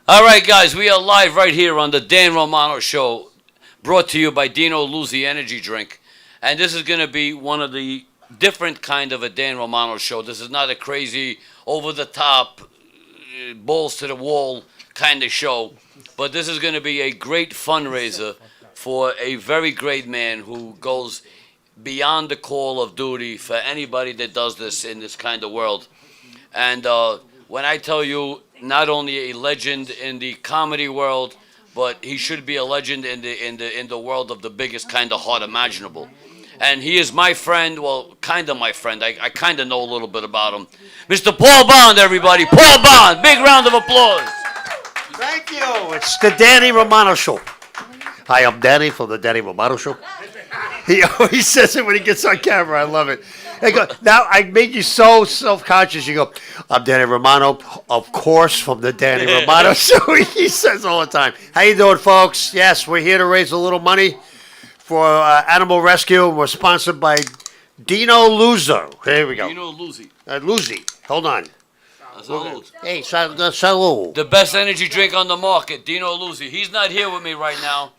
All right, guys, we are live right here on the Dan Romano Show, brought to you by Dino Lucy Energy Drink. And this is going to be one of the different kind of a Dan Romano show. This is not a crazy, over-the-top, balls to the wall kind of show. But this is going to be a great fundraiser for a very great man who goes beyond the call of duty for anybody that does this in this kind of world. And when I tell you, not only a legend in the comedy world, but he should be a legend in the world of the biggest kind of heart imaginable. And he is my friend, well, kind of my friend. I kind of know a little bit about him. Mr. Paul Bond, everybody. Paul Bond, big round of applause. Thank you. It's the Danny Romano Show. Hi, I'm Danny from the Danny Romano Show. He always says it when he gets on camera. I love it. Now, I made you so self-conscious. You go, I'm Danny Romano, of course, from the Danny Romano Show. He says all the time. How you doing, folks? Yes, we're here to raise a little money for animal rescue. We're sponsored by Dino Lucy. Here we go. Dino Lucy. Lucy. Hold on. Salud. Hey, salud. The best energy drink on the market, Dino Lucy. He's not here with me right now,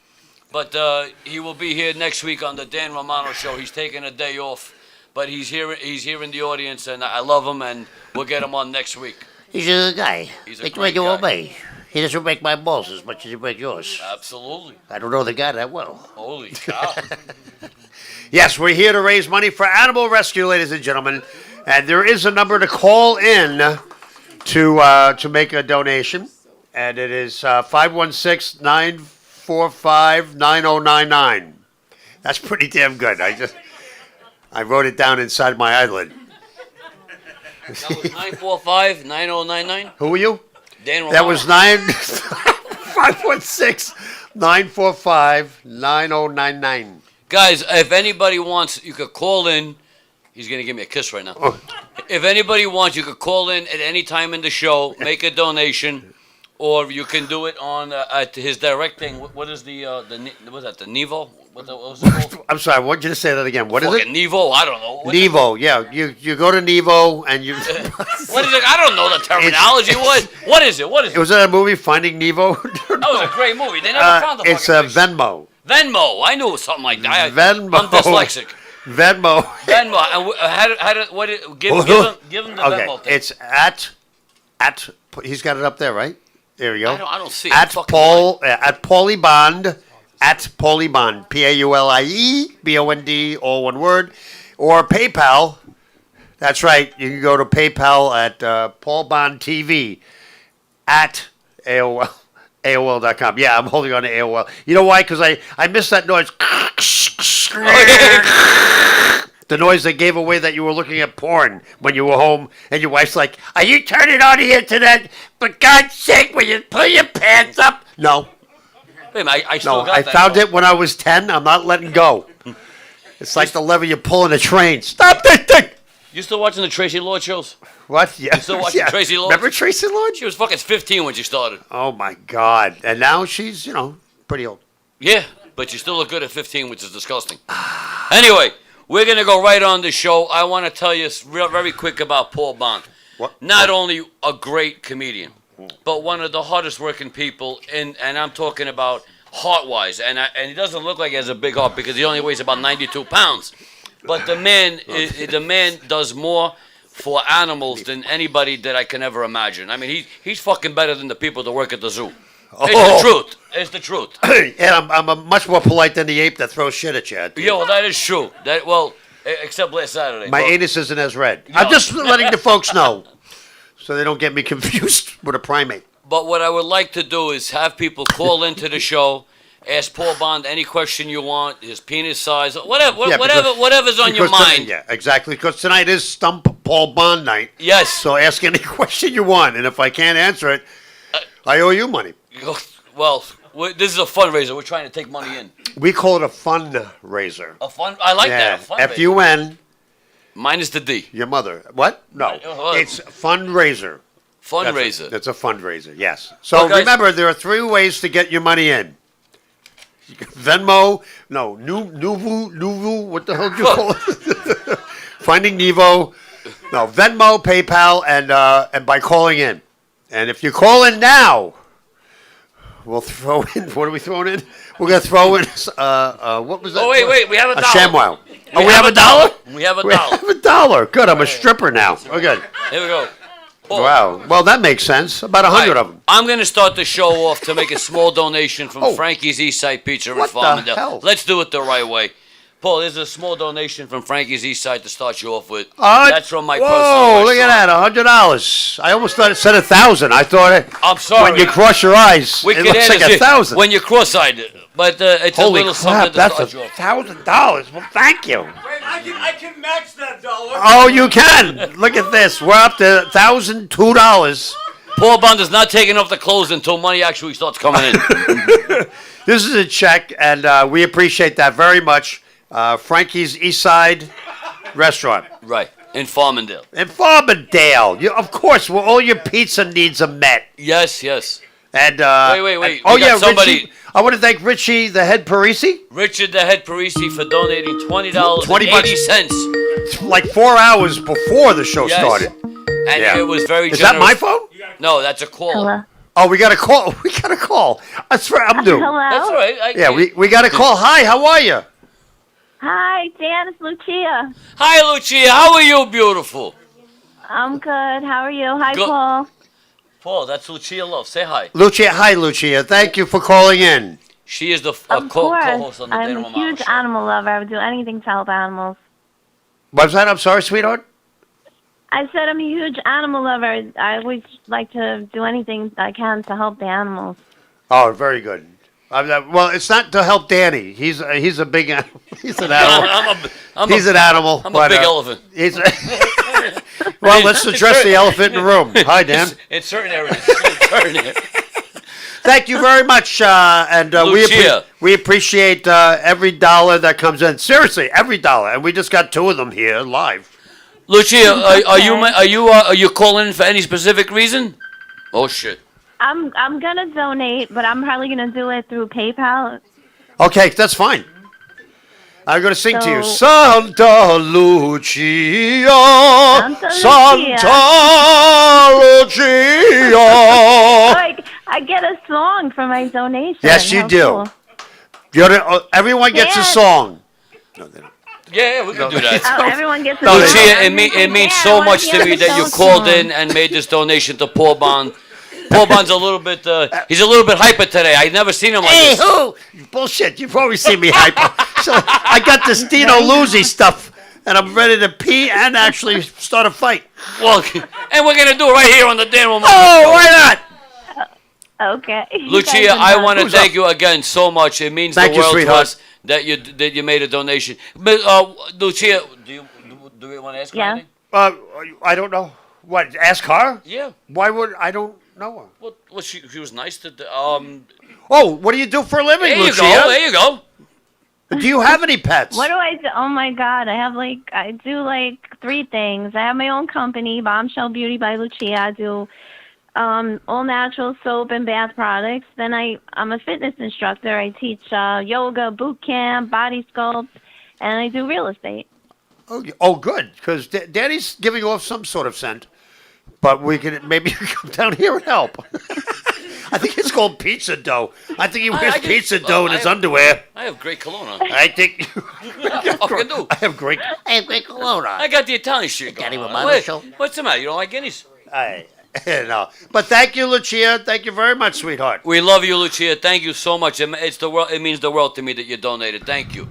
but he will be here next week on the Dan Romano Show. He's taking a day off. But he's here in the audience, and I love him, and we'll get him on next week. He's a good guy. He's a great guy. Obey. He doesn't break my balls as much as he breaks yours. Absolutely. I don't know the guy that well. Holy cow. Yes, we're here to raise money for animal rescue, ladies and gentlemen. And there is a number to call in to make a donation. And it is 516-945-9099. That's pretty damn good. I wrote it down inside my eyelid. That was 945-9099? Who were you? Dan Romano. That was 516-945-9099. Guys, if anybody wants, you could call in. He's going to give me a kiss right now. Oh. If anybody wants, you could call in at any time in the show, make a donation, or you can do it on at his direct thing. What is what's that, the Nevo? What was it called? I'm sorry, I want you to say that again. What is it? Nevo? I don't know. Nevo, yeah. You go to Nevo and you... What is it? I don't know the terminology. What is it? It was that a movie, Finding Nevo? That was a great movie. They never found the fucking It's place. Venmo. Venmo. I knew it was something like that. Venmo. I'm dyslexic. Venmo. Venmo. And give him the Okay, Venmo thing. it's at... He's got it up there, right? There we go. I don't see it. At Paulie Bond, at Paulie Bond, PAULIE, all one word, or PayPal. That's right. You can go to PayPal at Paul Bond TV at AOL.com. Yeah, I'm holding on to AOL. You know why? Because I missed that noise. The noise that gave away that you were looking at porn when you were home, and your wife's like, "Are you turning on the internet? For God's sake, will you pull your pants up?" No. Wait a minute, I still got I that. found it when I was 10. I'm not letting go. It's like the lever you're pulling a train. Stop that thing! You still watching the Tracy Lord shows? What? Yeah. You still watching Tracy Lord? Remember Tracy Lord? She was fucking 15 when she started. Oh, my God. And now she's, pretty old. Yeah, but you still look good at 15, which is disgusting. Anyway, we're going to go right on the show. I want to tell you very quick about Paul Bond. What? Not only a great comedian, but one of the hardest working people, and I'm talking about heart-wise. And he doesn't look like he has a big heart because he only weighs about 92 pounds. But the man does more for animals than anybody that I can ever imagine. I mean, he's fucking better than the people that work at the zoo. It's the truth. It's the truth. And I'm much more polite than the ape that throws shit at you. Yeah, well, that is true. Except last Saturday. My anus isn't as red. I'm just letting the folks know so they don't get me confused with a primate. But what I would like to do is have people call into the show, ask Paul Bond any question you want, his penis size, whatever's on your mind. Yeah, exactly. Because tonight is Stump Paul Bond night. Yes. So ask any question you want, and if I can't answer it, I owe you money. Well, this is a fundraiser. We're trying to take money in. We call it a fundraiser. I like that. F-U-N. Minus the D. Your mother. What? No. It's fundraiser. Fundraiser. That's a fundraiser, yes. So remember, there are 3 ways to get your money in. Venmo, Nuvu, what the hell do you call it? Finding Nevo. No, Venmo, PayPal, and by calling in. And if you call in now, we'll throw in. What are we throwing in? We're gonna throw in. What was that? Oh, wait. We have a A dollar. ShamWow. We We have a dollar. We have a We dollar. have a dollar. Good. I'm a stripper now. Okay. Here we go. Paul. Wow. Well, that makes sense. About 100 Right. of them. I'm going to start the show off to make a small donation from Oh. Frankie's Eastside Pizza in What the Farmingdale. hell? Let's do it the right way. Paul, there's a small donation from Frankie's Eastside to start you off with. Uh, That's from my personal Whoa! Look at restaurant. that. $100. I almost thought it said 1,000. I thought it. I'm sorry. When you cross your eyes, We it could looks add like a 1,000. when you're cross-eyed. But it's a Holy little crap! something to That's start you off. $1,000. Well, thank you. Wait, I can match that dollar. Oh, you can. Look at this. We're up to $1,002. Paul Bond is not taking off the clothes until money actually starts coming in. This is a check, and we appreciate that very much. Frankie's Eastside Restaurant Right. In Farmingdale. in Farmingdale. Of course, well, all your pizza needs are met. Yes. And Wait. Oh We got yeah, somebody- Richie. I want to thank Richie, the head Parisi. Richard the Head Parisi for donating $20 $20 and 80 cents. Like 4 hours before the show Yes. started. And Yeah. it was very Is generous. that my phone? No, that's a call. Hello. Oh, we got a call. We got a call. That's right. I'm new. Hello. That's right. Yeah, we got a call. Hi, how are you? Hi, Dan. It's Lucia. Hi, Lucia. How are you, beautiful? I'm good. How are you? Hi, Good. Paul. Paul, that's Lucia Love. Say hi. Lucia. Hi, Lucia. Thank you for calling in. She is the Of co-host course. on the Dan I'm a Romano huge Show. animal lover. I would do anything to help animals. What's that? I'm sorry, sweetheart. I said I'm a huge animal lover. I always like to do anything I can to help the animals. Oh, very good. Well, it's not to help Danny. He's a big animal. He's an animal. He's an animal. I'm a big elephant. He's well, let's address the elephant in the room. Hi, Dan. In certain areas. In certain areas. Thank you very much, and Lucia. we appreciate every dollar that comes in. Seriously, every dollar, and we just got 2 of them here live. Lucia, are you calling in for any specific reason? Oh shit. I'm gonna donate, but I'm probably gonna do it through PayPal. Okay, that's fine. I'm going to sing to you. So- Santa Lucia. Santa Lucia. Santa Lucia. Oh, I get a song for my donation. Yes, you How do. cool. Everyone gets a Dan. song. No, they don't. Yeah, we can do that. Oh, everyone gets a No, song. Lucia, I'm it thinking, means Dan, so I wanna much to hear me the that you song called song. in and made this donation to Paul Bond. Paul Bond's a little bit, he's a little bit hyper today. I've never seen him like Hey, this. who? Bullshit. You've always seen me hyper. So I got this Dino Lucy stuff, and I'm ready to pee and actually start a fight. Well, and we're going to do it right here on the Dan Romano Oh, Show. why not? Okay. You Lucia, guys are I nuts. want to Who's thank up? you again so much. It means Thank the you, world to sweetheart. us that you made a donation. But Lucia, do you want to ask her Yeah. anything? I don't know. What? Ask her? Yeah. Why would I don't know her? Well, she was nice to. Oh, what do you do for a living, There you Lucia? go. There you go. Do you have any pets? What do I do? Oh my God, I do 3 things. I have my own company, Bombshell Beauty by Lucia. I do all natural soap and bath products. Then I'm a fitness instructor. I teach yoga, boot camp, body sculpt, and I do real estate. Oh, good, because Daddy's giving off some sort of scent, but we can maybe come down here and help. I think it's called pizza dough. I think he wears I get- pizza dough in I his have- underwear. I have great cologne on. I think I do. I have great cologne on. I got the Italian shit going Danny on. Romano What- Show. What's the matter? You don't like guineas? No. But thank you, Lucia. Thank you very much, sweetheart. We love you, Lucia. Thank you so much. It's the world. It means the world to me that you donated. Thank you.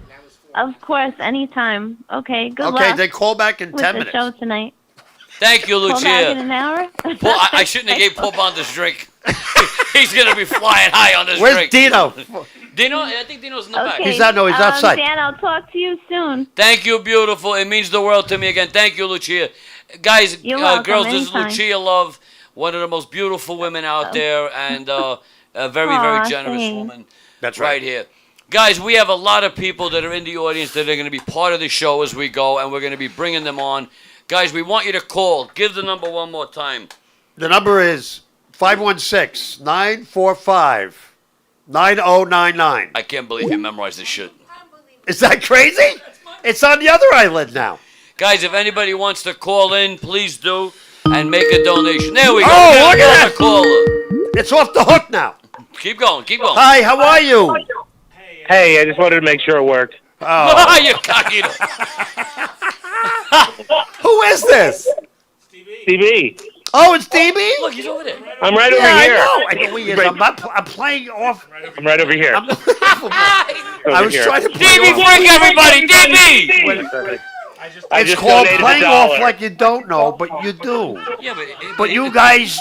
Of course, anytime. Okay, good Okay, luck then call back in with 10 the minutes. show tonight. Thank you, Call back in Lucia. an hour. Paul, I shouldn't have gave Paul Bond this drink. He's gonna be flying high on this Where's drink. Dino? Dino, I think Dino's in the back. Okay. He's outside. Dan, I'll talk to you soon. Thank you, beautiful. It means the world to me again. Thank you, Lucia. Guys, You're welcome, girls, this is anytime. Lucia Love, one of the most beautiful women out there, and a very, Aw, very generous thanks. woman. That's right right. here. Guys, we have a lot of people that are in the audience that are going to be part of the show as we go, and we're going to be bringing them on. Guys, we want you to call. Give the number one more time. The number is 516-945-9099. I can't believe you memorized this shit. Is that crazy? It's on the other island now. Guys, if anybody wants to call in, please do, and make a donation. There we go. Oh, We got look at another that. caller. It's off the hook now. Keep going. Keep going. Hi, how are you? Hey, I just wanted to make sure it worked. Oh. You cocky. Who is this? TV. Oh, it's DB? Look, he's over there. I'm right over Yeah, here. I know who he is. I'm playing off. I'm right over here. I was trying to play DB, off. break everybody. DB. I It's just called donated playing $1. off like you don't know, but you do. Yeah, But you guys,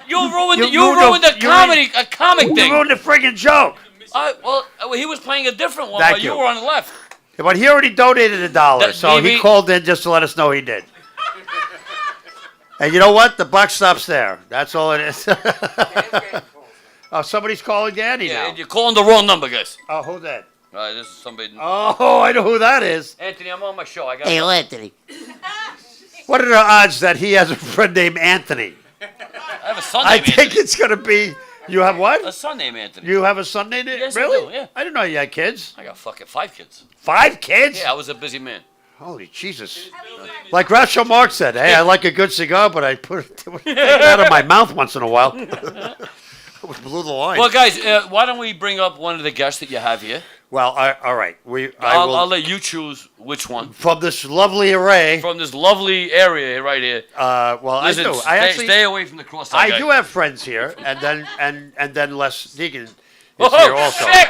you ruined you ruined the you comedy, a comic you thing. ruined the friggin' joke. Well, he was playing a different one Thank while you you. were on the left. But he already donated $1, That so he DB called in just to let us know he did. And you know what? The buck stops there. That's all it is. Oh, somebody's calling Danny Yeah, now. and you're calling the wrong number, guys. Oh, who's that? All right, this is somebody. Oh, I know who that is. Anthony, I'm on my show. I got. Hey, Anthony. What are the odds that he has a friend named Anthony? I have a son I named think Anthony. it's going to be. You have what? A son named Anthony. You have a son named Yes, I Really? do, yeah. I didn't know you had kids. I got fucking 5 kids. 5 kids? Yeah, I was a busy man. Holy Jesus. Like Groucho Marx said, hey, I like a good cigar, but I take it out of my mouth once in a while. It blew the line. Well, guys, why don't we bring up one of the guests that you have here? Well, all right. I'll let you choose which one. From this lovely array. From this lovely area right here. Well, Listen, I do. I actually stay away from the cross-eyed guy. I do have friends here, and then Les Deegan is Oh, here also. shit!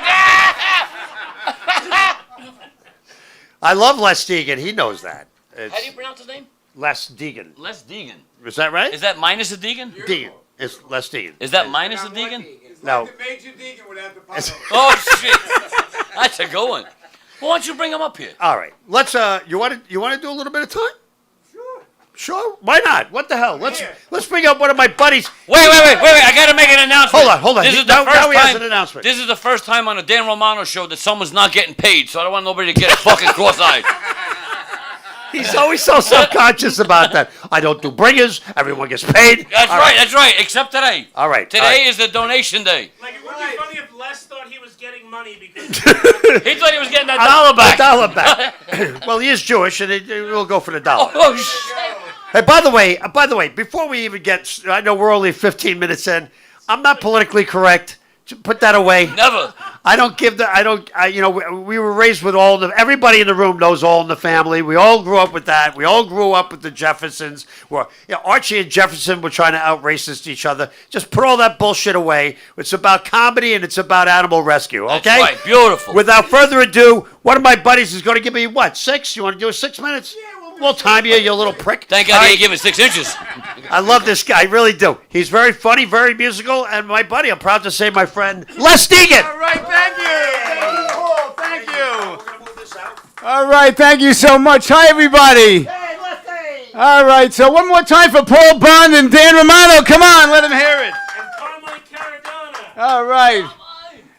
I love Les Deegan. He knows that. It's How do you pronounce his name? Les Deegan. Les Deegan. Is that right? Is that minus a Deegan? Deegan. It's Les Deegan. Is that minus a Deegan? No. Major Deegan without the puzzle. Oh, shit. That's a good one. Well, why don't you bring him up here? All right. Let's. You want to do a little bit of time? Sure. Why not? What the hell? Let's bring up one of my buddies. Wait. I got to make an announcement. Hold on. This is the Now first he has time. an announcement. This is the first time on a Dan Romano show that someone's not getting paid, so I don't want nobody to get fucking cross-eyed. He's always so self-conscious about that. I don't do bringers. Everyone gets paid. That's right. Except today. All right. Today is the donation day. Like, it would be funny if Les thought he was getting money because... He thought he was getting that dollar back. The dollar back. Well, he is Jewish, and we'll go for the dollar. Oh, shit. Hey, by the way, before we even get, I know we're only 15 minutes in. I'm not politically correct. Put that away. Never. We were raised with everybody in the room knows All in the Family. We all grew up with that. We all grew up with the Jeffersons. Archie and Jefferson were trying to out-racist each other. Just put all that bullshit away. It's about comedy and it's about animal rescue, okay? That's right. Beautiful. Without further ado, one of my buddies is going to give me, 6? You want to do 6 minutes? We'll time you, you little prick. Thank God All he right. ain't giving 6 inches. I love this guy. I really do. He's very funny, very musical, and my buddy, I'm proud to say, my friend, Les Deegan. All right, thank you. Cool, thank you. All right, thank you so much. Hi, everybody. Hey, Leslie. All right, so one more time for Paul Bond and Dan Romano. Come on, let them hear it. And Carmine Caradona. All right.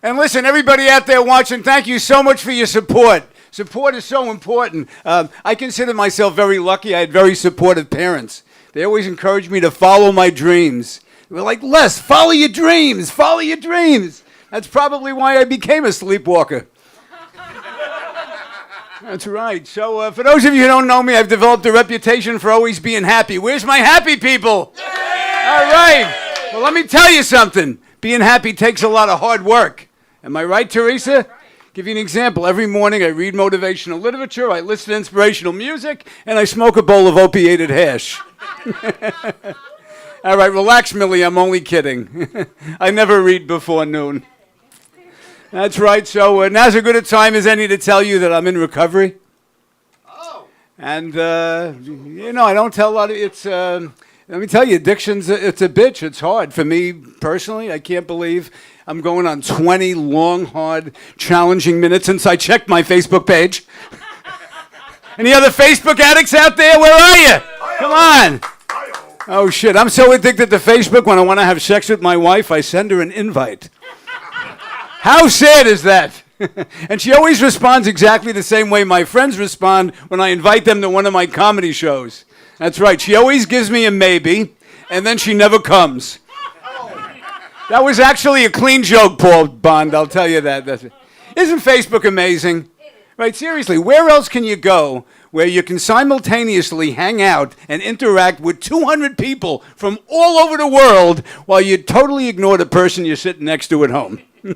And listen, everybody out there watching, thank you so much for your support. Support is so important. I consider myself very lucky. I had very supportive parents. They always encouraged me to follow my dreams. They were like, Les, follow your dreams. Follow your dreams. That's probably why I became a sleepwalker. That's right. So for those of you who don't know me, I've developed a reputation for always being happy. Where's my happy people? All right. Well, let me tell you something. Being happy takes a lot of hard work. Am I right, Teresa? Give you an example. Every morning I read motivational literature, I listen to inspirational music, and I smoke a bowl of opiated hash. All right, relax, Millie. I'm only kidding. I never read before noon. That's right. So now's as good a time as any to tell you that I'm in recovery. Oh. And, I don't tell a lot of it's... let me tell you, addiction's it's a bitch. It's hard. For me, personally, I can't believe I'm going on 20 long, hard, challenging minutes since I checked my Facebook page. Any other Facebook addicts out there? Where are you? Come on. Oh, shit. I'm so addicted to Facebook, when I want to have sex with my wife, I send her an invite. How sad is that? And she always responds exactly the same way my friends respond when I invite them to one of my comedy shows. That's right. She always gives me a maybe, and then she never comes. That was actually a clean joke, Paul Bond. I'll tell you that. Isn't Facebook amazing? Right, seriously, where else can you go where you can simultaneously hang out and interact with 200 people from all over the world while you totally ignore the person you're sitting next to at home? You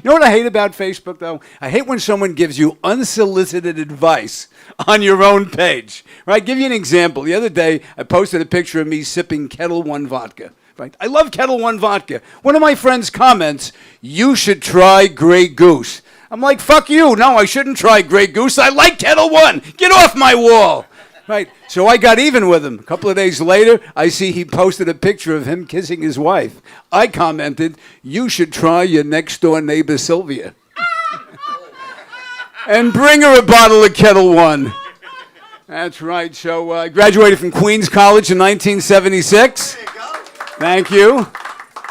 know what I hate about Facebook, though? I hate when someone gives you unsolicited advice on your own page. Right? Give you an example. The other day, I posted a picture of me sipping Kettle One vodka. Right? I love Kettle One vodka. One of my friends comments, "You should try Grey Goose." I'm like, fuck you. No, I shouldn't try Grey Goose. I like Kettle One. Get off my wall. Right. So I got even with him. A couple of days later, I see he posted a picture of him kissing his wife. I commented, "You should try your next door neighbor, Sylvia." And bring her a bottle of Kettle One. That's right. So I graduated from Queens College in 1976. There you go. Thank you.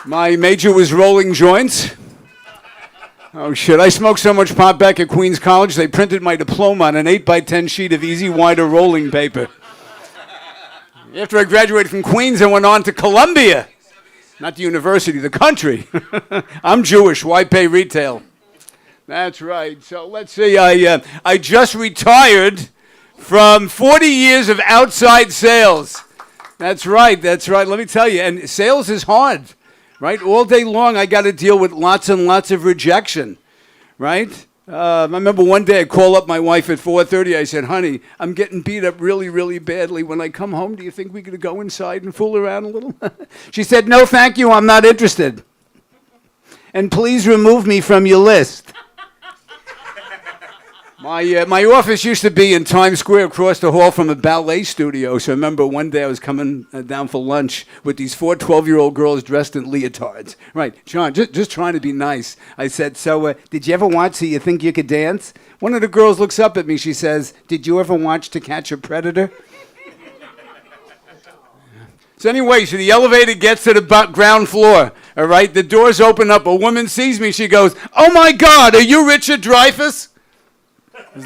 My major was rolling joints. Oh, shit. I smoked so much pot back at Queens College, they printed my diploma on an 8x10 sheet of easy wider rolling paper. After I graduated from Queens, I went on to Columbia. Not the university, the country. I'm Jewish. Why pay retail? That's right. So let's see. I just retired from 40 years of outside sales. That's right. That's right. Let me tell you. And sales is hard. Right? All day long, I got to deal with lots and lots of rejection, right? I remember one day I called up my wife at 4:30. I said, "Honey, I'm getting beat up really, really badly. When I come home, do you think we could go inside and fool around a little?" She said, "No, thank you. I'm not interested. And please remove me from your list." My office used to be in Times Square across the hall from a ballet studio. So I remember one day I was coming down for lunch with these 4 12-year-old girls dressed in leotards. Right, John, just trying to be nice. I said, "So did you ever watch So You Think You Could Dance?" One of the girls looks up at me. She says, "Did you ever watch To Catch a Predator?" So anyway, so the elevator gets to the ground floor. All right, the doors open up. A woman sees me. She goes, "Oh, my God, are you Richard Dreyfuss?" I was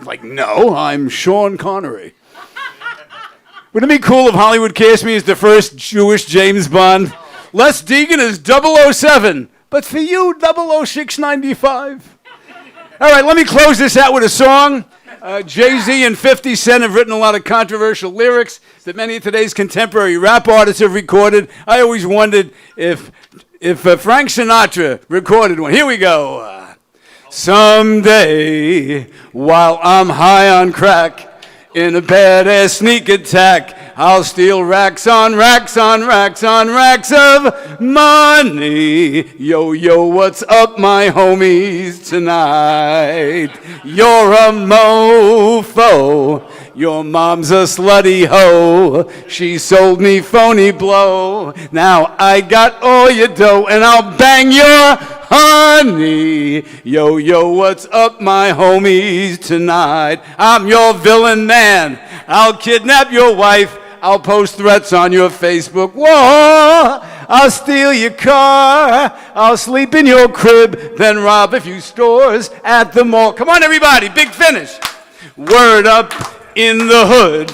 like, "No, I'm Sean Connery." Wouldn't it be cool if Hollywood cast me as the first Jewish James Bond? Les Deegan is 007, but for you, 00695. All right, let me close this out with a song. Jay-Z and 50 Cent have written a lot of controversial lyrics that many of today's contemporary rap artists have recorded. I always wondered if Frank Sinatra recorded one. Here we go. Someday, while I'm high on crack, in a badass sneak attack, I'll steal racks on racks on racks on racks of money. Yo, yo, what's up, my homies, tonight? You're a mofo. Your mom's a slutty hoe. She sold me phony blow. Now I got all your dough and I'll bang your honey. Yo, yo, what's up, my homies, tonight? I'm your villain man. I'll kidnap your wife. I'll post threats on your Facebook wall. I'll steal your car. I'll sleep in your crib, then rob a few stores at the mall. Come on, everybody, big finish. Word up in the hood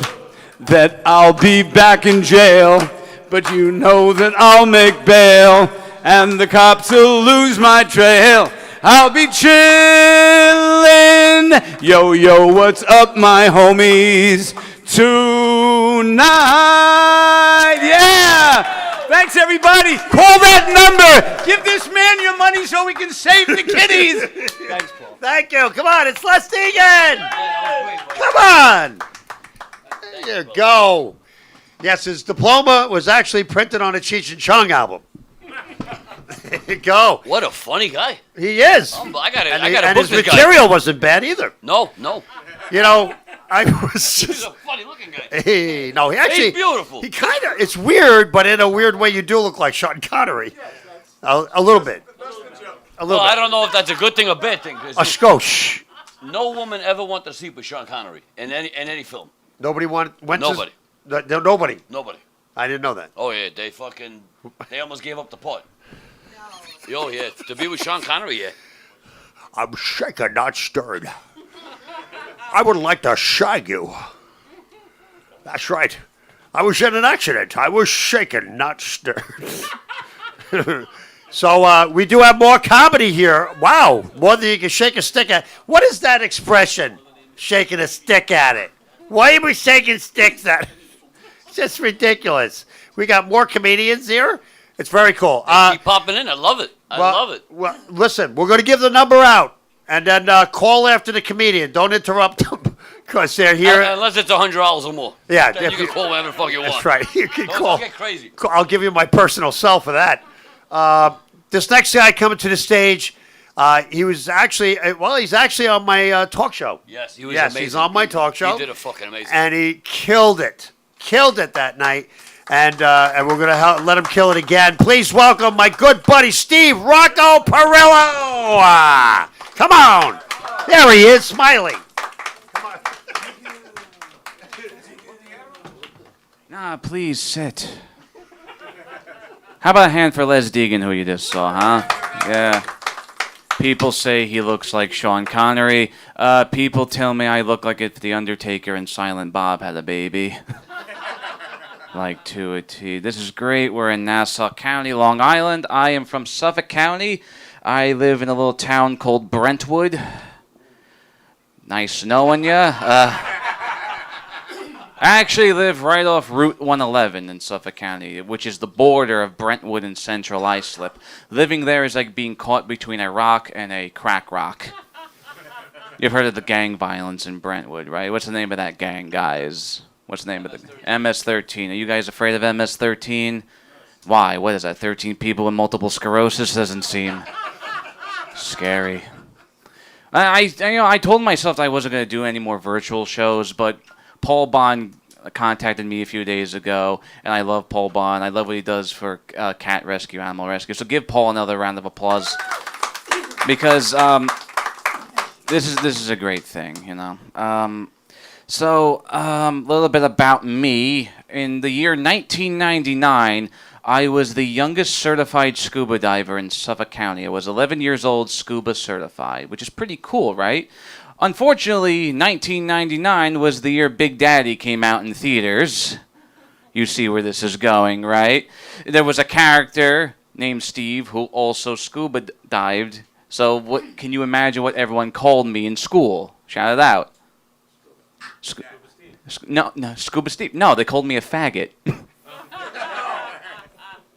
that I'll be back in jail, but you know that I'll make bail, and the cops will lose my trail. I'll be chillin'. Yo, yo, what's up, my homies, tonight? Yeah! Thanks, everybody. Call that number. Give this man your money so we can save the kiddies. Thanks, Paul. Thank you. Come on, it's Les Deegan. Come on. There you go. Yes, his diploma was actually printed on a Cheech and Chong album. There you go. What a funny guy. He is. I gotta and book his this guy. material wasn't bad either. No. You know, I was He's just... a funny looking guy. Hey, no, he actually... He's beautiful. He kind of... It's weird, but in a weird way, you do look like Sean Connery. A little bit. A little Well, bit. I don't know if that's a good thing or bad thing. 'Cause A skosh. no woman ever wanted to sleep with Sean Connery in any film. Nobody went Nobody. Nobody. Nobody. I didn't know that. Oh yeah, they almost gave up the part. No. Oh yeah, to be with Sean Connery, yeah. I'm shaken, not stirred. I would like to shag you. That's right. I was in an accident. I was shaken, not stirred. So we do have more comedy here. Wow, more than you can shake a stick at. What is that expression? Shaking a stick at it. Why are we shaking sticks at it? It's just ridiculous. We got more comedians here. It's very cool. Keep popping in. I love it. I love it. Well, listen, we're going to give the number out, and then call after the comedian. Don't interrupt them because they're here. Unless it's $100 or more. Yeah, Then you can call whenever the fuck you want. That's right. You can Don't call. get crazy. I'll give you my personal cell for that. This next guy coming to the stage, he was actually, he's actually on my talk show. Yes, he was Yes, amazing. he's on my talk show. He did a fucking amazing. And he killed it. Killed it that night. And we're going to let him kill it again. Please welcome my good buddy, Steve Rocco Perillo. Come on. There he is, smiling. Nah, please sit. How about a hand for Les Deegan, who you just saw, huh? Yeah. People say he looks like Sean Connery. People tell me I look like if The Undertaker and Silent Bob had a baby. Like to a T. This is great. We're in Nassau County, Long Island. I am from Suffolk County. I live in a little town called Brentwood. Nice knowing ya. I actually live right off Route 111 in Suffolk County, which is the border of Brentwood and Central Islip. Living there is like being caught between a rock and a crack rock. You've heard of the gang violence in Brentwood, right? What's the name of that gang, guys? What's the name of the MS-13? Are you guys afraid of MS-13? Why? What is that? 13 people with multiple sclerosis? Doesn't seem scary. I told myself I wasn't going to do any more virtual shows, but Paul Bond contacted me a few days ago, and I love Paul Bond. I love what he does for cat rescue, animal rescue. So give Paul another round of applause, because this is a great thing, you know. So a little bit about me. In the year 1999, I was the youngest certified scuba diver in Suffolk County. I was 11 years old, scuba certified, which is pretty cool, right? Unfortunately, 1999 was the year Big Daddy came out in theaters. You see where this is going, right? There was a character named Steve who also scuba dived. So what can you imagine what everyone called me in school? Shout it out. No, Scuba Steve. No, they called me a faggot.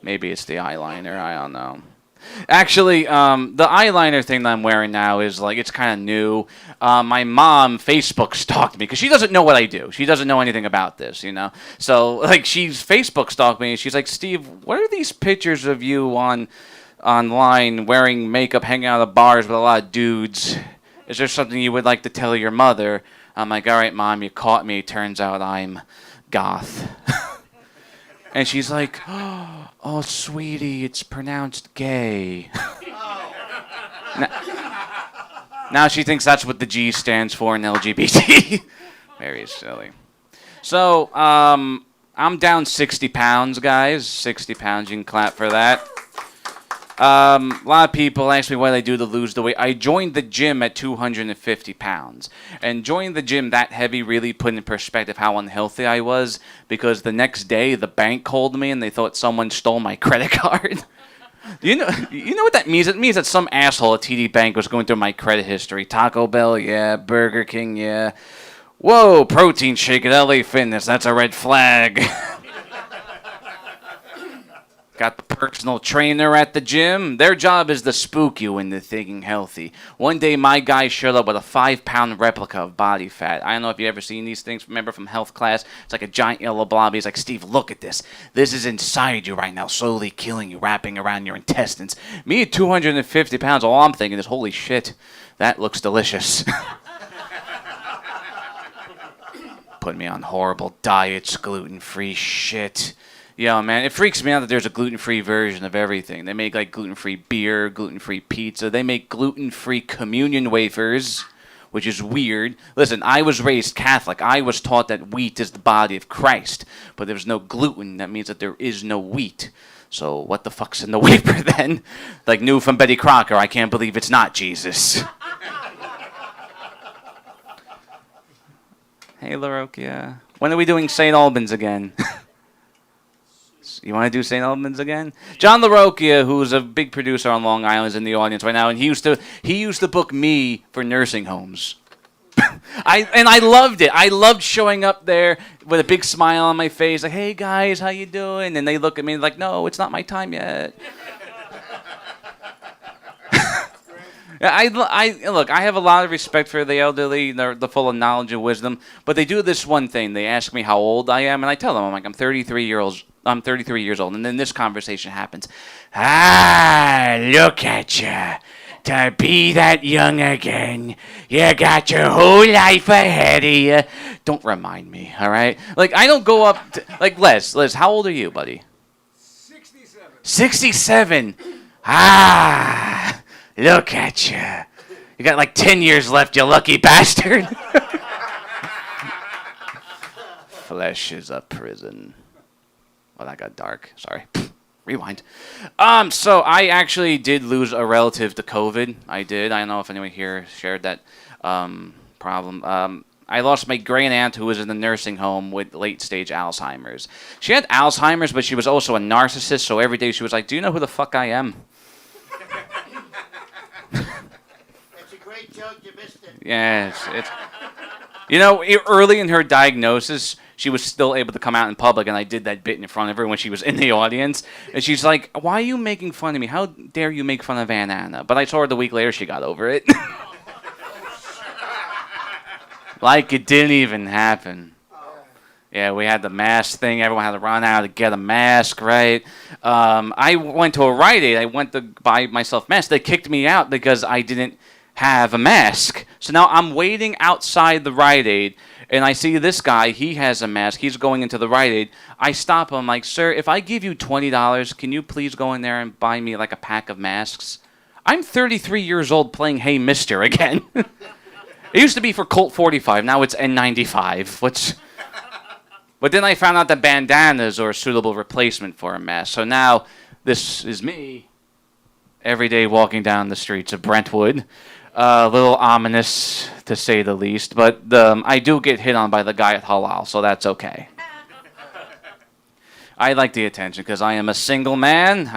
Maybe it's the eyeliner. I don't know. Actually, the eyeliner thing that I'm wearing now is like, it's kind of new. My mom Facebook stalked me because she doesn't know what I do. She doesn't know anything about this, you know. So like, she's Facebook stalked me and she's like, Steve, what are these pictures of you online wearing makeup, hanging out at bars with a lot of dudes? Is there something you would like to tell your mother? I'm like, all right, Mom, you caught me. Turns out I'm goth. And she's like, oh, sweetie, it's pronounced gay. Now she thinks that's what the G stands for in LGBT. Very silly. So, I'm down 60 pounds, guys. 60 pounds, you can clap for that. A lot of people ask me what I do to lose the weight. I joined the gym at 250 pounds. And joining the gym that heavy really put in perspective how unhealthy I was, because the next day the bank called me and they thought someone stole my credit card. You know what that means? It means that some asshole at TD Bank was going through my credit history. Taco Bell, yeah. Burger King, yeah. Whoa, protein shake at LA Fitness. That's a red flag. Got the personal trainer at the gym. Their job is to spook you into thinking healthy. One day, my guy showed up with a 5-pound replica of body fat. I don't know if you've ever seen these things. Remember from health class? It's like a giant yellow blob. He's like, Steve, look at this. This is inside you right now, slowly killing you, wrapping around your intestines. Me at 250 pounds, all I'm thinking is, holy shit, that looks delicious. Put me on horrible diets, gluten-free shit. Yo, man, it freaks me out that there's a gluten-free version of everything. They make, like, gluten-free beer, gluten-free pizza. They make gluten-free communion wafers, which is weird. Listen, I was raised Catholic. I was taught that wheat is the body of Christ. But there's no gluten. That means that there is no wheat. So what the fuck's in the wafer, then? Like new from Betty Crocker, I can't believe it's not Jesus. Hey, Larocchia. When are we doing St. Albans again? You want to do St. Albans again? John Larocchia, who's a big producer on Long Island, is in the audience right now, and he used to book me for nursing homes. I loved it. I loved showing up there with a big smile on my face, like, "Hey guys, how you doing?" And they look at me like, "No, it's not my time yet." Look, I have a lot of respect for the elderly. They're full of knowledge and wisdom, but they do this one thing. They ask me how old I am, and I tell them, I'm 33 years old, and then this conversation happens. Ah, look at you. To be that young again. You got your whole life ahead of you. Don't remind me, all right? Like, I don't go up to, like, Les, how old are you, buddy? 67. 67. Ah, look at you. You got like 10 years left, you lucky bastard. Flesh is a prison. Well, that got dark. Sorry. Rewind. So I actually did lose a relative to COVID. I did. I don't know if anyone here shared that problem. I lost my great aunt who was in the nursing home with late-stage Alzheimer's. She had Alzheimer's, but she was also a narcissist, so every day she was like, "Do you know who the fuck I am?" It's a great joke. You missed it. Yeah, early in her diagnosis, she was still able to come out in public, and I did that bit in front of her when she was in the audience. And she's like, "Why are you making fun of me? How dare you make fun of Aunt Anna?" But I saw her the week later, she got over it. Like it didn't even happen. Yeah, we had the mask thing. Everyone had to run out to get a mask, right? I went to a Rite Aid. I went to buy myself a mask. They kicked me out because I didn't have a mask. So now I'm waiting outside the Rite Aid, and I see this guy. He has a mask. He's going into the Rite Aid. I stop him. I'm like, "Sir, if I give you $20, can you please go in there and buy me like a pack of masks?" I'm 33 years old playing Hey Mister again. It used to be for Colt 45. Now it's N95. But then I found out that bandanas are a suitable replacement for a mask. So now this is me every day walking down the streets of Brentwood. A little ominous, to say the least. But I do get hit on by the guy at Halal, so that's okay. I like the attention because I am a single man.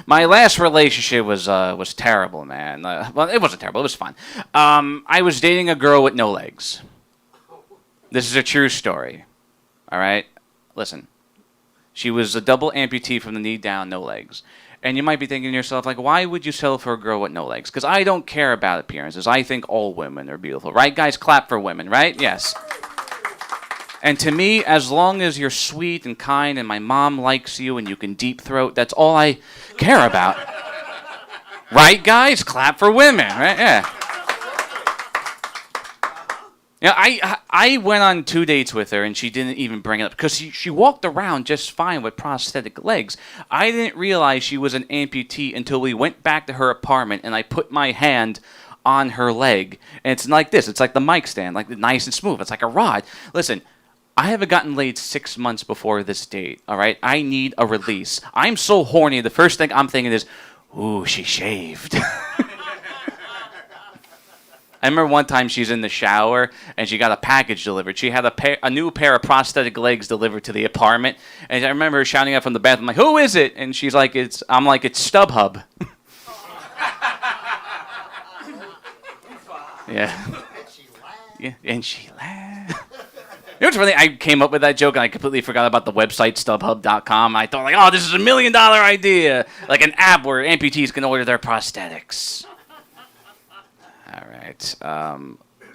My last relationship was terrible, man. Well, it wasn't terrible. It was fun. I was dating a girl with no legs. This is a true story. All right? Listen. She was a double amputee from the knee down, no legs. And you might be thinking to yourself, like, why would you settle for a girl with no legs? Because I don't care about appearances. I think all women are beautiful. Right, guys? Clap for women, right? Yes. And to me, as long as you're sweet and kind and my mom likes you and you can deep throat, that's all I care about. Right, guys? Clap for women, right? Yeah. Yeah, I went on 2 dates with her, and she didn't even bring it up because she walked around just fine with prosthetic legs. I didn't realize she was an amputee until we went back to her apartment, and I put my hand on her leg. And it's like this. It's like the mic stand, like nice and smooth. It's like a rod. Listen, I haven't gotten laid 6 months before this date, all right? I need a release. I'm so horny, the first thing I'm thinking is, ooh, she shaved. I remember one time she's in the shower and she got a package delivered. She had a new pair of prosthetic legs delivered to the apartment. And I remember her shouting out from the bathroom, like, "Who is it?" And she's like, I'm like, "It's StubHub." Yeah. Yeah, and she laughed. You know what's funny? I came up with that joke and I completely forgot about the website StubHub.com. I thought, like, oh, this is $1 million idea. Like an app where amputees can order their prosthetics. All right.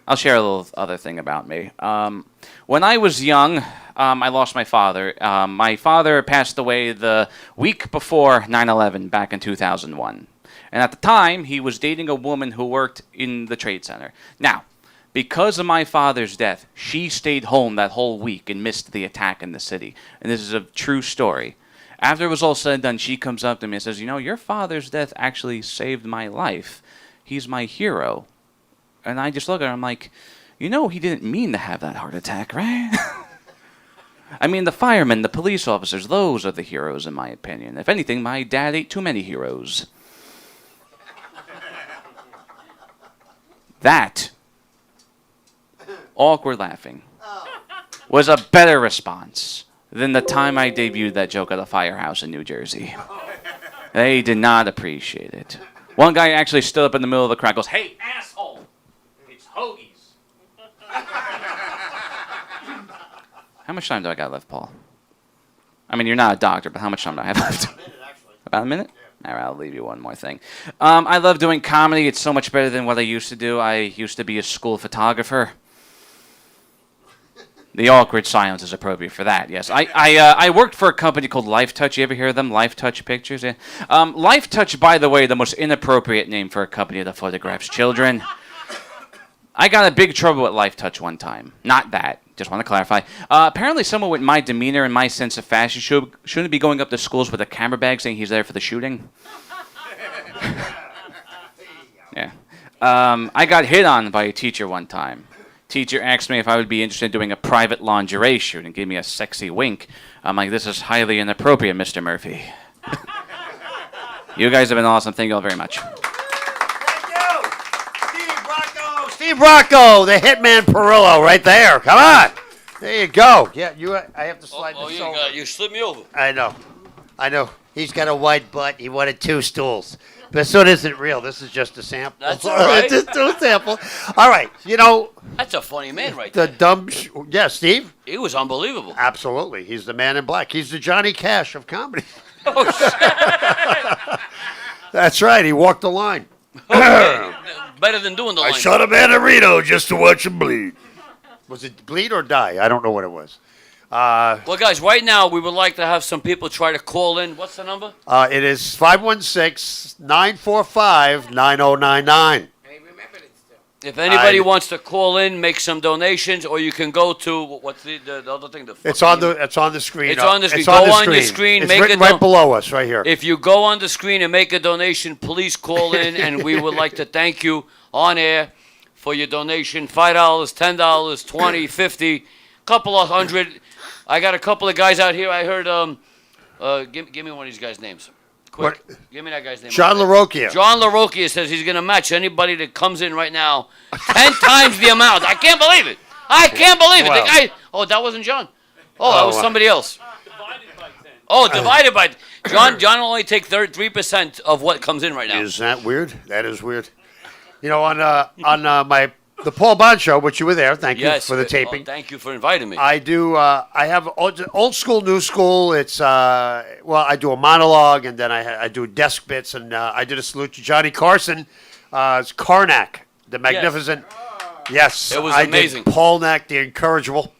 I'll share a little other thing about me. When I was young, I lost my father. My father passed away the week before 9/11 back in 2001. And at the time, he was dating a woman who worked in the Trade Center. Now, because of my father's death, she stayed home that whole week and missed the attack in the city. And this is a true story. After it was all said and done, she comes up to me and says, "You know, your father's death actually saved my life. He's my hero." And I just look at her, I'm like, you know, he didn't mean to have that heart attack, right? I mean, the firemen, the police officers, those are the heroes in my opinion. If anything, my dad ate too many heroes. That, awkward laughing, was a better response than the time I debuted that joke at a firehouse in New Jersey. They did not appreciate it. One guy actually stood up in the middle of the crowd, goes, "Hey, asshole, it's hoagies." How much time do I got left, Paul? I mean, you're not a doctor, but how much time do I have left? About a minute? All right, I'll leave you one more thing. I love doing comedy. It's so much better than what I used to do. I used to be a school photographer. The awkward silence is appropriate for that, yes. I worked for a company called Lifetouch. You ever hear of them? Lifetouch Pictures? Yeah. Lifetouch, by the way, the most inappropriate name for a company that photographs children. I got in big trouble with Lifetouch one time. Not that. Just want to clarify. Apparently someone with my demeanor and my sense of fashion shouldn't be going up to schools with a camera bag saying he's there for the shooting. Yeah. I got hit on by a teacher one time. Teacher asked me if I would be interested in doing a private lingerie shoot and gave me a sexy wink. I'm like, this is highly inappropriate, Mr. Murphy. You guys have been awesome. Thank you all very much. Steve Rocco, the Hitman Perillo, right there. Come on. There you go. Yeah, I have to slide this over. You slipped me over. I know. He's got a wide butt. He wanted 2 stools. This one isn't real. This is just a sample. That's all right. It's just a sample. All right. You know. That's a funny man right there. Yeah, Steve? He was unbelievable. Absolutely. He's the man in black. He's the Johnny Cash of comedy. Oh, shit. That's right. He walked the line. Okay. Better than doing the line. I shot a man in Reno just to watch him bleed. Was it bleed or die? I don't know what it was. Well, guys, right now we would like to have some people try to call in. What's the number? It is 516-945-9099. If anybody wants to call in, make some donations, or you can go to what's the other thing? It's on the screen. It's on the screen. Go on your screen. It's make written right below us, right here. If you go on the screen and make a donation, please call in, and we would like to thank you on air for your donation. $5, $10, $20, $50, couple of $100. I got a couple of guys out here. I heard. Give me one of these guys' names. Quick. What? Give me that guy's name. John Larocchia. John Larocchia says he's going to match anybody that comes in right now 10 times the amount. I can't believe it. I can't believe it. Wow. The guy, that wasn't John. That was somebody else. Divided by John will only take 3% of what comes in right now. Is that weird? That is weird. You know, on the Paul Bond show, which you were there. Thank you for the taping. Thank you for inviting me. I do. I have old school, new school. It's I do a monologue, and then I do desk bits, and I did a salute to Johnny Carson. It's Karnak, the magnificent. Yes, it was amazing. I did Paulnak, the incorrigible,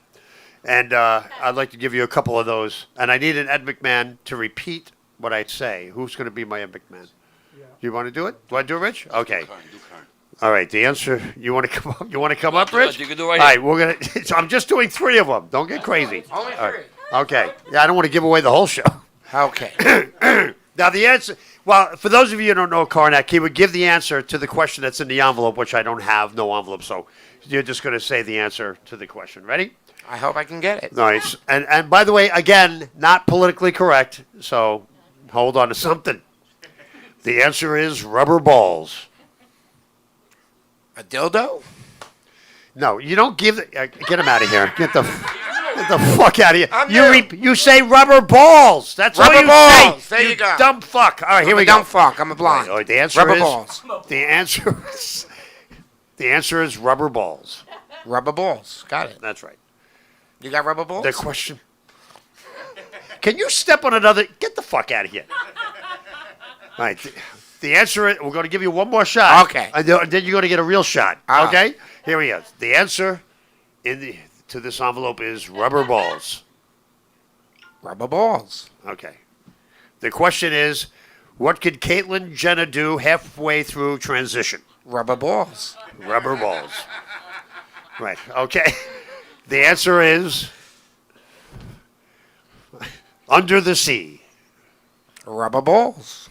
and I'd like to give you a couple of those. And I need an Ed McMahon to repeat what I say. Who's going to be my Ed McMahon? Yeah. You want to do it? Do I do it, Rich? Okay. Do Kern. All right, the answer. You want to come up? You want to come up, Rich? You can do it right All here. right, we're gonna. I'm just doing 3 of them. Don't get crazy. Only 3. Right. Okay. Yeah, I don't want to give away the whole show. Okay. Now the answer. Well, for those of you who don't know Karnak, he would give the answer to the question that's in the envelope, which I don't have, no envelope. So you're just going to say the answer to the question. Ready? I hope I can get it. Nice. And by the way, again, not politically correct. So hold on to something. The answer is rubber balls. A dildo? No, you don't give. Get him out of here. Get the fuck out of here. You say rubber balls. That's rubber all you balls. say. There you go. Dumb fuck. All right, here we go. Dumb fuck. I'm a blonde. Right, the answer rubber is balls. The answer is rubber balls. Rubber balls. Got it. That's right. You got rubber balls? The question. Can you step on another? Get the fuck out of here. All right. The answer is, we're going to give you one more shot. Okay. And then you're going to get a real shot. Ah. Okay? Here we go. The answer to this envelope is rubber balls. Rubber balls. Okay. The question is, what could Caitlyn Jenner do halfway through transition? Rubber balls. Rubber balls. Right. Okay. The answer is under the sea. Rubber balls.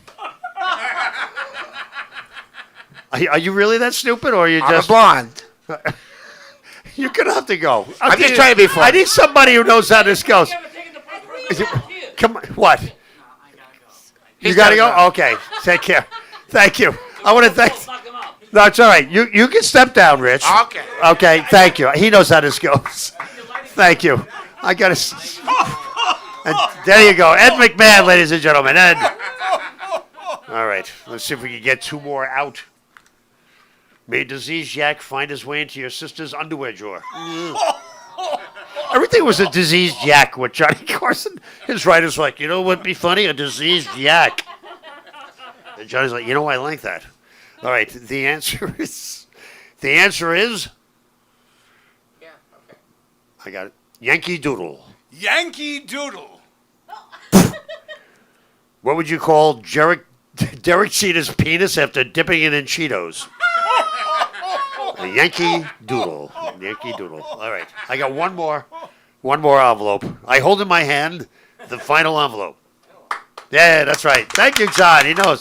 Are you really that stupid, or are you I'm just a blonde. You're gonna have to go. I'm just trying to be funny. I need somebody who knows how this goes. Come on, what? You gotta go. Okay, take care. Thank you. I want to thank. No, it's all right. You can step down, Rich. Okay. Okay. Thank you. He knows how this goes. Thank you. I gotta. And there you go. Ed McMahon, ladies and gentlemen. Ed. All right. Let's see if we can get 2 more out. May diseased yak find his way into your sister's underwear drawer. Everything was a diseased yak with Johnny Carson. His writer's like, you know what would be funny? A diseased yak. And Johnny's like, you know, I like that. All right. The answer is... Yeah, okay. I got it. Yankee Doodle. Yankee Doodle. What would you call Derek Cheetah's penis after dipping it in Cheetos? A Yankee Doodle. Yankee Doodle. All right. I got one more envelope. I hold in my hand the final envelope. Yeah, that's right. Thank you, John. He knows.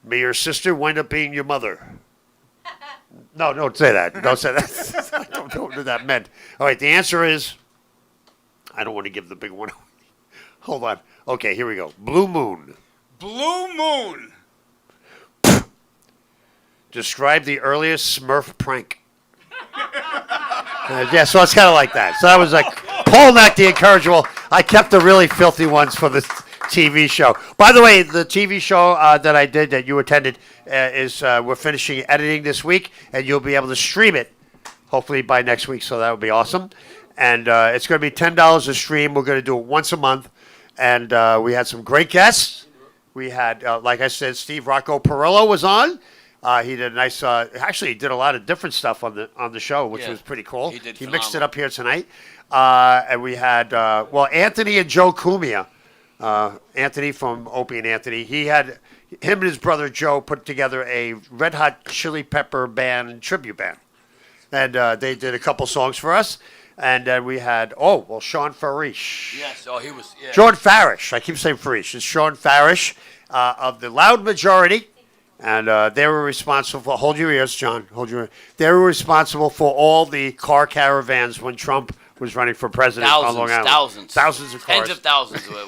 May your sister wind up being your mother. No, don't say that. Don't say that. I don't know what that meant. All right, the answer is, I don't want to give the big one. Hold on. Okay, here we go. Blue Moon. Blue Moon. Describe the earliest Smurf prank. Yeah, so it's kind of like that. So I was like, Paul Mack, the incorrigible. I kept the really filthy ones for the TV show. By the way, the TV show that I did that you attended we're finishing editing this week, and you'll be able to stream it hopefully by next week. So that would be awesome. And it's going to be $10 a stream. We're going to do it once a month, and we had some great guests. We had, like I said, Steve Rocco Perillo was on. He did a nice. Actually, he did a lot of different stuff on the show, which was pretty cool. He mixed it up here tonight, and we had Anthony and Joe Cumia. Anthony from Opie and Anthony. Him and his brother Joe put together a Red Hot Chili Pepper band tribute band, and they did a couple songs for us. And then we had Sean Farish. Yes, he was. Yeah. Sean Farish. I keep saying Farish. It's Sean Farish of the Loud Majority. And they were responsible for, hold your ears, John, hold your ears. They were responsible for all the car caravans when Trump was running for president on Long Island. Thousands of cars. Tens of thousands went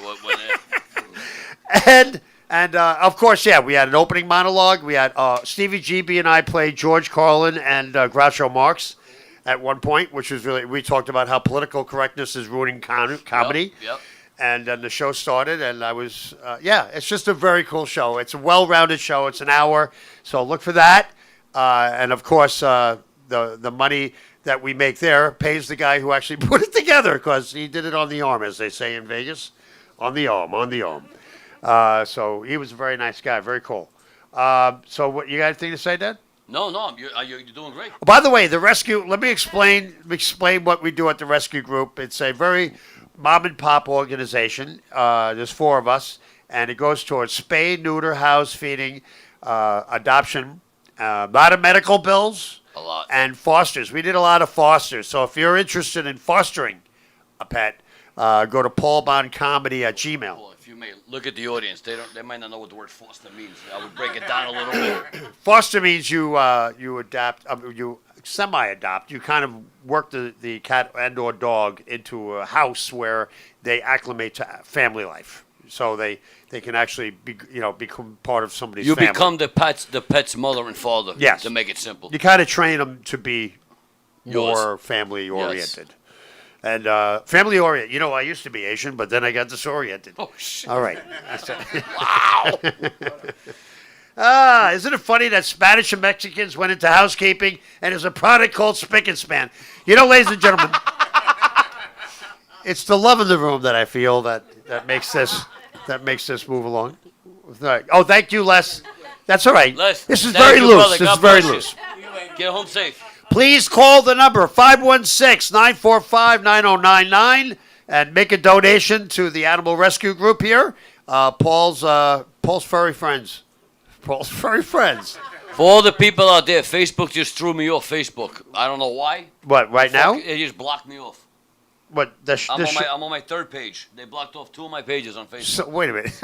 And of course, we had an opening monologue. We had Stevie GB and I played George Carlin and Groucho Marx at one point, which was really, we talked about how political correctness is ruining comedy. Yep. And then the show started, and I was, it's just a very cool show. It's a well-rounded show. It's an hour, so look for that. And, of course, the money that we make there pays the guy who actually put it together, because he did it on the arm, as they say in Vegas. On the arm. So he was a very nice guy, very cool. So what, you got anything to say, Dad? No, you're doing great. By the way, the rescue, let me explain what we do at the rescue group. It's a very mom and pop organization. There's 4 of us, and it goes towards spay, neuter, house feeding, adoption, a lot of medical bills, A lot. and fosters. We did a lot of fosters. So if you're interested in fostering a pet, go to paulbondcomedy@gmail. Well, if you may look at the audience, they might not know what the word foster means. I would break it down a little bit. Foster means you adapt, you semi-adopt. You kind of work the cat and or dog into a house where they acclimate to family life, so they can actually become part of somebody's family. You become the pet's mother and father. Yes. To make it simple. You kind of train them to be Yours. more family oriented. And family oriented. I used to be Asian, but then I got disoriented. Oh shit! All right. Wow. Isn't it funny that Spanish and Mexicans went into housekeeping and there's a product called Spick and Span? Ladies and gentlemen, it's the love in the room that I feel that makes this move along. Oh, thank you, Les. That's all right. Les, this is thank very you, loose. brother. This God is very bless you. loose. Get home safe. Please call the number 516-945-9099 and make a donation to the animal rescue group here. Paul's furry friends. Paul's furry friends. For all the people out there, Facebook just threw me off Facebook. I don't know why. What, right now? It just blocked me off. What? I'm on my 3rd page. They blocked off 2 of my pages on Facebook. So, wait a minute.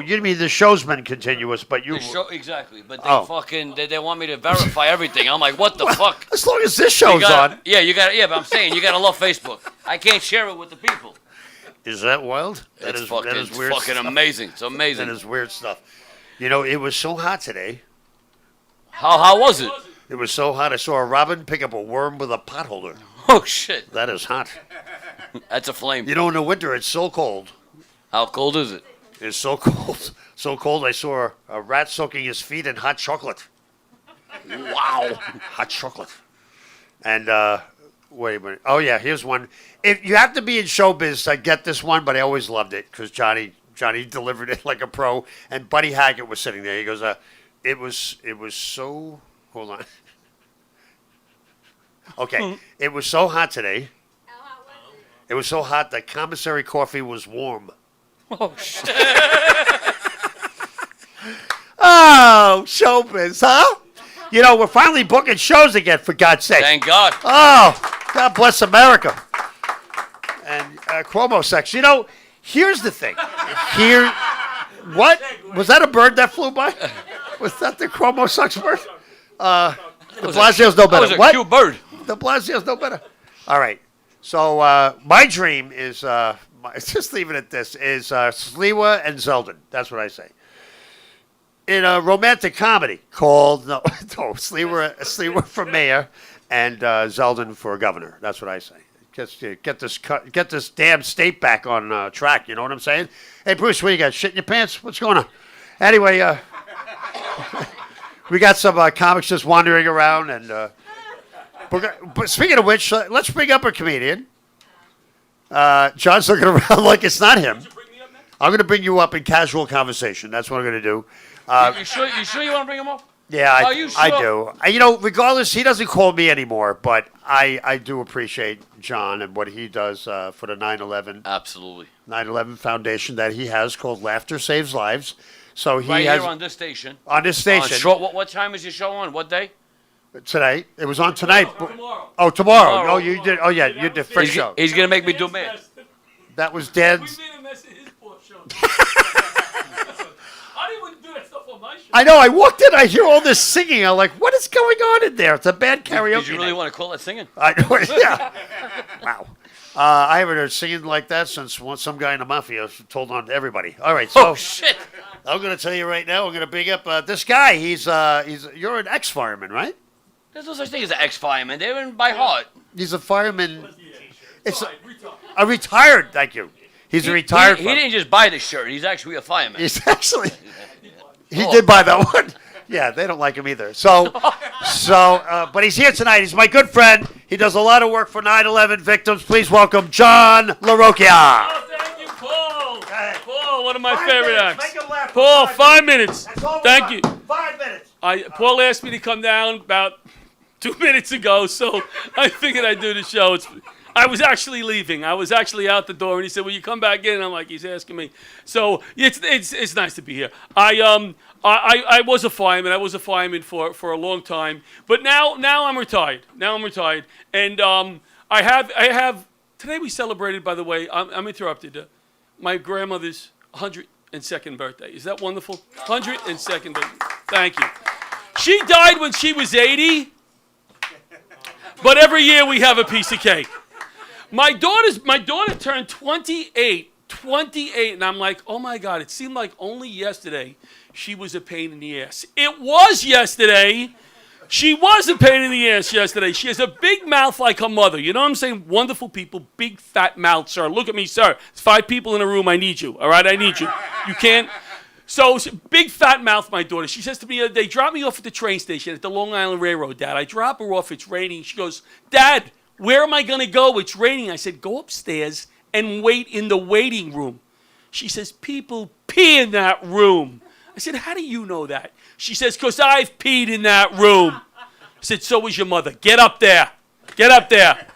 You mean the show's been continuous, but you... Exactly. But they want me to verify everything. I'm like, what the fuck? As long as this show's on. Yeah, but I'm saying, you got to love Facebook. I can't share it with the people. Is that wild? That is weird. It's fucking amazing. It's amazing. That is weird stuff. It was so hot today. How was it? It was so hot, I saw a robin pick up a worm with a potholder. Oh, shit. That is hot. That's a flame. You know, in the winter, it's so cold. How cold is it? It's so cold. So cold, I saw a rat soaking his feet in hot chocolate. Wow. Hot chocolate. And, wait a minute. Oh, yeah, here's one. If you have to be in showbiz, I get this one, but I always loved it because Johnny delivered it like a pro. And Buddy Hackett was sitting there. He goes, it was so, hold on. Okay, it was so hot today. It was so hot that commissary coffee was warm. Oh, shit. Oh, showbiz, huh? You know, we're finally booking shows again, for God's sake. Thank God. Oh, God bless America. And Cuomo sex. You know, here's the thing. What? Was that a bird that flew by? Was that the Cuomo sucks bird? De Blasio's no better. That was a cute bird. De Blasio's no better. All right. So my dream is, just leave it at this, is Sliwa and Zeldin. That's what I say. In a romantic comedy called, Sliwa for mayor and Zeldin for governor. That's what I say. Get this damn state back on track. You know what I'm saying? Hey, Bruce, what you got? Shit in your pants? What's going on? Anyway, we got some comics just wandering around. And but speaking of which, let's bring up a comedian. John's looking around like it's not him. I'm going to bring you up in casual conversation. That's what I'm going to do. You sure you want to bring him up? Yeah, you sure? I do. You know, regardless, he doesn't call me anymore, but I do appreciate John and what he does for the 9/11. Absolutely. 9/11 Foundation that he has called Laughter Saves Lives. So he Right has here on this station. on this station What time is your show on? What day? today. It was on tonight. Tomorrow. Oh, tomorrow. Tomorrow. Oh, you did. Oh, yeah, you did first show. He's gonna make me do man. That was We Dan's. made a mess of his poor show. I didn't even do that stuff on my show. I know. I walked in. I hear all this singing. I'm like, what is going on in there? It's a bad karaoke. Did you really night. want to call it singing? I know. Yeah. Wow. I haven't heard singing like that since some guy in the mafia told on everybody. All right. So Oh shit! I'm going to tell you right now. We're going to bring up this guy. You're an ex-fireman, right? There's no such thing as an ex-fireman. They're in by heart. He's a fireman. It's Retired. a retired. Thank you. He's a retired. He fireman. didn't just buy the shirt. He's actually a fireman. He's actually. He did buy that one. Yeah, they don't like him either. But he's here tonight. He's my good friend. He does a lot of work for 9/11 victims. Please welcome John Larocchia. Oh, thank you, Paul. ahead. Paul, one of my 5 favorite minutes. acts. Make him laugh for Paul, 5 5 minutes. That's all we Thank got. you. 5 minutes. Paul asked me to come down about 2 minutes ago, so I figured I'd do the show. I was actually leaving. I was actually out the door, and he said, "Will you come back in?" And I'm like, "He's asking me." So it's nice to be here. I was a fireman. I was a fireman for a long time, but now I'm retired. And I have today we celebrated. By the way, I'm interrupted. My grandmother's 102nd birthday. Is that wonderful? 102nd birthday. Thank you. She died when she was 80, but every year we have a piece of cake. My daughter turned 28, and I'm like, oh my God, it seemed like only yesterday she was a pain in the ass. It was yesterday. She was a pain in the ass yesterday. She has a big mouth like her mother. You know what I'm saying? Wonderful people, big fat mouth, sir. Look at me, sir. There's 5 people in a room. I need you, all right? I need you. You can't. So, big fat mouth, my daughter. She says to me, they drop me off at the train station at the Long Island Railroad, Dad. I drop her off. It's raining. She goes, Dad, where am I going to go? It's raining. I said, go upstairs and wait in the waiting room. She says, people pee in that room. I said, how do you know that? She says, because I've peed in that room. I said, so is your mother. Get up there. Get up there.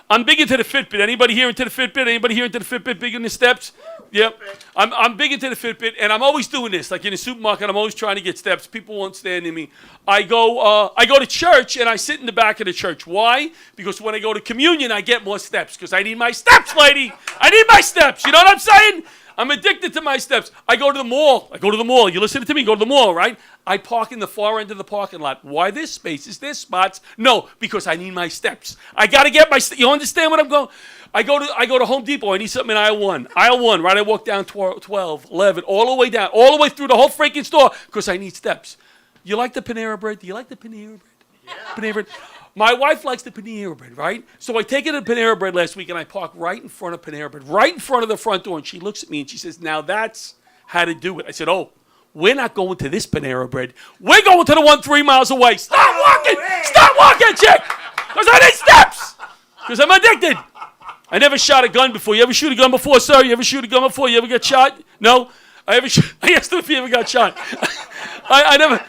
I'm big into the Fitbit. Anybody here into the Fitbit? Anybody here into the Fitbit? Big into steps? Yep. I'm big into the Fitbit, and I'm always doing this. Like in the supermarket, I'm always trying to get steps. People won't stand in me. I go to church, and I sit in the back of the church. Why? Because when I go to communion, I get more steps. Because I need my steps, lady. I need my steps. You know what I'm saying? I'm addicted to my steps. I go to the mall. You listening to me? Go to the mall, right? I park in the far end of the parking lot. Why this space? Is there spots? No, because I need my steps. I got to get my steps. You understand what I'm going? I go to Home Depot. I need something in aisle 1. Aisle 1, right? I walk down 12, 11, all the way down, all the way through the whole freaking store because I need steps. You like the Panera bread? Do you like the Panera bread? Yeah. Panera bread. My wife likes the Panera Bread, right? So I take her to Panera Bread last week, and I park right in front of Panera Bread, right in front of the front door. And she looks at me, and she says, now that's how to do it. I said, oh, we're not going to this Panera Bread. We're going to the one 3 miles away. Stop walking! Stop walking, chick! Because I need steps! Because I'm addicted. I never shot a gun before. You ever shoot a gun before, sir? You ever shoot a gun before? You ever get shot? No? I asked him if he ever got shot. I never...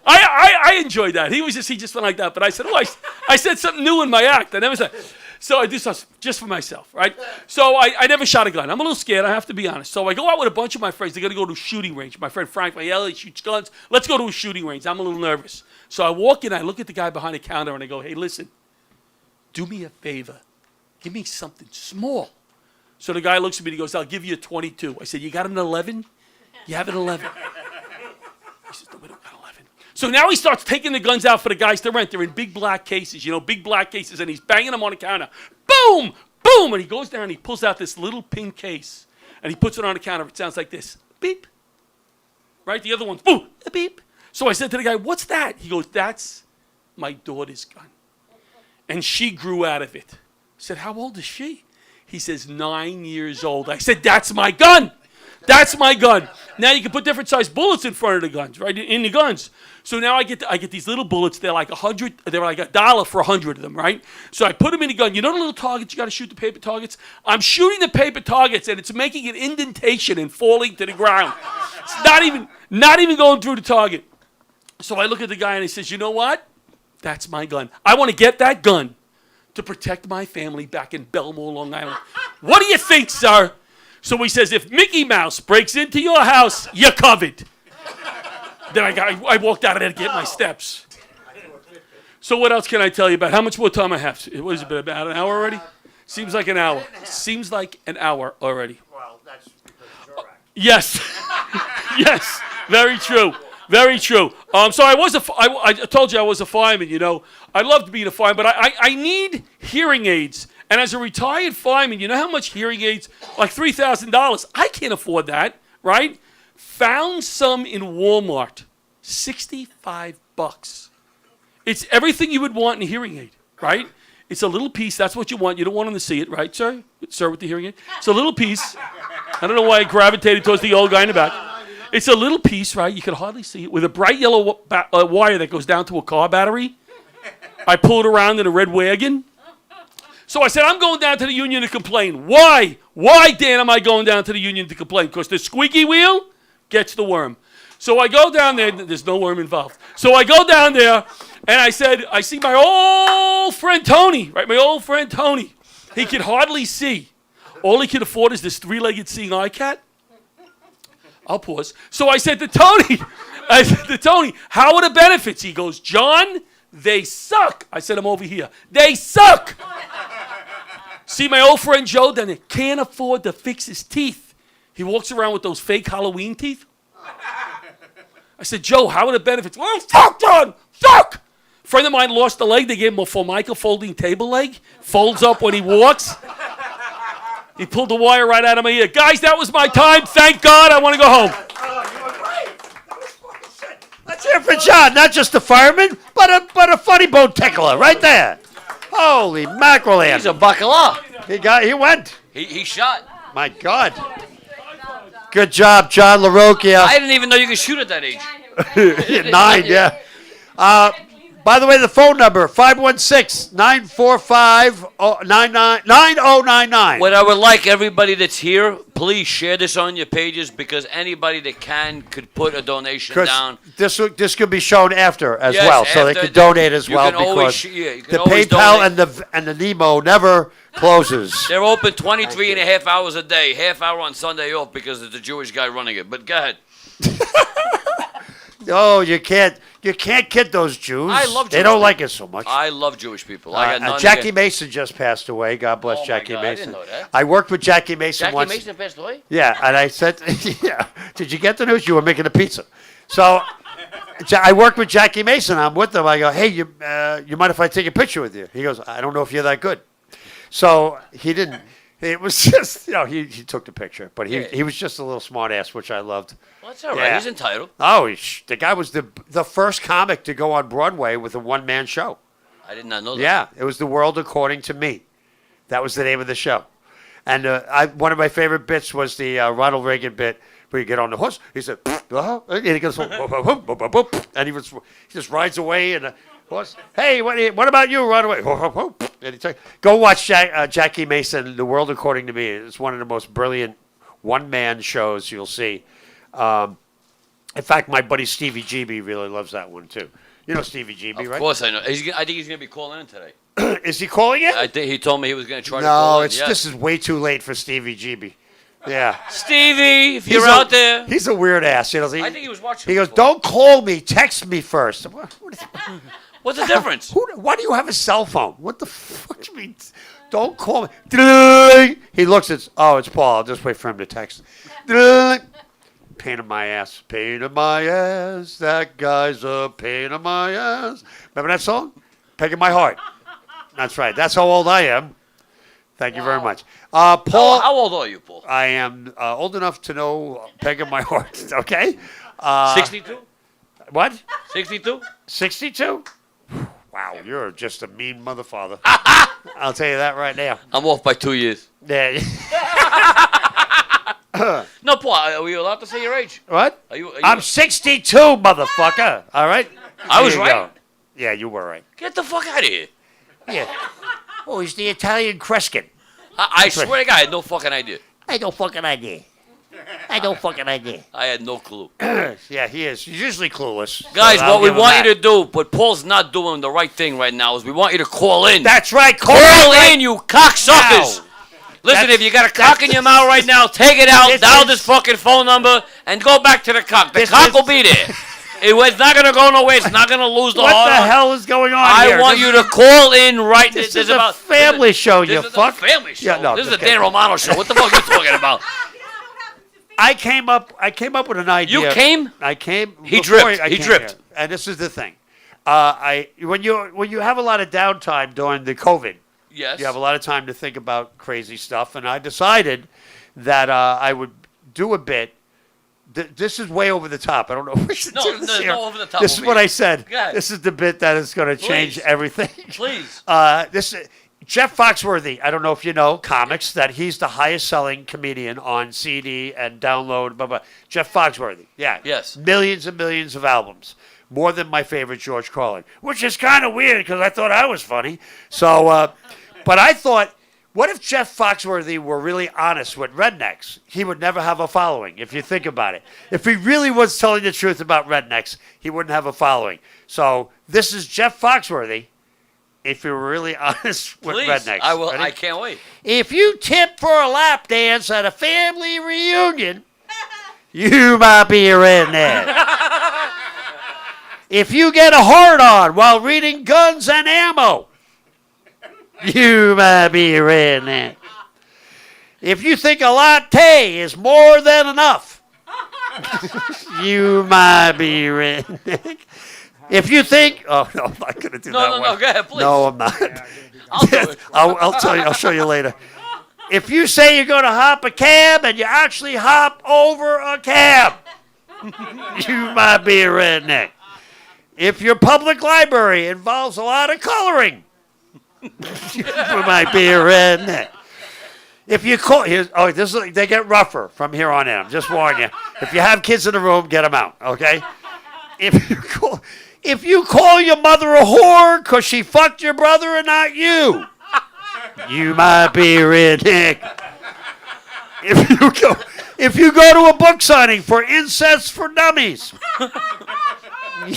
I enjoyed that. He just went like that. But I said, I said something new in my act. I never said. So I do stuff just for myself, right? So I never shot a gun. I'm a little scared, I have to be honest. So I go out with a bunch of my friends. They're going to go to a shooting range. My friend Frank, he shoots guns. Let's go to a shooting range. I'm a little nervous. So I walk in, I look at the guy behind the counter, and I go, hey, listen, do me a favor. Give me something small. So the guy looks at me and he goes, I'll give you a 22. I said, you got an 11? You have an 11. He says, no, we don't got 11. So now he starts taking the guns out for the guys to rent. They're in big black cases, big black cases, and he's banging them on the counter. Boom, boom, and he goes down and he pulls out this little pin case, and he puts it on the counter. It sounds like this, beep. Right, the other one's boom, beep. So I said to the guy, what's that? He goes, that's my daughter's gun. And she grew out of it. I said, how old is she? He says, 9 years old. I said, that's my gun. That's my gun. Now you can put different size bullets in front of the guns, right? In the guns. So now I get these little bullets. They're like they're like $1 for 100 of them, right? So I put them in the gun. You know the little targets you got to shoot the paper targets? I'm shooting the paper targets, and it's making an indentation and falling to the ground. It's not even going through the target. So I look at the guy and he says, you know what? That's my gun. I want to get that gun to protect my family back in Belmore, Long Island. What do you think, sir? So he says, if Mickey Mouse breaks into your house, you're covered. Then I walked out of there to get my steps. So what else can I tell you about? How much more time I have? What has it been, about an hour already? Seems like an hour. Seems like an hour already. Well, that's because of your act. Yes. Yes. Very true. Very true. So I told you I was a fireman, I loved being a fireman, but I need hearing aids. And as a retired fireman, you know how much hearing aids? Like $3,000. I can't afford that, right? Found some in Walmart. $65. It's everything you would want in a hearing aid, right? It's a little piece. That's what you want. You don't want them to see it, right, sir? Sir with the hearing aid? It's a little piece. I don't know why I gravitated towards the old guy in the back. It's a little piece, right? You can hardly see it. With a bright yellow wire that goes down to a car battery. I pull it around in a red wagon. So I said, I'm going down to the union to complain. Why? Why, Dan, am I going down to the union to complain? Because the squeaky wheel gets the worm. So I go down there. There's no worm involved. So I go down there, and I said, I see my old friend Tony, right? My old friend Tony. He can hardly see. All he can afford is this three-legged seeing eye cat. I'll pause. So I said to Tony, how are the benefits? He goes, John, they suck. I said, I'm over here. They suck. See my old friend Joe down there, can't afford to fix his teeth. He walks around with those fake Halloween teeth. I said, Joe, how are the benefits? Oh, fuck, John, fuck. A friend of mine lost a leg. They gave him a Formica folding table leg. Folds up when he walks. He pulled the wire right out of my ear. Guys, that was my time. Thank God. I want to go home. Oh, you were great. That was fucking shit. Let's hear it for John. Not just a fireman, but a funny bone tickler right there. Holy mackerel! He's a bacala. He went. He shot. My God. Good job, John Larocchia. I didn't even know you could shoot at that age. 9, yeah. By the way, the phone number, 516-945-9099. What I would like everybody that's here, please share this on your pages because anybody that could put a donation down. This could be shown after as Yes, well, so they after could donate as well can always because you can the always PayPal donate. and the Nemo never closes. They're open 23 and a half hours a day, half hour on Sunday off because it's a Jewish guy running it. But go ahead. Oh, you can't kid those Jews. I love They Jewish don't people. like it so much. I love Jewish people. I got none Jackie against- Mason just passed away. God bless Oh, my Jackie God, I Mason. didn't know that. I worked with Jackie Mason Jackie once. Mason passed away? Yeah, and I said, yeah. Did you get the news? You were making a pizza. So I worked with Jackie Mason. I'm with him. I go, hey, you mind if I take a picture with you? He goes, I don't know if you're that good. So he didn't. It was just, he took the picture. But he was just a little smart ass, which I loved. Well, that's all right. Yeah. He's entitled. Oh, the guy was the first comic to go on Broadway with a one-man show. I did not know that. Yeah, it was The World According to Me. That was the name of the show. And one of my favorite bits was the Ronald Reagan bit where you get on the horse. He said, and he goes, and he just rides away and the horse. Hey, what about you? Run away. And he go watch Jackie Mason, The World According to Me. It's one of the most brilliant one-man shows you'll see. In fact, my buddy Stevie GB really loves that one too. You know Stevie GB, right? Of course I know. I think he's going to be calling in today. Is he calling it? I think he told me he was going to try to call in. No, this is way too late for Stevie GB. Yeah. Stevie, if you're out there. He's a weird ass. You know, I think he was watching. He goes, don't call me, text me first. What's the difference? Why do you have a cell phone? What the fuck do you mean? Don't call me. He looks at, it's Paul. I'll just wait for him to text. Pain in my ass. Pain in my ass. That guy's a pain in my ass. Remember that song? Peg in my heart. That's right. That's how old I am. Thank you very much. Paul. How old are you, Paul? I am old enough to know Peg in my heart. Okay? 62? What? 62? 62? Wow, you're just a mean motherfather. I'll tell you that right now. I'm off by 2 years. Yeah. No, Paul, are you allowed to say your age? What? Are you I'm 62, motherfucker. All right? I was There you right. go. Yeah, you were right. Get the fuck out of here. Yeah. Oh, he's the Italian Kreskin. I swear to God, I had no fucking idea. I don't fucking idea. I had no clue. Yeah, he is. He's usually clueless. Guys, so I'll what we give him want that. you to do, but Paul's not doing the right thing right now, is we want you to call in. That's right. Call in, you cocksuckers. Now. Listen, That's- if you got a cock in your mouth right now, take it out, This dial is- this fucking phone number, and go back to the cock. The This cock is- will be there. It's not going to go nowhere. It's not going to lose the What heart. the hell is going on I here? want This- you to call in right This there's is a about family show, you This is fuck. a family show. Yeah, no, this is a okay. Dan Romano show. What the fuck are you talking about? I came up with an idea. You came? I came. He before dripped. I He came dripped. here. And this is the thing. When you have a lot of downtime during the COVID, Yes. you have a lot of time to think about crazy stuff, and I decided that I would do a bit. This is way over the top. I don't know if we should No, do this there's here. no over the top This is over what here. I said. Go ahead. This is the bit that is going to change Please. everything. Please. Jeff Foxworthy, I don't know if you know comics, that he's the highest selling comedian on CD and download, blah, blah. Jeff Foxworthy, yeah. Yes. Millions and millions of albums. More than my favorite George Carlin, which is kind of weird because I thought I was funny. So, but I thought, what if Jeff Foxworthy were really honest with rednecks? He would never have a following, if you think about it. If he really was telling the truth about rednecks, he wouldn't have a following. So this is Jeff Foxworthy. If you're really honest with Please. rednecks. I will. Ready? I can't wait. If you tip for a lap dance at a family reunion, you might be a redneck. If you get a hard-on while reading Guns and Ammo, you might be a redneck. If you think a latte is more than enough, you might be a redneck. If you think, oh no, I'm not gonna do that one. No, go ahead, please. No, I'm not. I'll do it. I'll tell you. I'll show you later. If you say you're gonna hop a cab and you actually hop over a cab, you might be a redneck. If your public library involves a lot of coloring, you might be a redneck. If you call, they get rougher from here on in. I'm just warning you. If you have kids in the room, get them out. Okay. If you call your mother a whore because she fucked your brother and not you, you might be a redneck. If you go to a book signing for Incest for Dummies,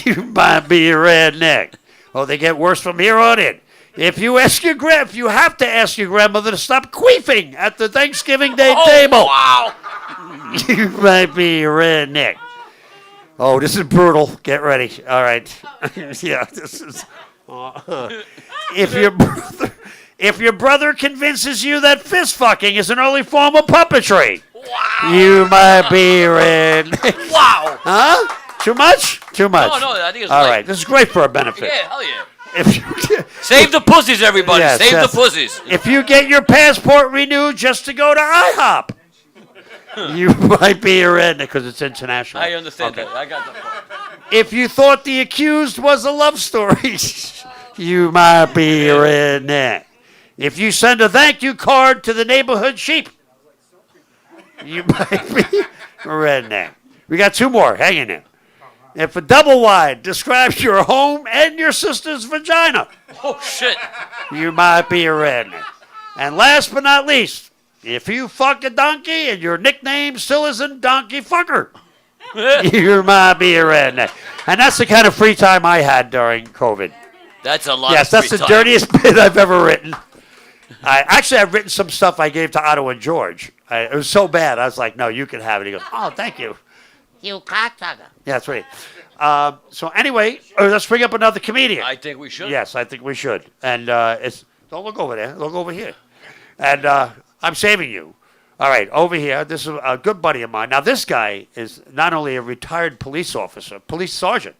you might be a redneck. Oh, they get worse from here on in. If you have to ask your grandmother to stop queefing at the Thanksgiving Day table, Wow. you might be a redneck. Oh, this is brutal. Get ready. All right. Yeah, this is. If your brother convinces you that fist fucking is an early form of puppetry, you might be a redneck. Wow. Huh? Too much? Too much. No, I think it's All light. right. This is great for a benefit. Yeah, hell yeah. If you, Save the pussies, everybody. Yes, Save yes. the pussies. if you get your passport renewed just to go to IHOP, you might be a redneck because it's international. I understand Okay. that. I got the part. If you thought the accused was a love story, You might be a redneck. If you send a thank you card to the neighborhood sheep, you might be a redneck. We got 2 more. Hang in there. If a double wide describes your home and your sister's vagina, Oh, shit. you might be a redneck. And last but not least, if you fuck a donkey and your nickname still isn't Donkey Fucker, you might be a redneck. And that's the kind of free time I had during COVID. That's a lot Yes, of that's free the time. dirtiest bit I've ever written. I've written some stuff I gave to Otto and George. It was so bad. I was like, no, you can have it. He goes, oh, thank you. You cocksucker. Yeah, that's right. So anyway, let's bring up another comedian. I think we should. Yes, I think we should. And don't look over there. Look over here. And I'm saving you. All right, over here. This is a good buddy of mine. Now, this guy is not only a retired police officer, police sergeant.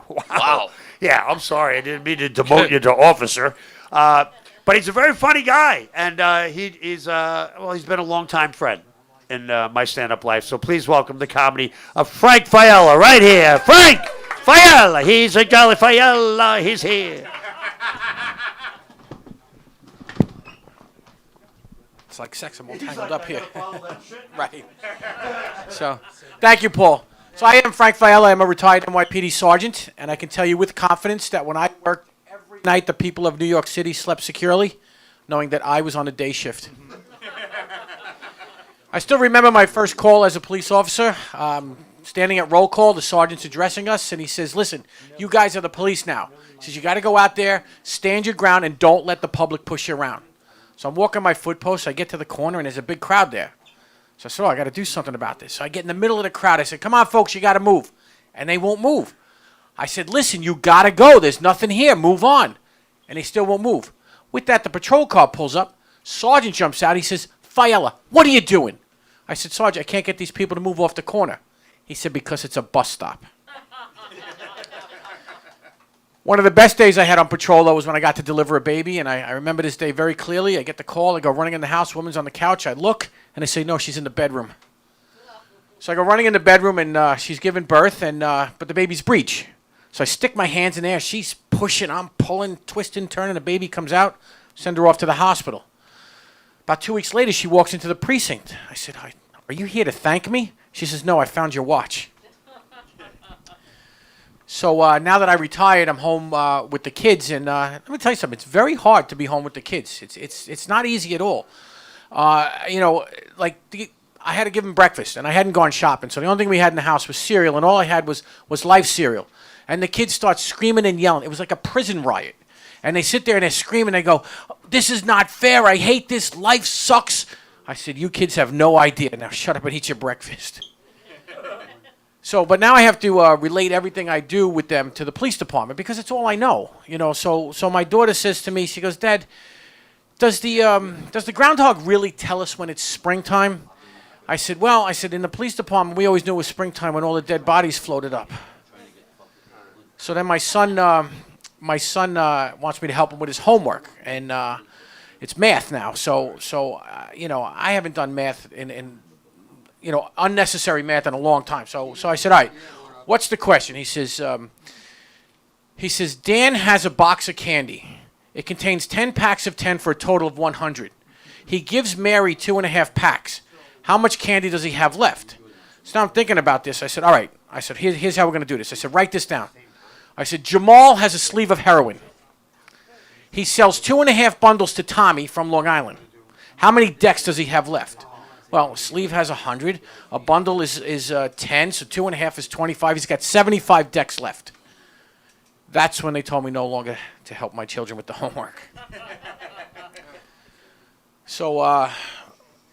Wow. Yeah, I'm sorry. I didn't mean to demote you to officer. But he's a very funny guy. And he's been a longtime friend in my stand-up life. So please welcome the comedy of Frank Fiala right here. Frank Fiala. He's a golly Fiala. He's here. It's like sex. I'm all tangled up here. Right. So, thank you, Paul. So I am Frank Fiala. I'm a retired NYPD sergeant, and I can tell you with confidence that when I worked every night, the people of New York City slept securely, knowing that I was on a day shift. I still remember my first call as a police officer. Standing at roll call, the sergeant's addressing us, and he says, listen, you guys are the police now. He says, you got to go out there, stand your ground, and don't let the public push you around. So I'm walking my foot post. I get to the corner, and there's a big crowd there. So I said, I got to do something about this. So I get in the middle of the crowd. I said, come on, folks, you got to move. And they won't move. I said, listen, you got to go. There's nothing here. Move on. And they still won't move. With that, the patrol car pulls up. Sergeant jumps out. He says, Fiala, what are you doing? I said, Sergeant, I can't get these people to move off the corner. He said, because it's a bus stop. One of the best days I had on patrol, though, was when I got to deliver a baby, and I remember this day very clearly. I get the call. I go running in the house. Woman's on the couch. I look, and they say, no, she's in the bedroom. So I go running in the bedroom, and she's giving birth, but the baby's breech. So I stick my hands in there. She's pushing. I'm pulling, twisting, turning. The baby comes out. Send her off to the hospital. About 2 weeks later, she walks into the precinct. I said, are you here to thank me? She says, no, I found your watch. So now that I retired, I'm home with the kids, and let me tell you something. It's very hard to be home with the kids. It's not easy at all. I had to give them breakfast, and I hadn't gone shopping, so the only thing we had in the house was cereal, and all I had was Life cereal. And the kids start screaming and yelling. It was like a prison riot. And they sit there and they're screaming. They go, this is not fair. I hate this. Life sucks. I said, you kids have no idea. Now shut up and eat your breakfast. So, but now I have to relate everything I do with them to the police department because it's all I know, So my daughter says to me, she goes, Dad, does the groundhog really tell us when it's springtime? I said, in the police department, we always knew it was springtime when all the dead bodies floated up. So then my son wants me to help him with his homework, and it's math now. So I haven't done math in unnecessary math in a long time. So I said, all right, what's the question? He says, Dan has a box of candy. It contains 10 packs of 10 for a total of 100. He gives Mary 2.5 packs. How much candy does he have left? So now I'm thinking about this. I said, all right. I said, here's how we're going to do this. I said, write this down. I said, Jamal has a sleeve of heroin. He sells 2.5 bundles to Tommy from Long Island. How many decks does he have left? Well, a sleeve has 100. A bundle is 10, so 2.5 is 25. He's got 75 decks left. That's when they told me no longer to help my children with the homework. So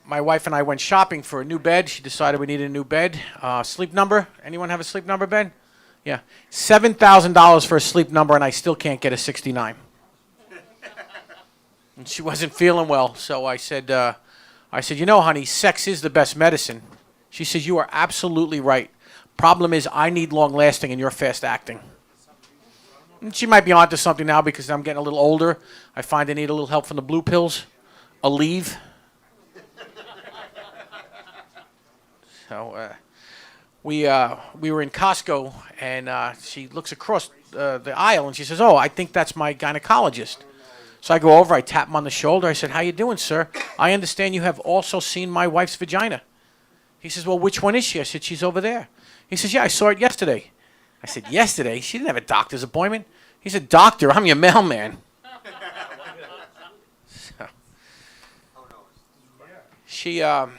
my wife and I went shopping for a new bed. She decided we needed a new bed. Sleep number. Anyone have a sleep number bed? Yeah. $7,000 for a sleep number, and I still can't get a 69. And she wasn't feeling well, so I said, honey, sex is the best medicine. She says, you are absolutely right. Problem is, I need long-lasting, and you're fast-acting. And she might be onto something now because I'm getting a little older. I find I need a little help from the blue pills. Aleve. So, we were in Costco, and she looks across the aisle, and she says, "Oh, I think that's my gynecologist." So I go over, I tap him on the shoulder. I said, "How you doing, sir? I understand you have also seen my wife's vagina." He says, "Well, which one is she?" I said, "She's over there." He says, "Yeah, I saw it yesterday." I said, "Yesterday? She didn't have a doctor's appointment." He said, "Doctor, I'm your mailman." So,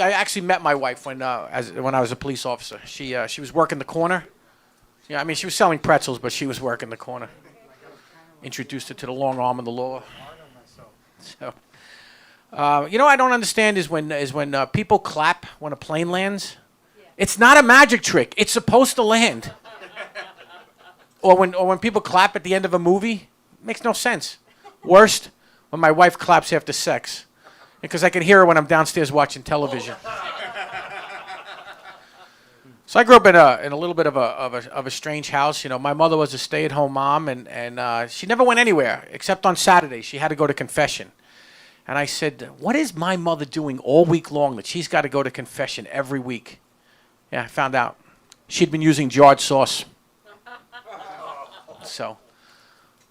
I actually met my wife when I was a police officer. She was working the corner. Yeah, I mean, she was selling pretzels, but she was working the corner. Introduced her to the long arm of the law. So, you know what I don't understand is when people clap when a plane lands. It's not a magic trick. It's supposed to land. Or when people clap at the end of a movie, it makes no sense. Worst, when my wife claps after sex, because I can hear her when I'm downstairs watching television. So I grew up in a little bit of a strange house. You know, my mother was a stay-at-home mom, and she never went anywhere except on Saturdays. She had to go to confession. And I said, "What is my mother doing all week long that she's got to go to confession every week?" Yeah, I found out. She'd been using jarred sauce. So,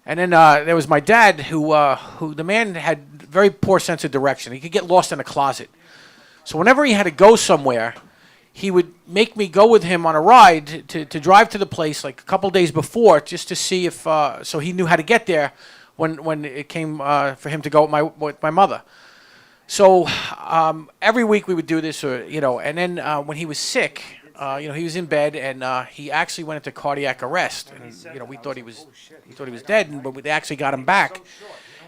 and then there was my dad, who the man had very poor sense of direction. He could get lost in a closet. So whenever he had to go somewhere, he would make me go with him on a ride to drive to the place like a couple days before, just to see if so he knew how to get there when it came for him to go with my mother. So every week we would do this, and then when he was sick, he was in bed, and he actually went into cardiac arrest, and we thought he was dead, but they actually got him back.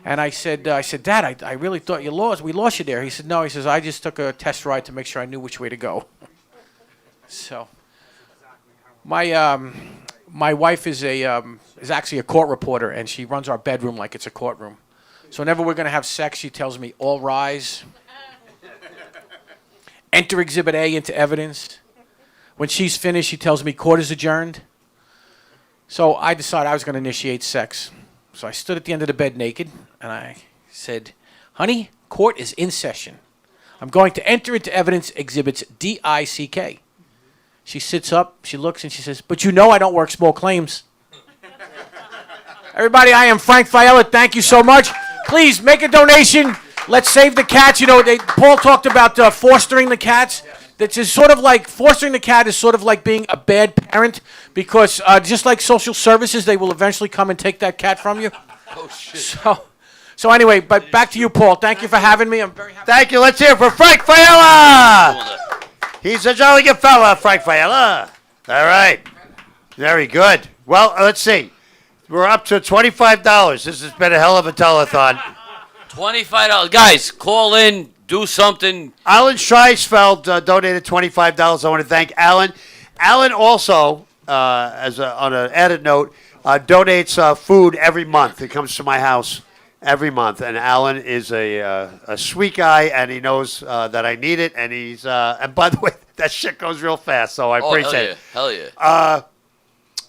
And I said, "Dad, I really thought we lost you there." He said, "No," he says, "I just took a test ride to make sure I knew which way to go." So, my wife is actually a court reporter, and she runs our bedroom like it's a courtroom. So whenever we're going to have sex, she tells me, "All rise. Enter Exhibit A into evidence." When she's finished, she tells me, "Court is adjourned." So I decided I was going to initiate sex. So I stood at the end of the bed naked, and I said, "Honey, court is in session. I'm going to enter into evidence Exhibits DICK." She sits up, she looks, and she says, "But you know I don't work small claims." Everybody, I am Frank Fiella. Thank you so much. Please make a donation. Let's save the cats. Paul talked about fostering the cats. That's just sort of like fostering the cat is sort of like being a bad parent, because just like social services, they will eventually come and take that cat from you. Oh, shit. So anyway, but back to you, Paul. Thank you for having me. I'm very happy. Thank you. Let's hear it for Frank Fiella. He's a jolly good fella, Frank Fiella. All right. Very good. Well, let's see. We're up to $25. This has been a hell of a telethon. $25. Guys, call in, do something. Alan Schreisfeld donated $25. I want to thank Alan. Alan also, on an added note, donates food every month. It comes to my house every month. And Alan is a sweet guy, and he knows that I need it. And he's and by the way, that shit goes real fast, so I appreciate it. Hell yeah.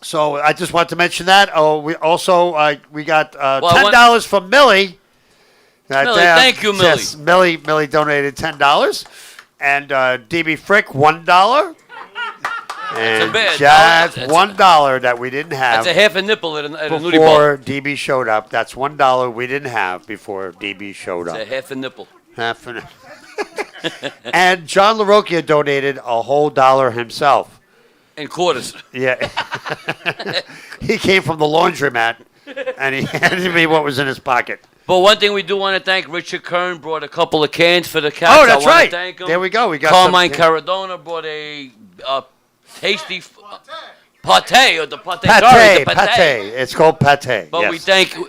So I just want to mention that. Oh, we also we got $10 from Millie. Millie, thank you, Millie. Yes, Millie donated $10, and DB Frick $1, and Jazz $1 that we didn't have. That's a half a nipple at a nudie before bar. DB showed up. That's $1 we didn't have before DB showed up. It's a half a nipple. Half a nipple. And John Larocchia donated a whole $1 himself. In quarters. Yeah. He came from the laundromat, and he handed me what was in his pocket. But one thing we do want to thank, Richard Kern brought a couple of cans for the cats. Oh, that's I want right. To thank him. There we go. We got Carmine Caradona brought a tasty pate, or the pate. Pate, pate. It's called pate. But yes. we thank you.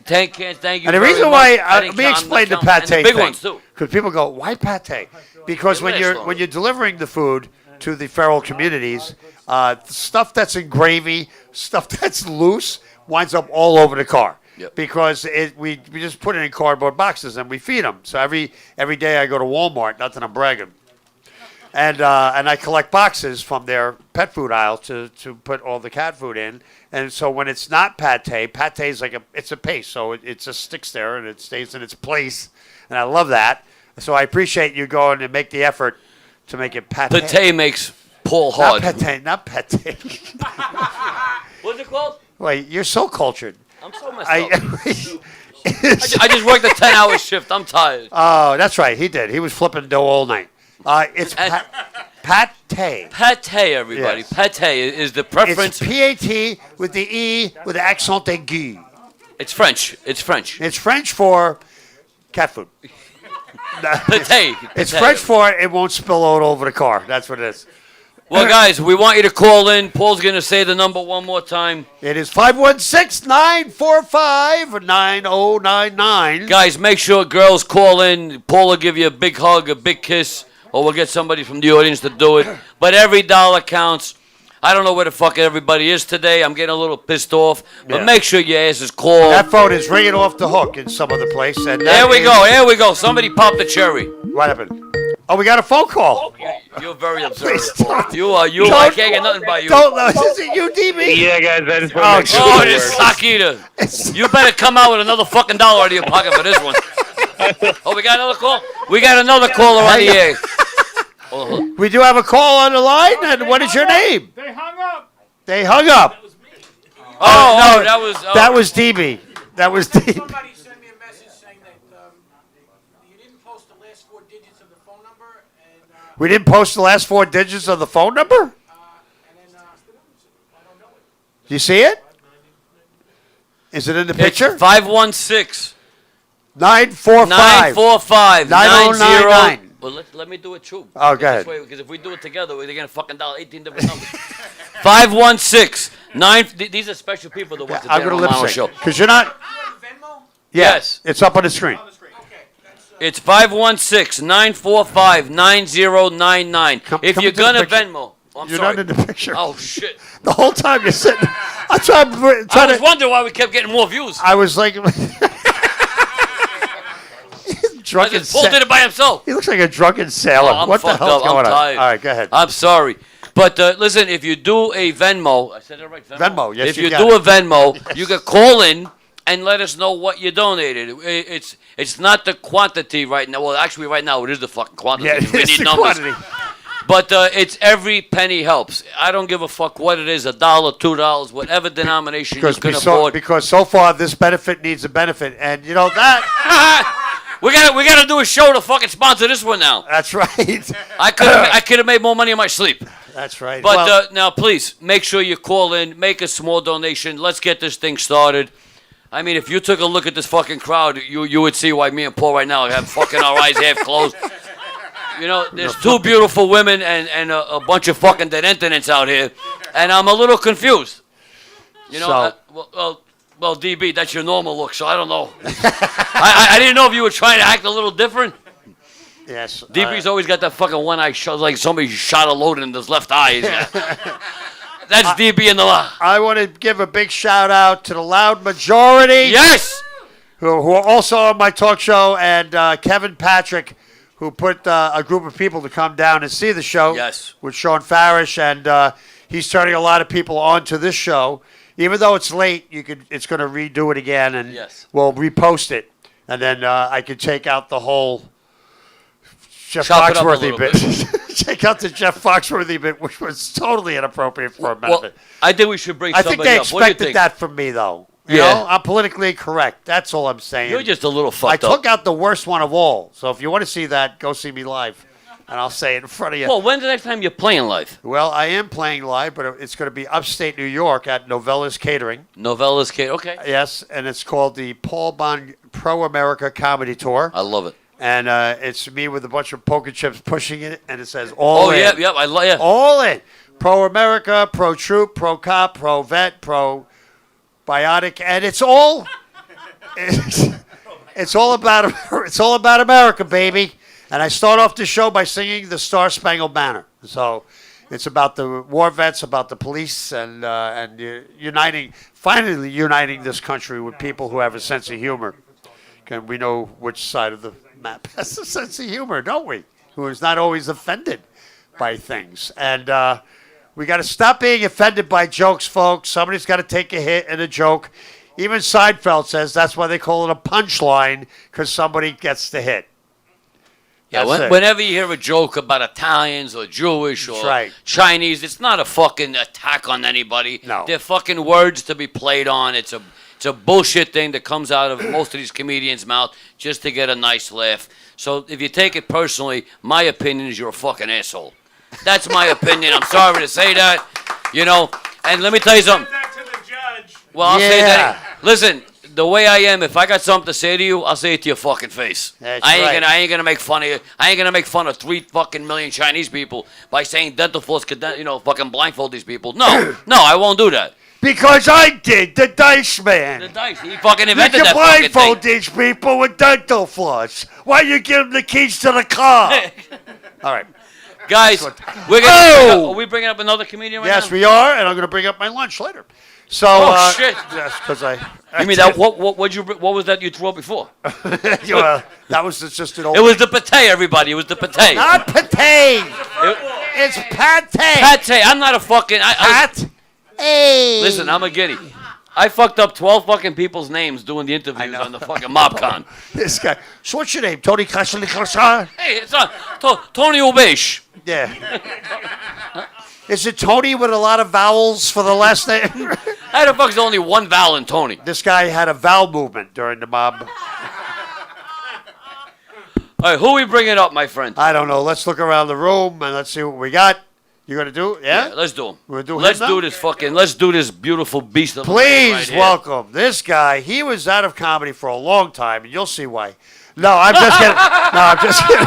And the reason why, let me explain the pate thing. Big ones too. Because people go, why pate? Because when you're delivering the food to the feral communities, stuff that's in gravy, stuff that's loose, winds up all over the car. Yep. Because we just put it in cardboard boxes and we feed them. So every day I go to Walmart, not that I'm bragging, and I collect boxes from their pet food aisle to put all the cat food in. And so when it's not pate is like it's a paste, so it just sticks there and it stays in its place. And I love that. So I appreciate you going and make the effort to make it pate. Pate makes Paul Not hard. pate, not pate. What's it called? Wait, you're so cultured. I'm so messed up. I I just worked a 10-hour shift. I'm tired. Oh, that's right. He did. He was flipping dough all night. It's And- pate. Pate, everybody. Yes. Pate is the It's preference. P-A-T with the E with the accent aigu. It's French. It's French. It's French for cat food. Pate. It's Pate. French for it won't spill out over the car. That's what it is. Well, guys, we want you to call in. Paul's going to say the number one more time. It is 516-945-9099. Guys, make sure girls call in. Paul will give you a big hug, a big kiss, or we'll get somebody from the audience to do it. But every dollar counts. I don't know where the fuck everybody is today. I'm getting a little pissed off. But Yeah. make sure your asses call. That phone is ringing off the hook in some other place. And Here that we is- go. Here we go. Somebody popped the cherry. What happened? Oh, we got a phone call. You're very observant. Please don't- You are. You. I don't- can't get nothing by you. Don't know. Is it you, DB? Yeah, guys, I just Oh, want to make sure Oh, it this works. sock eater. You better come out with another fucking dollar out of your pocket for this one. Oh, we got another call? We got another caller on the air. Oh, We do have a call on the line. And what is your name? They hung up. They hung up. oh, that was. Oh. That was DB. That was DB. Somebody sent me a message saying that you didn't post the last 4 digits of the phone number, and We didn't post the last 4 digits of the phone number? then I don't know it. Do you see it? Is it in the picture? 516 945. 945 9099. Well, let me do it too. Oh, go ahead. Because if we do it together, we're going to fucking dial 18 different numbers. 516 These are special people that watch the I'm Dan going to lip Romano sync. show. Because you're not. Venmo? Yes. It's up on the screen. It's 516 945 9099. Come If you're into the going to picture. Venmo. I'm You're sorry. not in the picture. Oh, shit. The whole time you're sitting. I'm trying I to. was wondering why we kept getting more views. I was like. drunken Paul did it by himself. He looks like a drunken sailor. Oh, I'm what the fucked hell's up. going I'm on? tired. All right, go ahead. I'm sorry. But listen, if you do a Venmo, I said it right, Venmo, yes, If you you got do it. a Venmo, you can call in and let us know what you donated. It's not the quantity right now. Well, actually, right now it is the fucking quantity. Yeah, 'cause we it's need the numbers. quantity. But it's every penny helps. I don't give a fuck what it is, $1, $2, whatever denomination you can afford. Because so far this benefit needs a benefit, and you know that. We gotta do a show to fucking sponsor this one now. That's right. I could have made more money in my sleep. That's right. But Well, now, please, make sure you call in, make a small donation. Let's get this thing started. I mean, if you took a look at this fucking crowd, you would see why me and Paul right now have fucking our eyes half closed. You know, there's 2 beautiful women and a bunch of fucking dead entities out here, and I'm a little confused. You know, So- well, DB, that's your normal look, so I don't know. I didn't know if you were trying to act a little different. yes. DB's always got that fucking one eye shot, like somebody shot a load in his left eye. That's DB in the I want to give a big shout out to the loud majority. Yes! Who are also on my talk show, and Kevin Patrick, who put a group of people to come down and see the show. Yes. With Sean Farish, and he's turning a lot of people onto this show. Even though it's late, it's going to redo it again, and Yes. we'll repost it, and then I could take out the whole Jeff Chop it up a Foxworthy little bit. Take out the Jeff Foxworthy bit, which was totally inappropriate for a Well, benefit. I think we should bring I think somebody they up. What do you expected think? that from me, though. You Yeah. know, I'm politically correct. That's all I'm saying. You're just a little I fucked took up. out the worst one of all. So if you want to see that, go see me live. And I'll say it in front of you. Well, when's the next time you're playing live? Well, I am playing live, but it's going to be upstate New York at Novella's Catering. Novella's Kate. Okay. Yes, and it's called the Paul Bond Pro America Comedy Tour. I love it. And it's me with a bunch of poker chips pushing it, and it says all Oh, in. yeah. I love yeah. All in. Pro America, pro troop, pro cop, pro vet, pro biotic, and it's all it's all about America, baby. And I start off the show by singing the Star Spangled Banner. So it's about the war vets, about the police, and finally uniting this country with people who have a sense of humor. And we know which side of the map has a sense of humor, don't we? Who is not always offended by things. And we got to stop being offended by jokes, folks. Somebody's got to take a hit in a joke. Even Seinfeld says that's why they call it a punchline, because somebody gets the hit. Yeah, That's it. whenever you hear a joke about Italians or Jewish or right. Chinese, it's not a fucking attack on anybody. No. They're fucking words to be played on. It's a bullshit thing that comes out of most of these comedians' mouth just to get a nice laugh. So if you take it personally, my opinion is you're a fucking asshole. That's my opinion. I'm sorry to say that. You know, and let me tell you something. Well, I'll say that. Listen, the way I am, if I got something to say to you, I'll say it to your fucking face. That's I ain't gonna make fun of you. I ain't gonna make fun of 3 fucking million Chinese people by saying dental floss could, fucking blindfold these people. No, I won't do that. Because I did, the Dice Man. The dice, he fucking You invented can that fucking blindfold thing. these people with dental floss. Why you give them the keys to the car? All right. Guys, we're gonna are we bringing up another comedian right now? Yes, we are, and I'm going to bring up my lunch later. So, shit. Yes, because I. You mean that? What was that you threw up before? That was just an old. It was the pate, everybody. It was the pate. Not pate. It's pate. Pate. I'm not a fucking. Hey. Listen, I'm a giddy. I fucked up 12 fucking people's names doing the interviews on the fucking MobCon. This guy. So what's your name? Tony Castelli? Hey, it's Tony Obesh. Yeah. Is it Tony with a lot of vowels for the last name? How the fuck is only one vowel in Tony? This guy had a vowel movement during the mob. All right, who are we bringing up, my friend? I don't know. Let's look around the room and let's see what we got. You gonna do? Yeah. Let's do him. We're gonna do him Let's now? do this fucking. Let's do this beautiful beast. Of Please right here. welcome this guy. He was out of comedy for a long time, and you'll see why. No, I'm just kidding. No, I'm just kidding.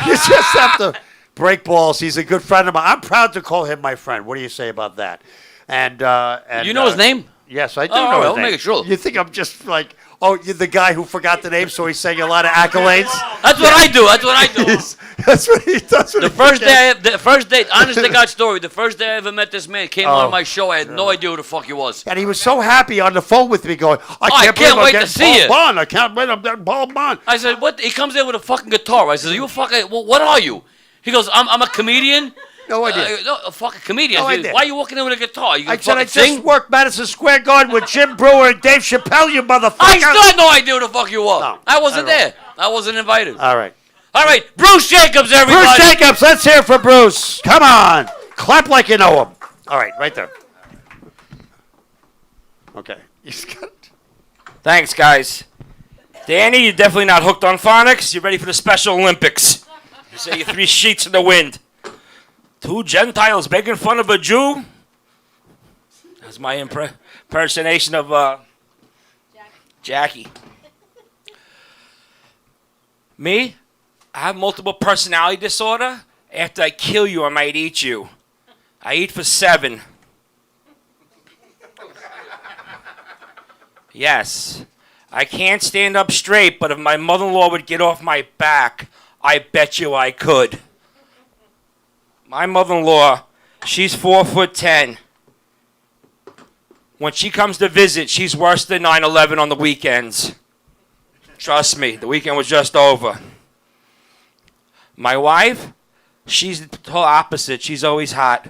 You just have to break balls. He's a good friend of mine. I'm proud to call him my friend. What do you say about that? And You know his name? Yes, I do Oh, know all right, his I'll name. make sure. You think I'm just like, oh, you're the guy who forgot the name, so he's saying a lot of accolades? That's what I do. That's what I do. That's what he does. The first day, honest to God story, the first day I ever met this man, came on my show, I had no idea who the fuck he was. And he was so happy on the phone with me going, I can't can't wait believe I'm to see getting you. Paul Bond. I can't wait, I'm getting Paul Bond. I said, what? He comes in with a fucking guitar. I said, are you a fucking, what are you? He goes, I'm a comedian. No idea. No, a fucking comedian. No I said, idea. why are you walking in with a guitar? You I gonna said, I fucking sing? just worked Madison Square Garden with Jim Brewer and Dave Chappelle, you motherfucker. I still had no idea who the fuck you were. No, I wasn't I don't. there. I wasn't invited. All right. All right, Bruce Jacobs, everybody. Bruce Jacobs, let's hear for Bruce. Come on. Clap like you know him. All right, right there. Okay. He's got it. Thanks, guys. Danny, you're definitely not hooked on phonics. You're ready for the Special Olympics. You say you're 3 sheets in the wind. 2 Gentiles making fun of a Jew? That's my impersonation of Jackie. Me? I have multiple personality disorder. After I kill you, I might eat you. I eat for 7. Yes. I can't stand up straight, but if my mother-in-law would get off my back, I bet you I could. My mother-in-law, she's 4'10". When she comes to visit, she's worse than 9/11 on the weekends. Trust me, the weekend was just over. My wife, she's the total opposite. She's always hot.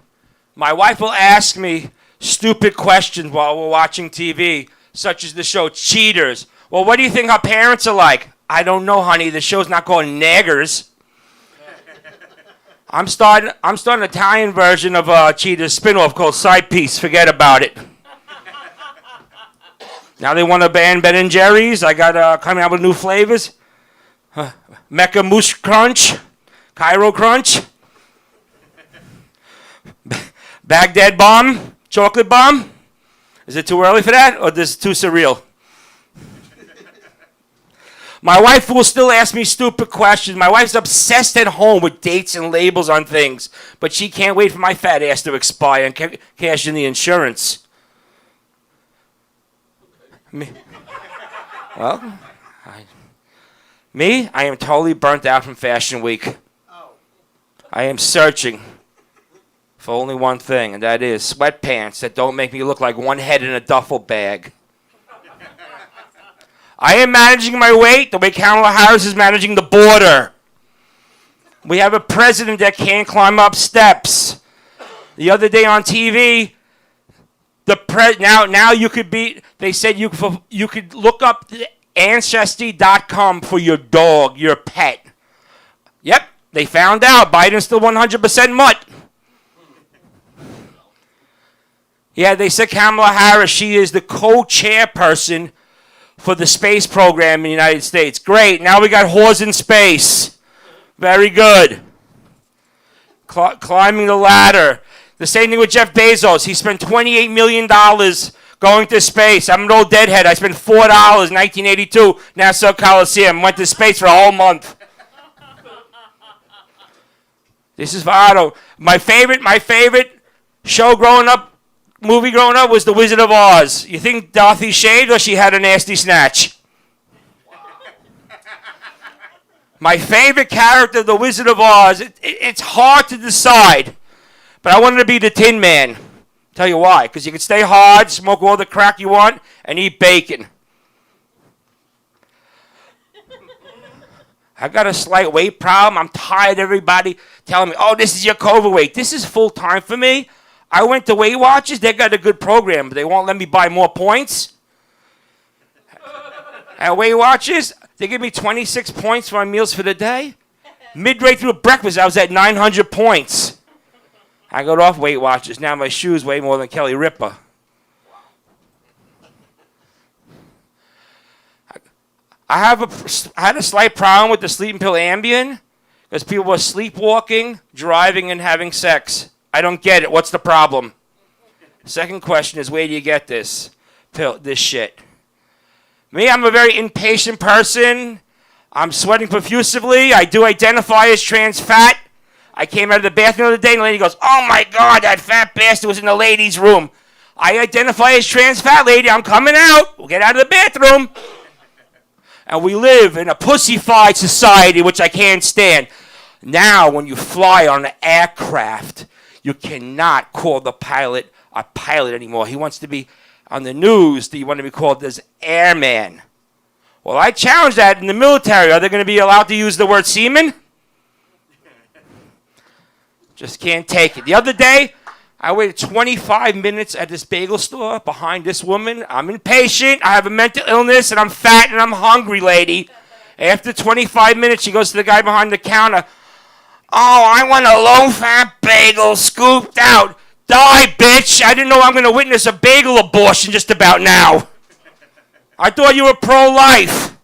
My wife will ask me stupid questions while we're watching TV, such as the show Cheaters. Well, what do you think our parents are like? I don't know, honey. The show's not called Naggers. I'm starting an Italian version of Cheetah's spinoff called Side Piece. Forget about it. Now they want to ban Ben & Jerry's. I got coming out with new flavors. Mecca Moose Crunch. Cairo Crunch. Baghdad Bomb. Chocolate Bomb. Is it too early for that, or is it too surreal? My wife will still ask me stupid questions. My wife's obsessed at home with dates and labels on things, but she can't wait for my fat ass to expire and cash in the insurance. Me? Well, I am totally burnt out from Fashion Week. I am searching for only one thing, and that is sweatpants that don't make me look like one head in a duffel bag. I am managing my weight the way Kamala Harris is managing the border. We have a president that can't climb up steps. The other day on TV, now you could be. They said you could look up Ancestry.com for your dog, your pet. Yep, they found out Biden's still 100% mutt. Yeah, they said Kamala Harris, she is the co-chairperson for the space program in the United States. Great, now we got whores in space. Very good. Climbing the ladder. The same thing with Jeff Bezos. He spent $28 million going to space. I'm an old deadhead. I spent $4 in 1982, Nassau Coliseum. Went to space for a whole month. This is for Otto. My favorite show growing up, movie growing up, was The Wizard of Oz. You think Dorothy shaved or she had a nasty snatch? My favorite character, The Wizard of Oz, it's hard to decide, but I wanted to be the Tin Man. Tell you why. Because you can stay hard, smoke all the crack you want, and eat bacon. I got a slight weight problem. I'm tired of everybody telling me, oh, this is your COVID weight. This is full time for me. I went to Weight Watchers. They got a good program, but they won't let me buy more points. At Weight Watchers, they give me 26 points for my meals for the day. Midway through breakfast, I was at 900 points. I got off Weight Watchers. Now my shoes weigh more than Kelly Ripa. I had a slight problem with the sleeping pill Ambien because people were sleepwalking, driving, and having sex. I don't get it. What's the problem? Second question is, where do you get this pill, this shit? Me, I'm a very impatient person. I'm sweating profusely. I do identify as trans fat. I came out of the bathroom the other day and the lady goes, oh my God, that fat bastard was in the ladies' room. I identify as trans fat, lady. I'm coming out. We'll get out of the bathroom. And we live in a pussified society, which I can't stand. Now, when you fly on an aircraft, you cannot call the pilot a pilot anymore. He wants to be on the news. You want to be called as airman. Well, I challenge that in the military. Are they going to be allowed to use the word seaman? Just can't take it. The other day, I waited 25 minutes at this bagel store behind this woman. I'm impatient. I have a mental illness, and I'm fat, and I'm hungry, lady. After 25 minutes, she goes to the guy behind the counter. Oh, I want a low-fat bagel scooped out. Die, bitch. I didn't know I'm going to witness a bagel abortion just about now. I thought you were pro-life.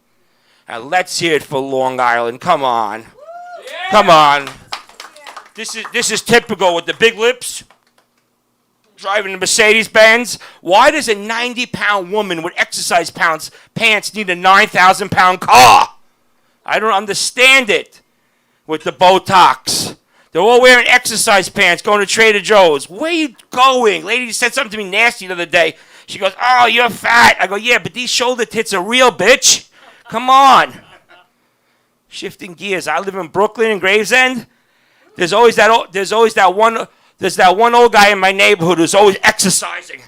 Now, let's hear it for Long Island. Come on. Yeah. Come on. Yeah. This is typical with the big lips. Driving a Mercedes-Benz. Why does a 90-pound woman with exercise pants need a 9,000-pound car? I don't understand it. With the Botox. They're all wearing exercise pants, going to Trader Joe's. Where are you going? Lady said something to me nasty the other day. She goes, oh, you're fat. I go, yeah, but these shoulder tits are real, bitch. Come on. Shifting gears. I live in Brooklyn in Gravesend. There's that one old guy in my neighborhood who's always exercising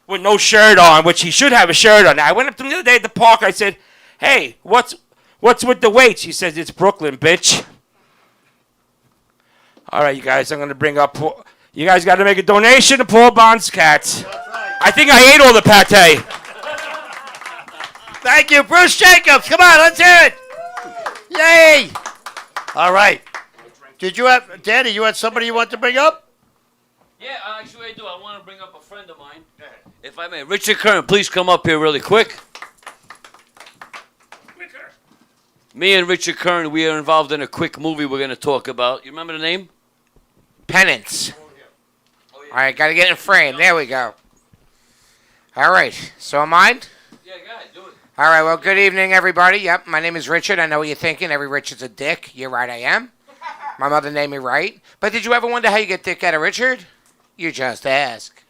with no shirt on, which he should have a shirt on. Now, I went up to him the other day at the park. I said, hey, what's with the weights? He says, it's Brooklyn, bitch. All right, you guys, I'm going to bring up... You guys got to make a donation to Paul Bond's cats. Right. I think I ate all the pate. Thank you, Bruce Jacobs. Come on, let's hear it. Yay. All right. Did you have... Danny, you had somebody you want to bring up? Yeah, actually I do. I want to bring up a friend of mine. If I may. Richard Kern, please come up here really quick. Me and Richard Kern, we are involved in a quick movie we're going to talk about. You remember the name? Penance. All right, got to get in frame. There we go. All right, so am I? Yeah, go ahead, do it. All right, well, good evening, everybody. Yep, my name is Richard. I know what you're thinking. Every Richard's a dick. You're right, I am. My mother named me right. But did you ever wonder how you get dick out of Richard? You just ask.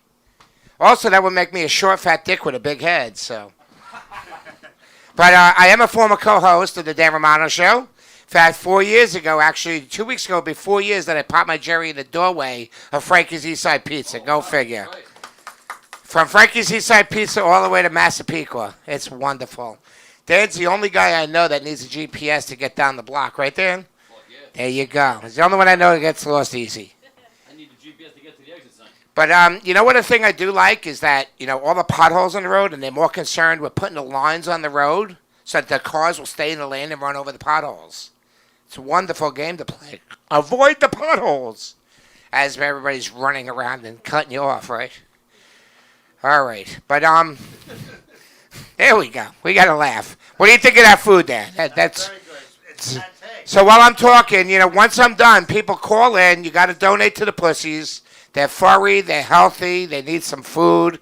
Also, that would make me a short, fat dick with a big head, so... But I am a former co-host of the Dan Romano Show. In fact, 4 years ago, actually, 2 weeks ago, it'll be 4 years that I popped my Jerry in the doorway of Frankie's Eastside Pizza. Go figure. From Frankie's Eastside Pizza all the way to Massapequa. It's wonderful. Dan's the only guy I know that needs a GPS to get down the block. Right, Dan? Well, yeah. There you go. He's the only one I know that gets lost easy. I need a GPS to get to the exit sign. But you know what? A thing I do like is that, you know, all the potholes on the road, and they're more concerned with putting the lines on the road so that the cars will stay in the lane and run over the potholes. It's a wonderful game to play. Avoid the potholes. As everybody's running around and cutting you off, right? All right. But, there we go. We got to laugh. What do you think of that food there? That's very good. It's so while I'm talking, once I'm done, people call in. You got to donate to the pussies. They're furry. They're healthy. They need some food.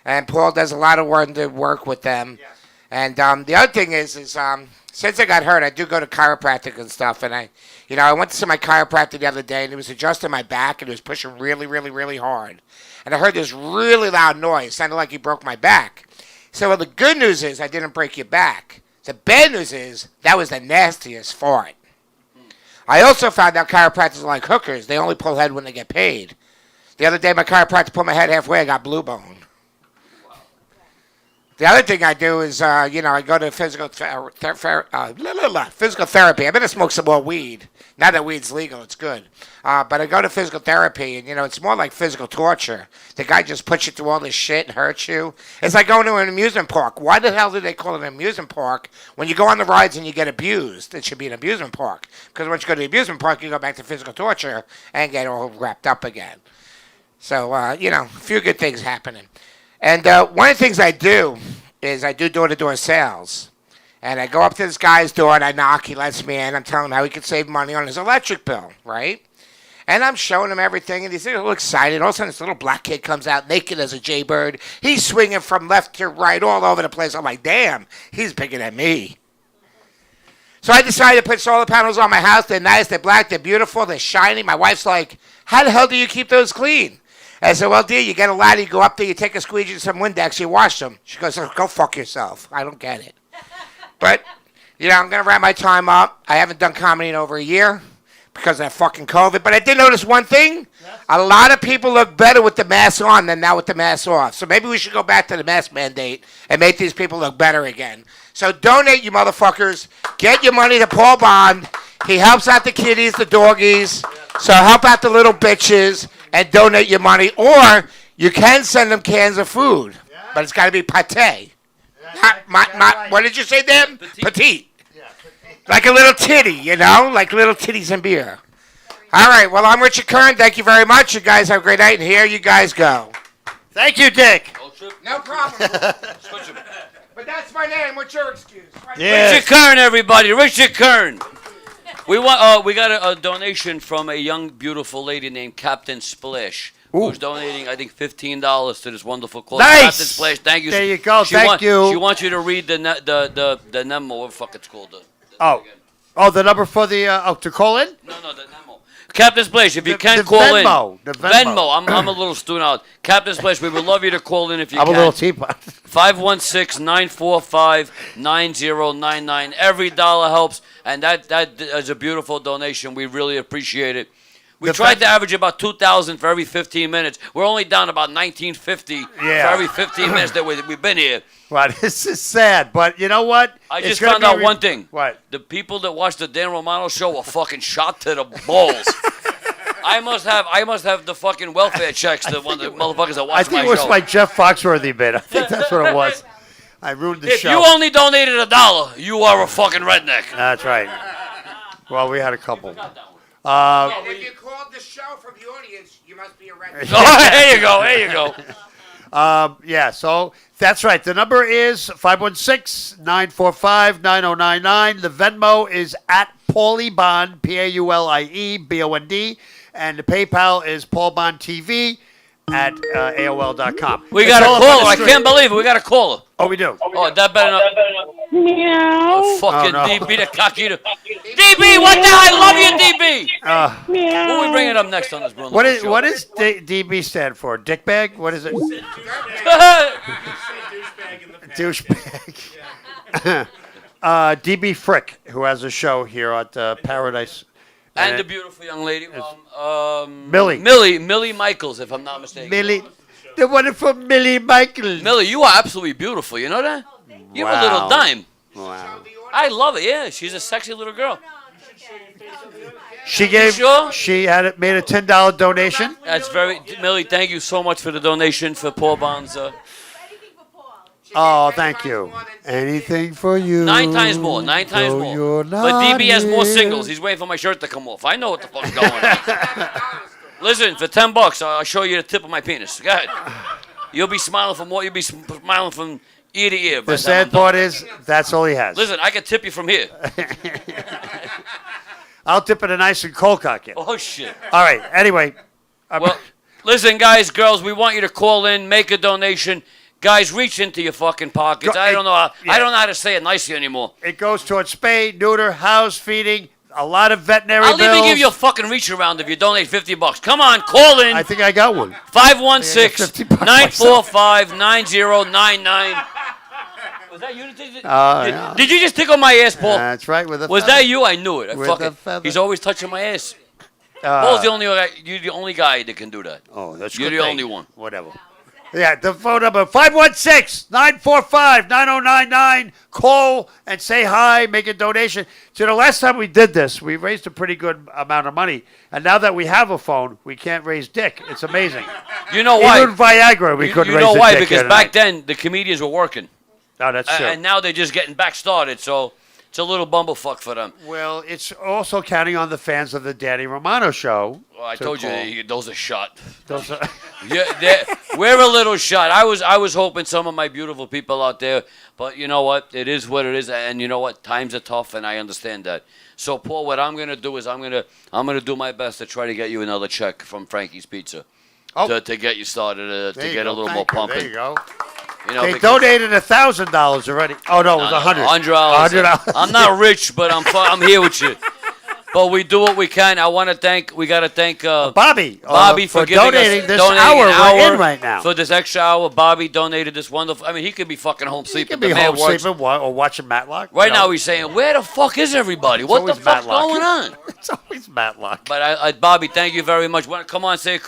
And Paul does a lot of work with them. Yes. And the other thing is since I got hurt, I do go to chiropractic and stuff. And I went to see my chiropractor the other day, and he was adjusting my back, and he was pushing really, really, really hard. And I heard this really loud noise. Sounded like he broke my back. So, well, the good news is I didn't break your back. The bad news is that was the nastiest fart. I also found out chiropractors are like hookers. They only pull head when they get paid. The other day, my chiropractor pulled my head halfway. I got blue bone. The other thing I do is, I go to physical therapy. I'm going to smoke some more weed. Now that weed's legal, it's good. But I go to physical therapy, and, it's more like physical torture. The guy just puts you through all this shit and hurts you. It's like going to an amusement park. Why the hell do they call it an amusement park when you go on the rides and you get abused? It should be an amusement park. Because once you go to the amusement park, you go back to physical torture and get all wrapped up again. So, a few good things happening. And one of the things I do is I do door-to-door sales. And I go up to this guy's door and I knock. He lets me in. I'm telling him how he could save money on his electric bill, right? And I'm showing him everything. And he's a little excited. All of a sudden, this little black kid comes out naked as a jaybird. He's swinging from left to right all over the place. I'm like, damn, he's bigger than me. So I decided to put solar panels on my house. They're nice. They're black. They're beautiful. They're shiny. My wife's like, how the hell do you keep those clean? I said, well, dear, you get a ladder, you go up there, you take a squeegee and some Windex, you wash them. She goes, oh, go fuck yourself. I don't get it. But, I'm going to wrap my time up. I haven't done comedy in over a year because of that fucking COVID. But I did notice one thing. A lot of people look better with the mask on than now with the mask off. So maybe we should go back to the mask mandate and make these people look better again. So donate, you motherfuckers. Get your money to Paul Bond. He helps out the kitties, the doggies. So help out the little bitches. And donate your money, or you can send them cans of food, but it's got to be pate. What did you say, Dan? Petite. Yeah, petite. Like a little titty, like little titties and beer. All right, well, I'm Richard Kern. Thank you very much. You guys have a great night, and here you guys go. Thank you, Dick. No problem. But that's my name. What's your excuse? Yes. Richard Kern, everybody. Richard Kern. We got a donation from a young, beautiful lady named Captain Splish, who's donating, I think, $15 to this wonderful cause. Nice. Captain Splish, thank you. There you go. Thank you. She wants you to read the memo. What the fuck it's called? The number for the to call in? No, the memo. Captain Splish, if you can call Venmo. in. The Venmo. I'm a little stoned out. Captain Splish, we would love you to call in if you can. I'm a little teapot. 516-945-9099. Every dollar helps, and that is a beautiful donation. We really appreciate it. We tried to average about 2,000 for every 15 minutes. We're only down about 1950 for every 15 minutes that we've been here. Right, this is sad, but you know what? I just found out one thing. What? The people that watch the Dan Romano Show were fucking shot to the balls. I must have the fucking welfare checks. The motherfuckers that watch my show. I think it was my Jeff Foxworthy bit. I think that's what it was. I ruined the show. If you only donated $1, you are a fucking redneck. That's right. Well, we had a couple. If you called the show from the audience, you must be a redneck. Oh, there you go. So that's right. The number is 516-945-9099. The Venmo is at Paulie Bond, PAULIEBOND, and the PayPal is paulbondtv at AOL.com. We got a caller. I can't believe it. We got a caller. Oh, we do. Oh, that better not. Meow. Oh, fucking DB, the cocky. DB, what the hell? I love you, DB. Meow. Who are we bringing up next on this Bruno show? What does DB stand for? Dickbag? What is it? Douchebag. DB Frick, who has a show here at Paradise. And the beautiful young lady, Millie. Millie Michaels, if I'm not mistaken. Millie, the one from Millie Michaels. Millie, you are absolutely beautiful. You know that? You have a little dime. Wow. I love it. Yeah, she's a sexy little girl. She gave. Sure? She had made a $10 donation. That's very Millie. Thank you so much for the donation for Paul Bond's. Oh, thank you. Anything for you. 9 times more. 9 times though more. you're But not DB has more here. singles. He's waiting for my shirt to come off. I know what the fuck's going on. Listen, for $10, I'll show you the tip of my penis. Go ahead. You'll be smiling from what? You'll be smiling from ear to ear. The sad part is, that's all he has. Listen, I can tip you from here. I'll tip it a nice and cold cock in. Oh, shit. All right, anyway. Well, listen, guys, girls, we want you to call in, make a donation. Guys, reach into your fucking pockets. I don't know how to say it nicely anymore. It goes towards spay, neuter, house feeding, a lot of veterinary I'll bills. even give you a fucking reach around if you donate $50. Come on, call in. I think I got one. 516-945-9099. Was that you that did it? Yeah. Did you just tickle my ass, Paul? That's right. With a Was feather. that you? I knew it. With Fuck a it. feather. He's always touching my ass. Paul's the only guy. You're the only guy that can do that. Oh, that's You're good the thing. only one. Whatever. Yeah, the phone number 516-945-9099. Call and say hi, make a donation. So the last time we did this, we raised a pretty good amount of money. And now that we have a phone, we can't raise dick. It's amazing. You know why? Even Viagra, we couldn't You raise know the why? dick Because the back other night. then the comedians were working, Oh, that's true. and now they're just getting back started. So it's a little bumblefuck for them. Well, it's also counting on the fans of the Danny Romano Show. Well, I to told call. you those are shot. Those are Yeah, we're a little shot. I was hoping some of my beautiful people out there, but you know what? It is what it is, and you know what? Times are tough, and I understand that. So, Paul, what I'm gonna do is I'm gonna do my best to try to get you another check from Frankie's Pizza to get you started to There you get a go. little Thank more you. pumping. There you go. You know, They because- donated $1,000 already. Oh no, it was $100. $100. I'm not rich, but I'm here with you. But we do what we can. We got to thank Bobby for donating this donating hour an we're in right now. For this extra hour, Bobby donated this wonderful. I mean, he could be fucking home He sleeping. could be The man home works. sleeping or watching Matlock. Right You know. now, he's saying, "Where the fuck is everybody? What the always fuck's Matlock. going on?" It's always Matlock. But Bobby, thank you very much. Come on, say a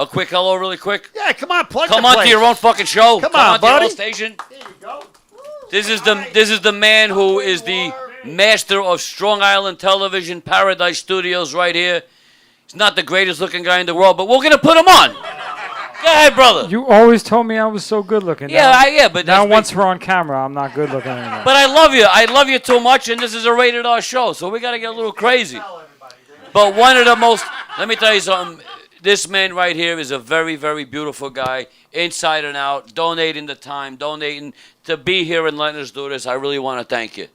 quick hello, really quick. Yeah, come on, plug Come the on place. to your own fucking show. Come on on, to your buddy. own station. There you go. This is the man who is the master of Strong Island Television Paradise Studios right here. He's not the greatest looking guy in the world, but we're gonna put him on. Go ahead, brother. You always told me I was so good looking. Yeah, but now that's once we're on camera, I'm not good looking anymore. But I love you. I love you too much, and this is a rated R show, so we gotta get a little crazy. But one of the most, let me tell you something. This man right here is a very, very beautiful guy, inside and out, donating the time, donating to be here and letting us do this. I really want to thank you.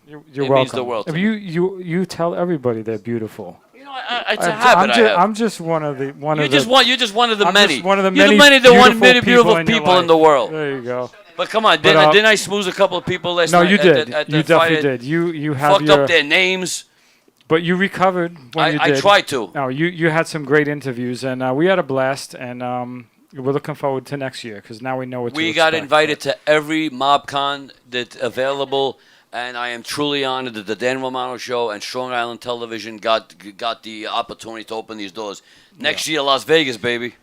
You're It welcome. means the world to If you tell everybody they're beautiful. You know, it's a habit I have. I'm just one of the You're just one of the I'm many. just one of the You're many beautiful in your people in life. the world. There you go. But come on, But, didn't I smooze a couple of people last No, night? you did. At the You definitely fight? did. You have Fucked your, up their names. But you recovered when you I did. tried to. No, you had some great interviews, and we had a blast, and we're looking forward to next year because now we know what to We got expect. invited to every MobCon that's available, and I am truly honored that the Dan Romano Show and Strong Island Television got the opportunity to open these doors. Next year, Las Vegas, baby.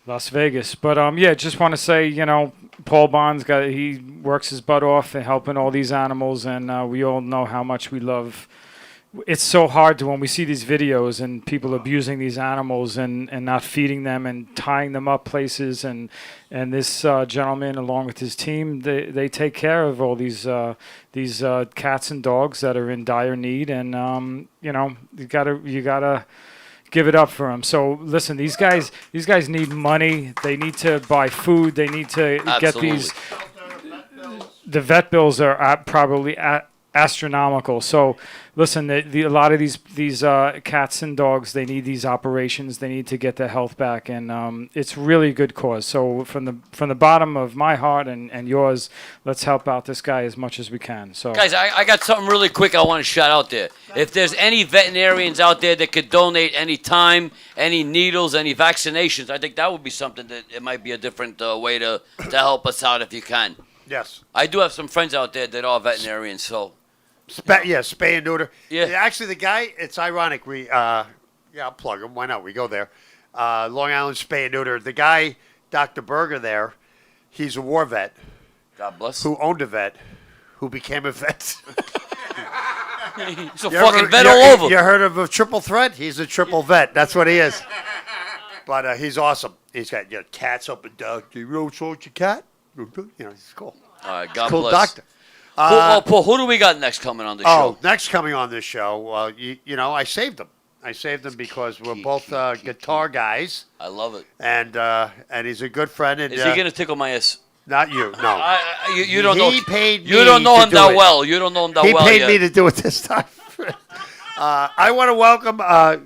Las Vegas. But just want to say, Paul Bond's he works his butt off and helping all these animals, and we all know how much we love. It's so hard when we see these videos and people abusing these animals and not feeding them and tying them up places, and this gentleman along with his team, they take care of all these cats and dogs that are in dire need, and you gotta give it up for them. So listen, these guys need money. They need to buy food. They need to get these. The vet bills are probably astronomical. So listen, a lot of these cats and dogs, they need these operations. They need to get their health back, and it's really a good cause. So from the bottom of my heart and yours, let's help out this guy as much as we can. So Guys, I got something really quick I want to shout out there. If there's any veterinarians out there that could donate any time, any needles, any vaccinations, I think that would be something that it might be a different way to help us out if you can. Yes. I do have some friends out there that are veterinarians, so. Spay and neuter. Yeah. Actually, the guy, it's ironic. I'll plug him. Why not? We go there. Long Island Spay and Neuter. The guy, Dr. Berger there, he's a war vet. God bless. Who owned a vet, who became a vet. He's a fucking vet all over. You heard of a triple threat? He's a triple vet. That's what he is. But he's awesome. He's got cats up and down. Do you know what's wrong with your cat? he's cool. All right, God Cool bless. doctor. Paul, who do we got next coming on the Oh, show? next coming on this show, I saved him. I saved him because we're both guitar guys, I love it. and he's a good friend. And, Is he gonna tickle my ass? Not you, no. You don't know. He paid You me don't know to him do that it. well. You don't know him that He well paid yet. me to do it this time. I want to welcome.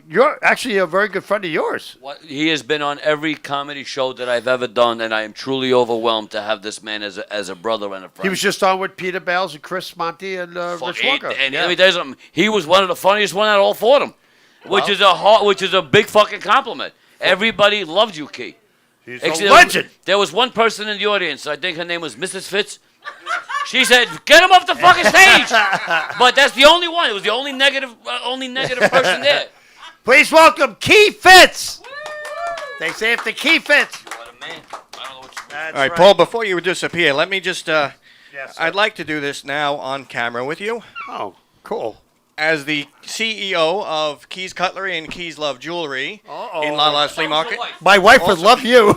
You're actually a very good friend of yours. He has been on every comedy show that I've ever done, and I am truly overwhelmed to have this man as a brother and a friend. He was just on with Peter Bales and Chris Monty and Rich Walker. And Yeah. let me tell you something. He was one of the funniest one out of all four of them, which is a big fucking compliment. Everybody loved you, Key. He's a legend. There was one person in the audience. I think her name was Mrs. Fitz. She said, "Get him off the fucking stage." But that's the only one. It was the only negative person there. Please welcome Key Fitz. They say if the key fits. What a man. I don't know what you That's All right, Paul, before you disappear, let me just, Yes, sir. I'd like to do this now on camera with you. Oh, cool. As the CEO of Keys Cutlery and Keys Love Jewelry in Lala's Flea Market. My wife would love you.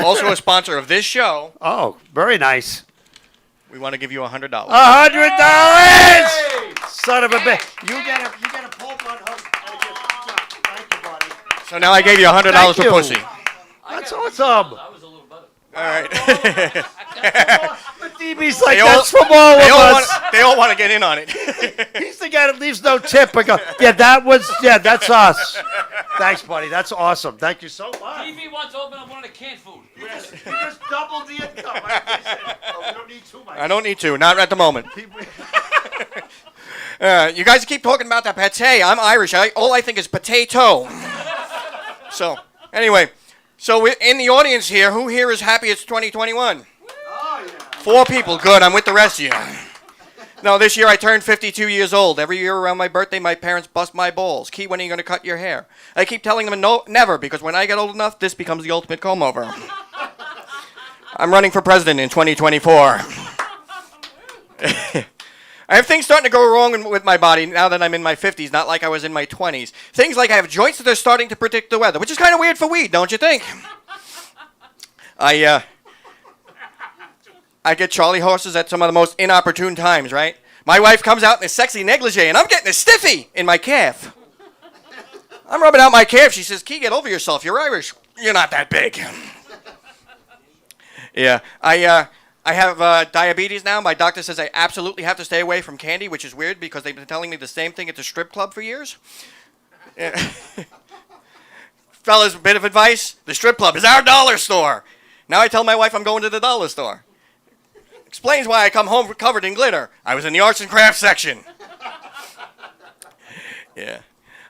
Also a sponsor of this show. Oh, very nice. We want to give you $100. $100! Son of a bitch. You get a pole bun hug. Thank you, buddy. So now I gave you $100 Thank for you. pussy. That's awesome. All right. But DB's like, that's from all of us. They all want to get in on it. He's the guy that leaves no tip. I go, that's us. Thanks, buddy. That's awesome. Thank you so much. TV wants to open up one of the canned food. You just doubled the income. We don't need too much. I don't need to. Not at the moment. You guys keep talking about that pate. I'm Irish. All I think is potato. So, anyway. So, we're in the audience here, who here is happy it's 2021? Oh, yeah. 4 people. Good. I'm with the rest of you. No, this year I turned 52 years old. Every year around my birthday, my parents bust my balls. Key, when are you going to cut your hair? I keep telling them no, never, because when I get old enough, this becomes the ultimate comb-over. I'm running for president in 2024. I have things starting to go wrong with my body now that I'm in my 50s, not like I was in my 20s. Things like I have joints that are starting to predict the weather, which is kind of weird for weed, don't you think? I get Charlie horses at some of the most inopportune times, right? My wife comes out in a sexy negligee, and I'm getting a stiffy in my calf. I'm rubbing out my calf. She says, Key, get over yourself. You're Irish. You're not that big. Yeah, I have diabetes now. My doctor says I absolutely have to stay away from candy, which is weird because they've been telling me the same thing at the strip club for years. Yeah. Fellas, a bit of advice. The strip club is our dollar store. Now I tell my wife I'm going to the dollar store. Explains why I come home covered in glitter. I was in the arts and crafts section. Yeah.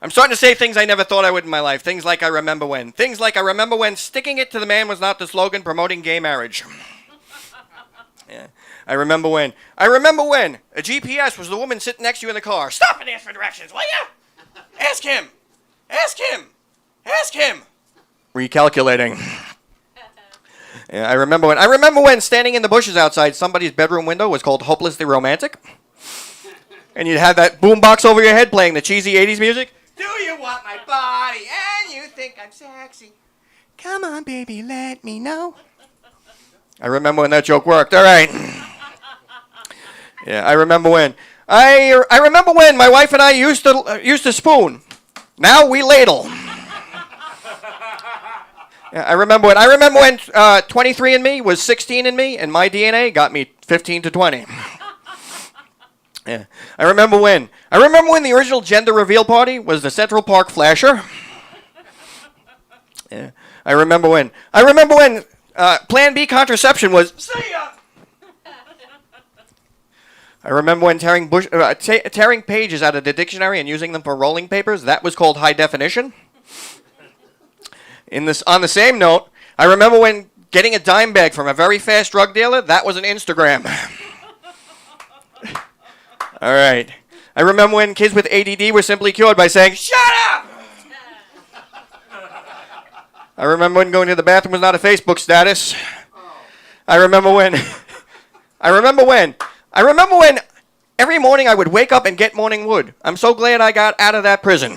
I'm starting to say things I never thought I would in my life. Things like I remember when. Things like I remember when sticking it to the man was not the slogan promoting gay marriage. Yeah. I remember when. A GPS was the woman sitting next to you in the car. Stop and ask for directions, will ya? Ask him. Ask him. Ask him. Recalculating. Yeah, I remember when standing in the bushes outside somebody's bedroom window was called hopelessly romantic. And you'd have that boombox over your head playing the cheesy 80s music. Do you want my body and you think I'm sexy? Come on, baby, let me know. I remember when that joke worked. All right. Yeah, I remember when. I remember when my wife and I used to spoon. Now we ladle. Yeah, I remember when 23andMe was 16andMe, and my DNA got me 15 to 20. Yeah, I remember when the original gender reveal party was the Central Park Flasher. Yeah, I remember when Plan B contraception was. See ya. I remember when tearing pages out of the dictionary and using them for rolling papers. That was called high definition. On the same note, I remember when getting a dime bag from a very fast drug dealer. That was an Instagram. All right. I remember when kids with ADD were simply cured by saying, "Shut up!" I remember when going to the bathroom was not a Facebook status. I remember when every morning I would wake up and get morning wood. I'm so glad I got out of that prison.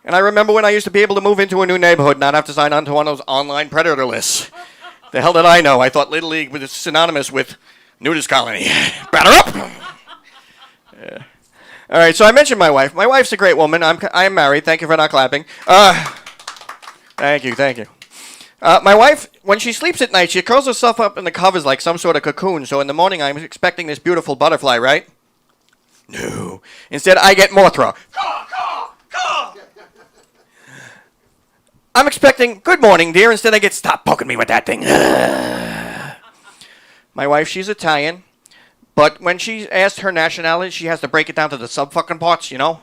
And I remember when I used to be able to move into a new neighborhood and not have to sign on to one of those online predator lists. The hell did I know? I thought Little League was synonymous with nudist colony. Batter up! Yeah. All right, so I mentioned my wife. My wife's a great woman. I am married. Thank you for not clapping. Thank you. My wife, when she sleeps at night, she curls herself up in the covers like some sort of cocoon. So in the morning, I'm expecting this beautiful butterfly, right? No. Instead, I get Mothra. I'm expecting, good morning, dear. Instead, I get, stop poking me with that thing. My wife, she's Italian. But when she asked her nationality, she has to break it down to the sub-fucking parts, you know?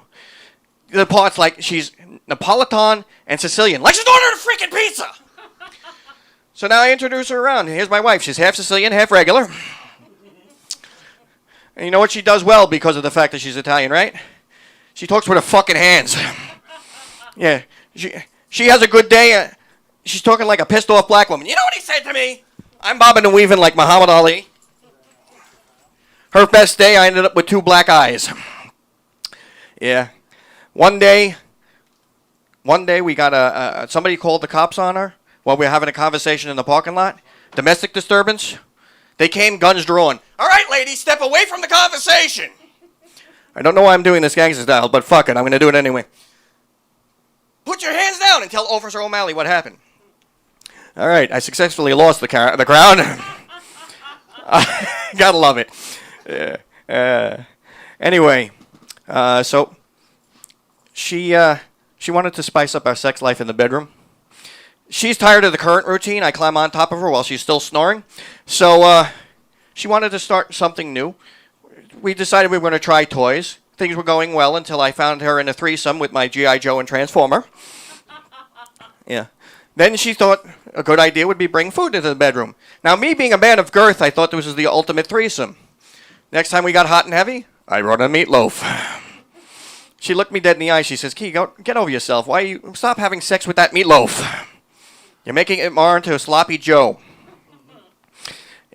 The parts like she's Napolitan and Sicilian. Like she's ordering a freaking pizza! So now I introduce her around. Here's my wife. She's half Sicilian, half regular. And you know what she does well because of the fact that she's Italian, right? She talks with her fucking hands. Yeah. She has a good day. She's talking like a pissed off black woman. You know what he said to me? I'm bobbing and weaving like Muhammad Ali. Her best day, I ended up with 2 black eyes. Yeah. One day we got somebody called the cops on her while we were having a conversation in the parking lot. Domestic disturbance. They came, guns drawn. All right, lady, step away from the conversation. I don't know why I'm doing this gangster style, but fuck it, I'm going to do it anyway. Put your hands down and tell Officer O'Malley what happened. All right, I successfully lost the crowd. Gotta love it. Anyway, so she wanted to spice up our sex life in the bedroom. She's tired of the current routine. I climb on top of her while she's still snoring. So she wanted to start something new. We decided we were going to try toys. Things were going well until I found her in a threesome with my G.I. Joe and Transformer. Yeah. Then she thought a good idea would be bring food into the bedroom. Now, me being a man of girth, I thought this was the ultimate threesome. Next time we got hot and heavy, I brought a meatloaf. She looked me dead in the eye. She says, Key, get over yourself. Why you stop having sex with that meatloaf? You're making it more into a sloppy Joe.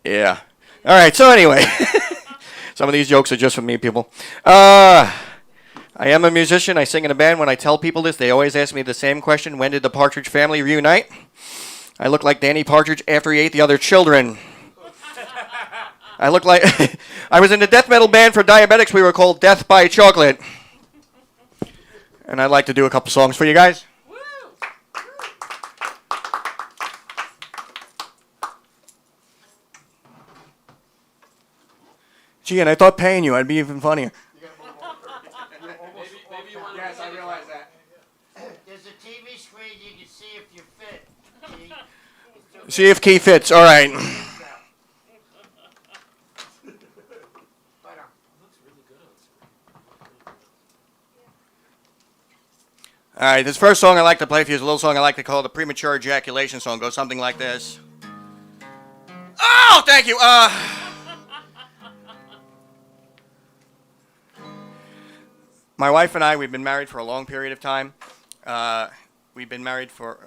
Yeah. All right, so anyway. Some of these jokes are just for me, people. I am a musician. I sing in a band. When I tell people this, they always ask me the same question. When did the Partridge Family reunite? I look like Danny Partridge after he ate the other children. I look like... I was in a death metal band for diabetics. We were called Death by Chocolate. And I'd like to do a couple songs for you guys. Gee, and I thought paying you, I'd be even funnier. Yes, I realize that. There's a TV screen, you can see if you fit. See if Key fits. All right. All right, this first song I like to play for you is a little song I like to call the premature ejaculation song. Goes something like this. Oh, thank you. My wife and I, we've been married for a long period of time. We've been married for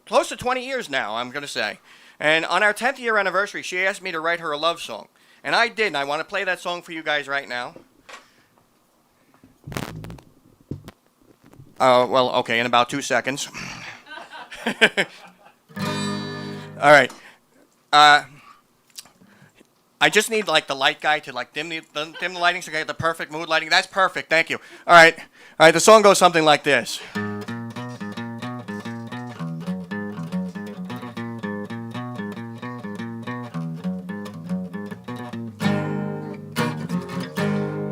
close to 20 years now, I'm going to say. And on our 10th year anniversary, she asked me to write her a love song. And I did, and I want to play that song for you guys right now. Well, okay, in about 2 seconds. All right. I just need like the light guy to like dim the lighting so I get the perfect mood lighting. That's perfect. Thank you. All right. The song goes something like this.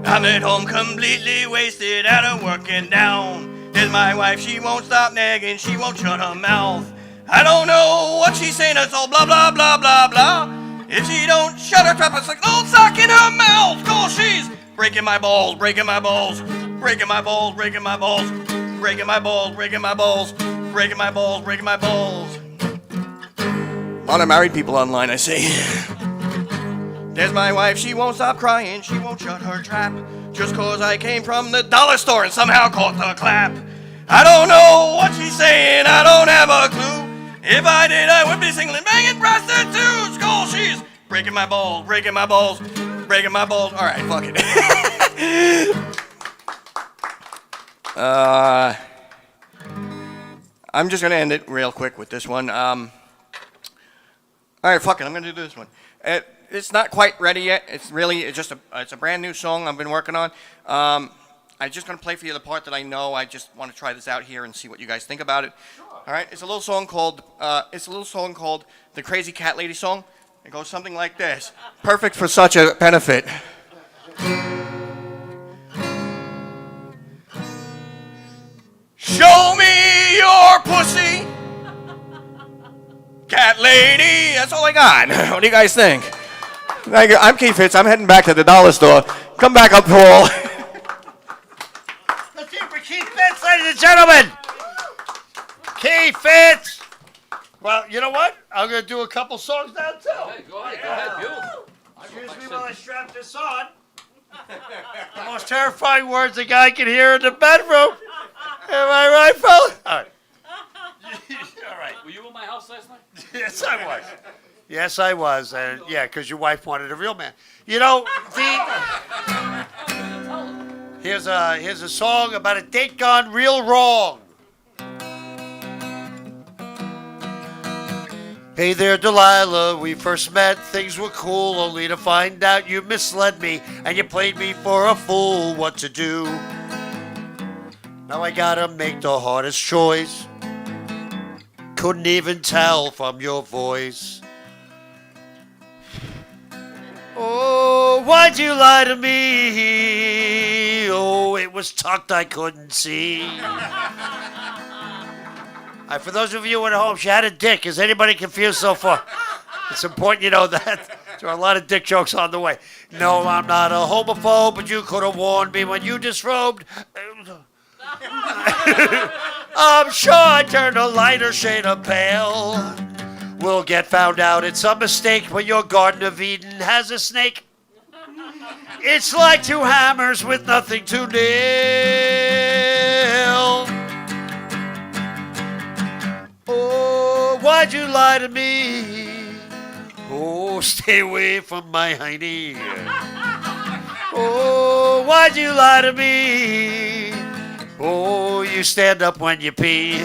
I'm at home completely wasted out of working down. There's my wife, she won't stop nagging, she won't shut her mouth. I don't know what she's saying, it's all blah, blah, blah, blah, blah. If she don't shut her trap, it's like an old sock in her mouth. Cause she's breaking my balls, breaking my balls, breaking my balls, breaking my balls, breaking my balls, breaking my balls, breaking my balls, breaking my balls. A lot of married people online, I see. There's my wife, she won't stop crying, she won't shut her trap. Just cause I came from the dollar store and somehow caught the clap. I don't know what she's saying, I don't have a clue. If I did, I would be singling, banging prostitutes. Cause she's breaking my balls, breaking my balls, breaking my balls. All right, fuck it. I'm just gonna end it real quick with this one. All right, fuck it. I'm gonna do this one. It's not quite ready yet. It's just a brand new song I've been working on. I'm just gonna play for you the part that I know. I just want to try this out here and see what you guys think about it. Sure. All right. It's a little song called the Crazy Cat Lady song. It goes something like this. Perfect for such a benefit. Show me your pussy, cat lady. That's all I got. What do you guys think? Thank you. I'm Keith Fitz. I'm heading back to the dollar store. Come back up, Paul. Let's hear it for Keith Fitz, ladies and gentlemen. Keith Fitz. Well, you know what? I'm going to do a couple songs now, too. Okay, go ahead, beautiful. Excuse me while I strap this on. The most terrifying words a guy can hear in the bedroom. Am I right, fella? All right. All right. Were you in my house last night? Yes, I was. Yes, I was. And yeah, because your wife wanted a real man. You know, here's a song about a date gone real wrong. Hey there, Delilah, we first met, things were cool, only to find out you misled me, and you played me for a fool. What to do? Now I gotta make the hardest choice. Couldn't even tell from your voice. Oh, why'd you lie to me? Oh, it was tucked, I couldn't see. For those of you at home, she had a dick. Is anybody confused so far? It's important you know that. There are a lot of dick jokes on the way. No, I'm not a homophobe, but you could have warned me when you disrobed. I'm sure I turned a lighter shade of pale. We'll get found out it's a mistake, but your Garden of Eden has a snake. It's like two hammers with nothing to nail. Oh, why'd you lie to me? Oh, stay away from my hiney. Oh, why'd you lie to me? Oh, you stand up when you pee.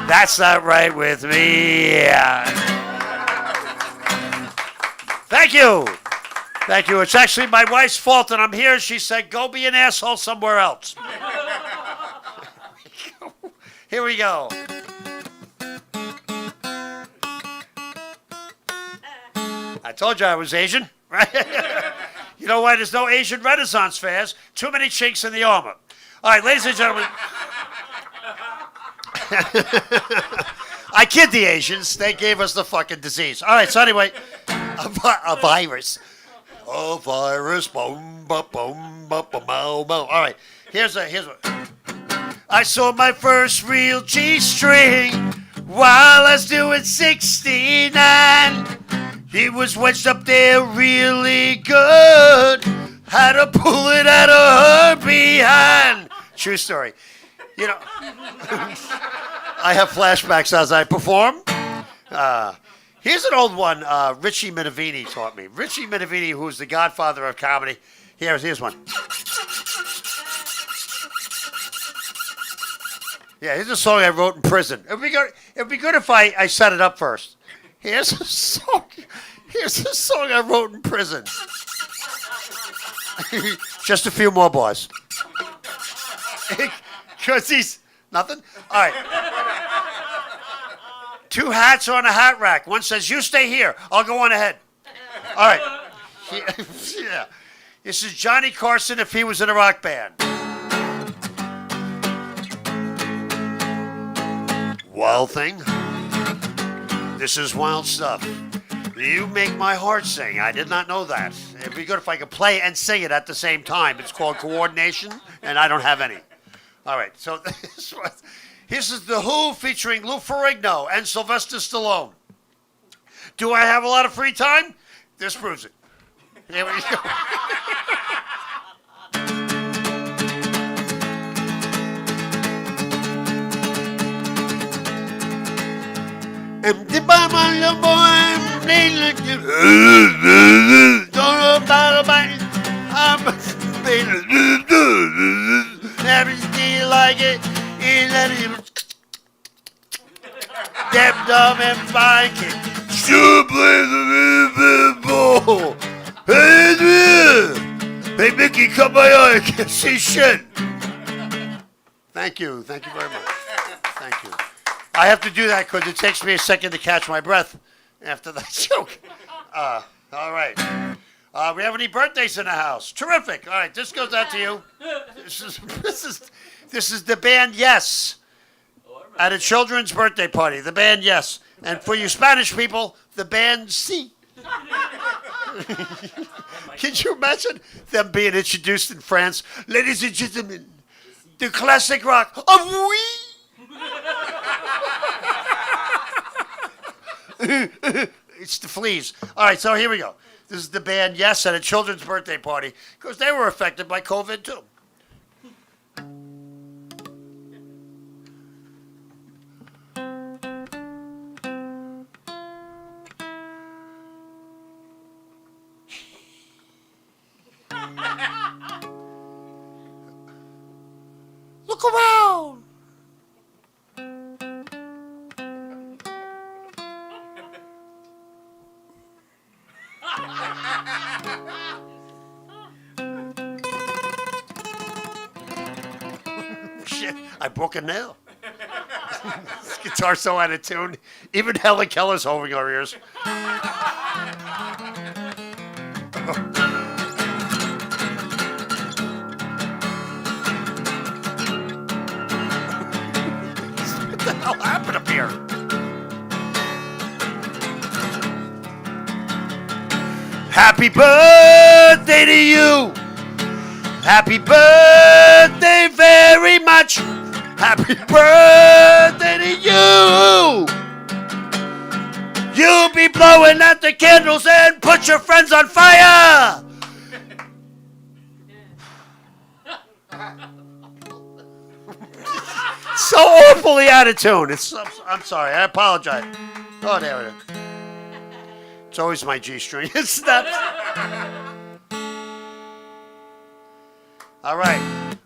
That's not right with me. Thank you. Thank you. It's actually my wife's fault, and I'm here. She said, go be an asshole somewhere else. Here we go. I told you I was Asian, right? You know why there's no Asian Renaissance fairs? Too many chinks in the armor. All right, ladies and gentlemen. I kid the Asians. They gave us the fucking disease. All right, so anyway, a virus. A virus. Boom, ba, boom, ba, ba, bow, bow. All right, here's what. I saw my first real G-string while I was doing 69. It was wedged up there really good. Had to pull it out of her behind. True story. You know, I have flashbacks as I perform. Here's an old one Richie Minervini taught me. Richie Minervini, who's the godfather of comedy. Here's one. Yeah, here's a song I wrote in prison. It'd be good if I set it up first. Here's a song I wrote in prison. Just a few more bars. Because he's nothing. All right. Two hats are on a hat rack. One says, you stay here. I'll go on ahead. All right. Yeah. This is Johnny Carson if he was in a rock band. Wild thing. This is wild stuff. You make my heart sing. I did not know that. It'd be good if I could play and sing it at the same time. It's called coordination, and I don't have any. All right, so this is The Who featuring Lou Ferrigno and Sylvester Stallone. Do I have a lot of free time? This proves it. Here we go. Empty by my little boy, I'm playing like you. Don't know about it. I'm playing everything like it. Damn dumb and fine kid. Still play the ball. Hey, Mickey, cut my eye. I can't see shit. Thank you. Thank you very much. Thank you. I have to do that because it takes me a second to catch my breath after that joke. All right. We have any birthdays in the house? Terrific. All right, this goes out to you. This is the band Yes at a children's birthday party. The band Yes, and for you Spanish people, the band Si. Can you imagine them being introduced in France? Ladies and gentlemen, the classic rock of Oui. It's the Fleas. All right, so here we go. This is the band Yes at a children's birthday party because they were affected by COVID too. Look around. Shit, I broke a nail. This guitar's so out of tune. Even Helen Keller's holding our ears. What the hell happened up here? Happy birthday to you. Happy birthday very much. Happy birthday to you. You'll be blowing out the candles and put your friends on fire. So awfully out of tune. I'm sorry. I apologize. Oh, there it is. It's always my G string. It's not. All right.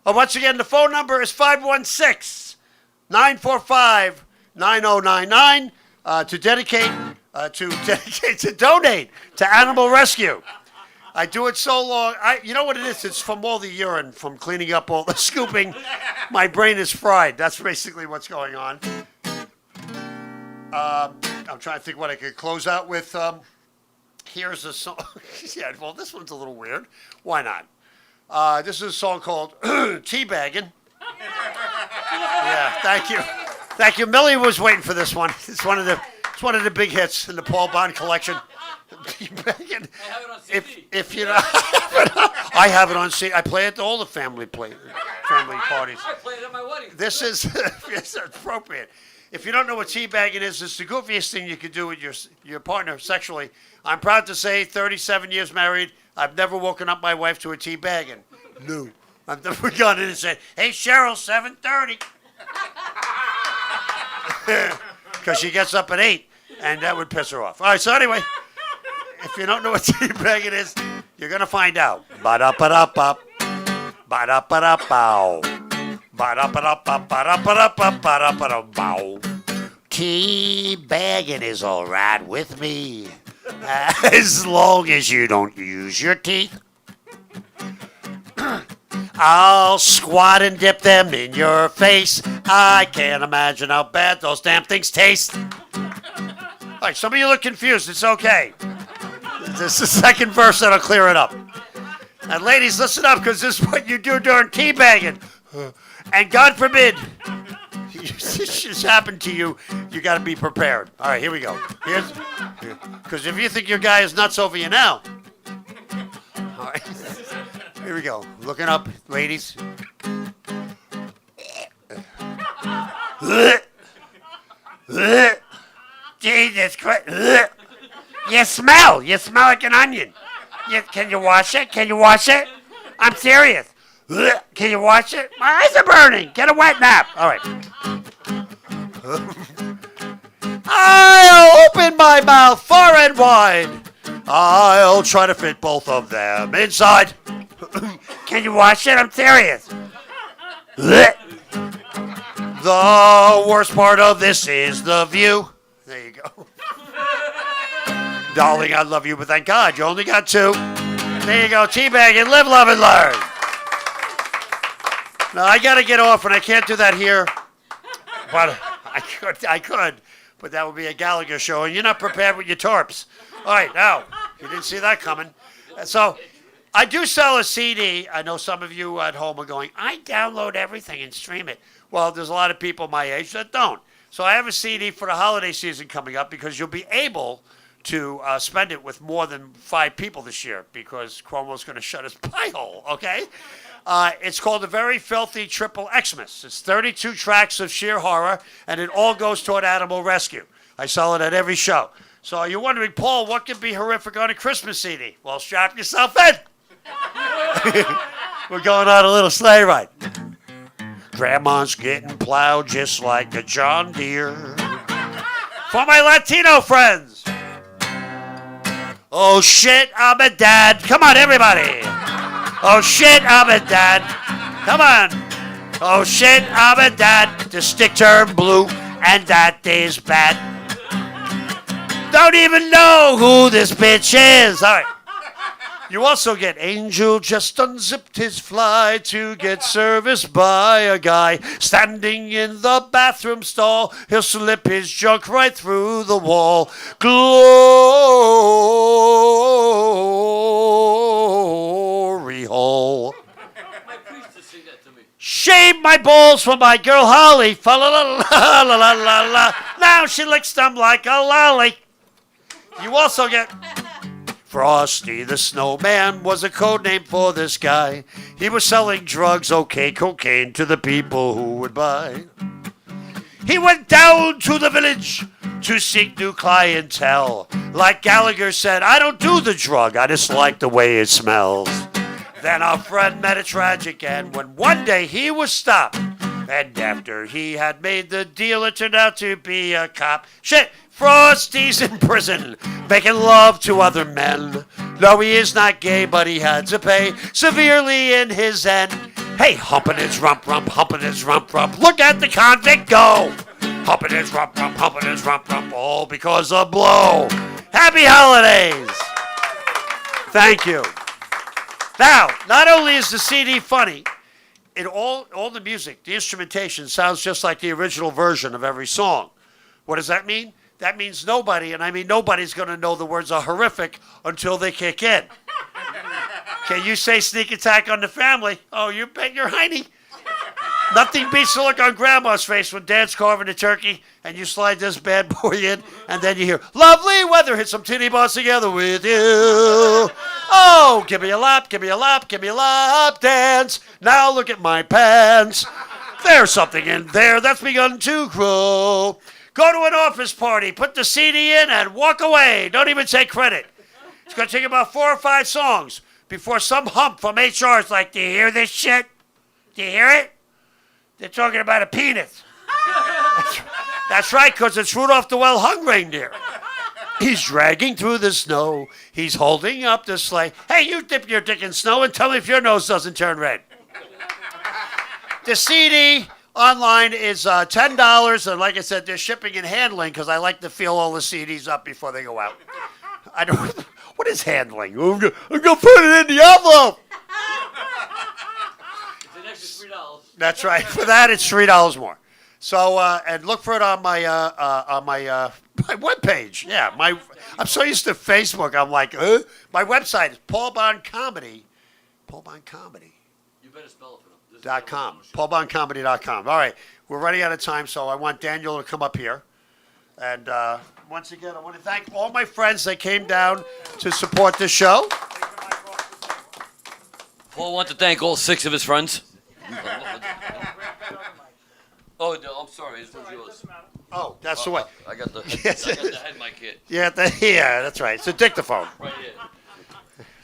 Oh, once again, the phone number is 516-945-9099 to donate to animal rescue. I do it so long. You know what it is? It's from all the urine, from cleaning up all the scooping. My brain is fried. That's basically what's going on. I'm trying to think what I could close out with. Here's a song. Yeah, well, this one's a little weird. Why not? This is a song called Teabaggin'. Yeah, thank you. Thank you. Millie was waiting for this one. It's one of the big hits in the Paul Bond collection. Teabaggin'. If you know, I have it on CD. I play it to all the family parties. I played it at my wedding. This is it's appropriate. If you don't know what teabagging is, it's the goofiest thing you could do with your partner sexually. I'm proud to say, 37 years married, I've never woken up my wife to a teabagging. No. I've never gone in and said, hey, Cheryl, 7:30. Because she gets up at 8, and that would piss her off. All right, so anyway, if you don't know what teabagging is, you're going to find out. Ba-da-ba-da-ba. Ba-da-ba-da-bow. Ba-da-ba-da-ba-ba-da-ba-da-ba-da-ba-da-bow. Teabagging is all right with me, as long as you don't use your teeth. I'll squat and dip them in your face. I can't imagine how bad those damn things taste. All right, some of you look confused. It's okay. This is the second verse that'll clear it up. And ladies, listen up, because this is what you do during teabagging. And God forbid this just happened to you, you got to be prepared. All right, here we go. Because if you think your guy is nuts over you now. All right. Here we go. Looking up, ladies. Jesus Christ. You smell like an onion. Can you wash it? Can you wash it? I'm serious. Can you wash it? My eyes are burning. Get a wet nap. All right. I'll open my mouth far and wide. I'll try to fit both of them inside. Can you wash it? I'm serious. The worst part of this is the view. There you go. Darling, I love you, but thank God you only got 2. There you go. Teabag and live, love, and learn. Now, I got to get off, and I can't do that here. But I could. But that would be a Gallagher show, and you're not prepared with your torps. All right, now, you didn't see that coming. So, I do sell a CD. I know some of you at home are going, I download everything and stream it. Well, there's a lot of people my age that don't. So I have a CD for the holiday season coming up because you'll be able to spend it with more than 5 people this year because Cuomo's going to shut his pie hole, okay? It's called The Very Filthy Triple Xmas. It's 32 tracks of sheer horror, and it all goes toward animal rescue. I sell it at every show. So you're wondering, Paul, what could be horrific on a Christmas CD? Well, strap yourself in. We're going on a little sleigh ride. Grandma's getting plowed just like a John Deere. For my Latino friends. Oh shit, I'm a dad. Come on, everybody. Oh shit, I'm a dad. Come on. Oh shit, I'm a dad. The stick turned blue, and that is bad. Don't even know who this bitch is. All right. You also get Angel just unzipped his fly to get serviced by a guy standing in the bathroom stall. He'll slip his junk right through the wall. Glory hole. Shave my balls for my girl Holly. Fa la la la la la la. Now she licks them like a lolly. You also get Frosty the Snowman was a code name for this guy. He was selling drugs, okay, cocaine, to the people who would buy. He went down to the village to seek new clientele. Like Gallagher said, I don't do the drug, I just like the way it smells. Then our friend met a tragic end when one day he was stopped. And after he had made the deal, it turned out to be a cop. Shit, Frosty's in prison, making love to other men. No, he is not gay, but he had to pay severely in his end. Hey, humping his rump, rump, humping his rump, rump. Look at the convict go. Humping his rump, rump, humping his rump, rump. All because of blow. Happy holidays. Thank you. Now, not only is the CD funny, all the music, the instrumentation sounds just like the original version of every song. What does that mean? That means nobody, and I mean nobody's going to know the words are horrific until they kick in. Can you say Sneak Attack on the Family? Oh, you bet your hiney. Nothing beats the look on Grandma's face when Dad's carving a turkey and you slide this bad boy in, and then you hear, lovely weather, hit some titty bars together with you. Oh, give me a lap, give me a lap, give me a lap dance. Now look at my pants. There's something in there that's begun to grow. Go to an office party, put the CD in, and walk away. Don't even take credit. It's going to take about 4 or 5 songs before some hump from HR is like, do you hear this shit? Do you hear it? They're talking about a penis. That's right, because it's Rudolph the Well-Hung Reindeer. He's dragging through the snow. He's holding up the sleigh. Hey, you dip your dick in snow and tell me if your nose doesn't turn red. The CD online is $10, and like I said, they're shipping and handling because I like to feel all the CDs up before they go out. I don't. What is handling? I'm gonna put it in the envelope. It's an extra $3. That's right. For that, it's $3 more. So and look for it on my my webpage. Yeah, I'm so used to Facebook. I'm like, my website is Paul Bond Comedy. Paul Bond Comedy. You better spell it for them. .com. PaulBondComedy.com. All right, we're running out of time, so I want Daniel to come up here. And once again, I want to thank all my friends that came down to support the show. Paul wants to thank all 6 of his friends. Oh, no, I'm sorry. This one's yours. Oh, that's the way. I got the head mic kit. Yeah, that's right. It's a dictaphone. Right here.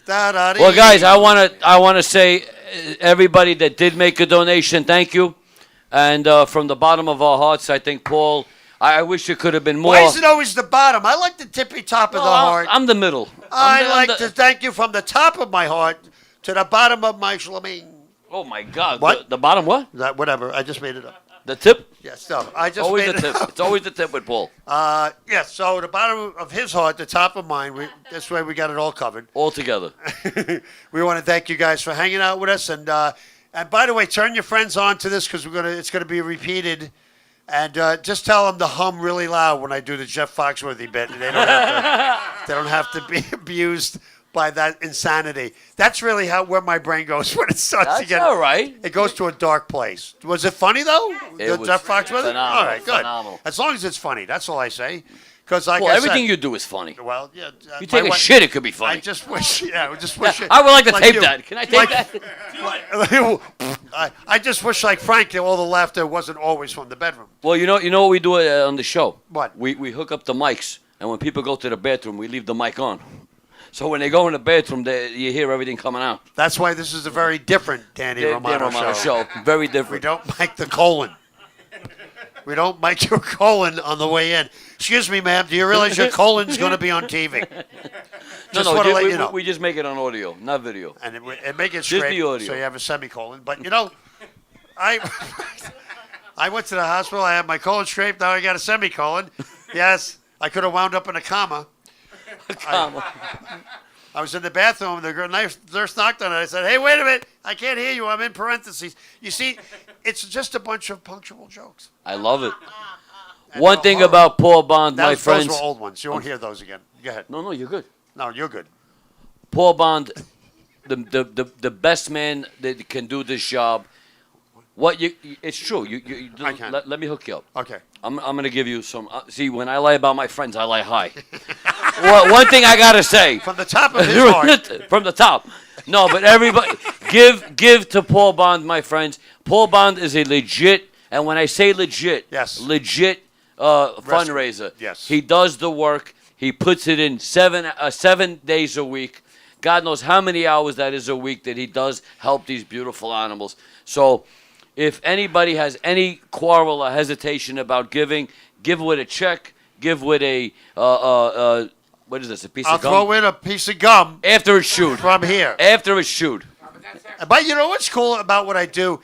Well, guys, I want to say everybody that did make a donation, thank you. And from the bottom of our hearts, I think, Paul, I wish it could have been more. Why is it always the bottom? I like the tippy top of the heart. I'm the middle. I like to thank you from the top of my heart to the bottom of my shlaming. Oh, my God. What? The bottom what? Whatever. I just made it up. The tip? Yes, no. I just Always made the it tip. up. It's always the tip with Paul. Yes, so the bottom of his heart, the top of mine, this way we got it all covered. All together. We want to thank you guys for hanging out with us. And by the way, turn your friends on to this because it's going to be repeated. And just tell them to hum really loud when I do the Jeff Foxworthy bit. And they don't have to be abused by that insanity. That's really where my brain goes when it starts to get. That's all right. It goes to a dark place. Was it funny though? It was Jeff Foxworthy. phenomenal, All right, good. phenomenal. As long as it's funny, that's all I say. Because like Well, I everything said, you do is funny. Well, yeah. You take a shit, it could be funny. I just wish. Yeah, I just wish. Yeah, I would like to tape you. that. Can I tape that? I just wish, like Frank, all the laughter wasn't always from the bedroom. Well, you know what we do on the show? What? We hook up the mics, and when people go to the bathroom, we leave the mic on. So when they go in the bathroom, you hear everything coming out. That's why this is a very different Danny Romano show. Very different. We don't mic the colon. We don't mic your colon on the way in. Excuse me, ma'am. Do you realize your colon's going to be on TV? Just want to let you know. We just make it on audio, not video. And make it Just straight the audio. so you have a semicolon. But, I went to the hospital. I had my colon scraped. Now I got a semicolon. Yes, I could have wound up in a comma. I was in the bathroom. The nurse knocked on it. I said, hey, wait a minute. I can't hear you. I'm in parentheses. You see, it's just a bunch of punctual jokes. I love it. One thing about Paul Bond, my friends. Those were old ones. You won't hear those again. Go ahead. No, you're good. No, you're good. Paul Bond, the best man that can do this job. It's true. I can. Let me hook you up. Okay. I'm going to give you some. See, when I lie about my friends, I lie high. Well, one thing I got to say. From the top of his heart. From the top. No, but everybody, give to Paul Bond, my friends. Paul Bond is a legit, and when I say legit, legit fundraiser. Yes. He does the work. He puts it in 7 days a week. God knows how many hours that is a week that he does help these beautiful animals. So if anybody has any quarrel or hesitation about giving, give with a check, give with a, what is this, a piece I'll of gum? throw in a piece of gum. After it's chewed. From here. After it's chewed. But you know what's cool about what I do?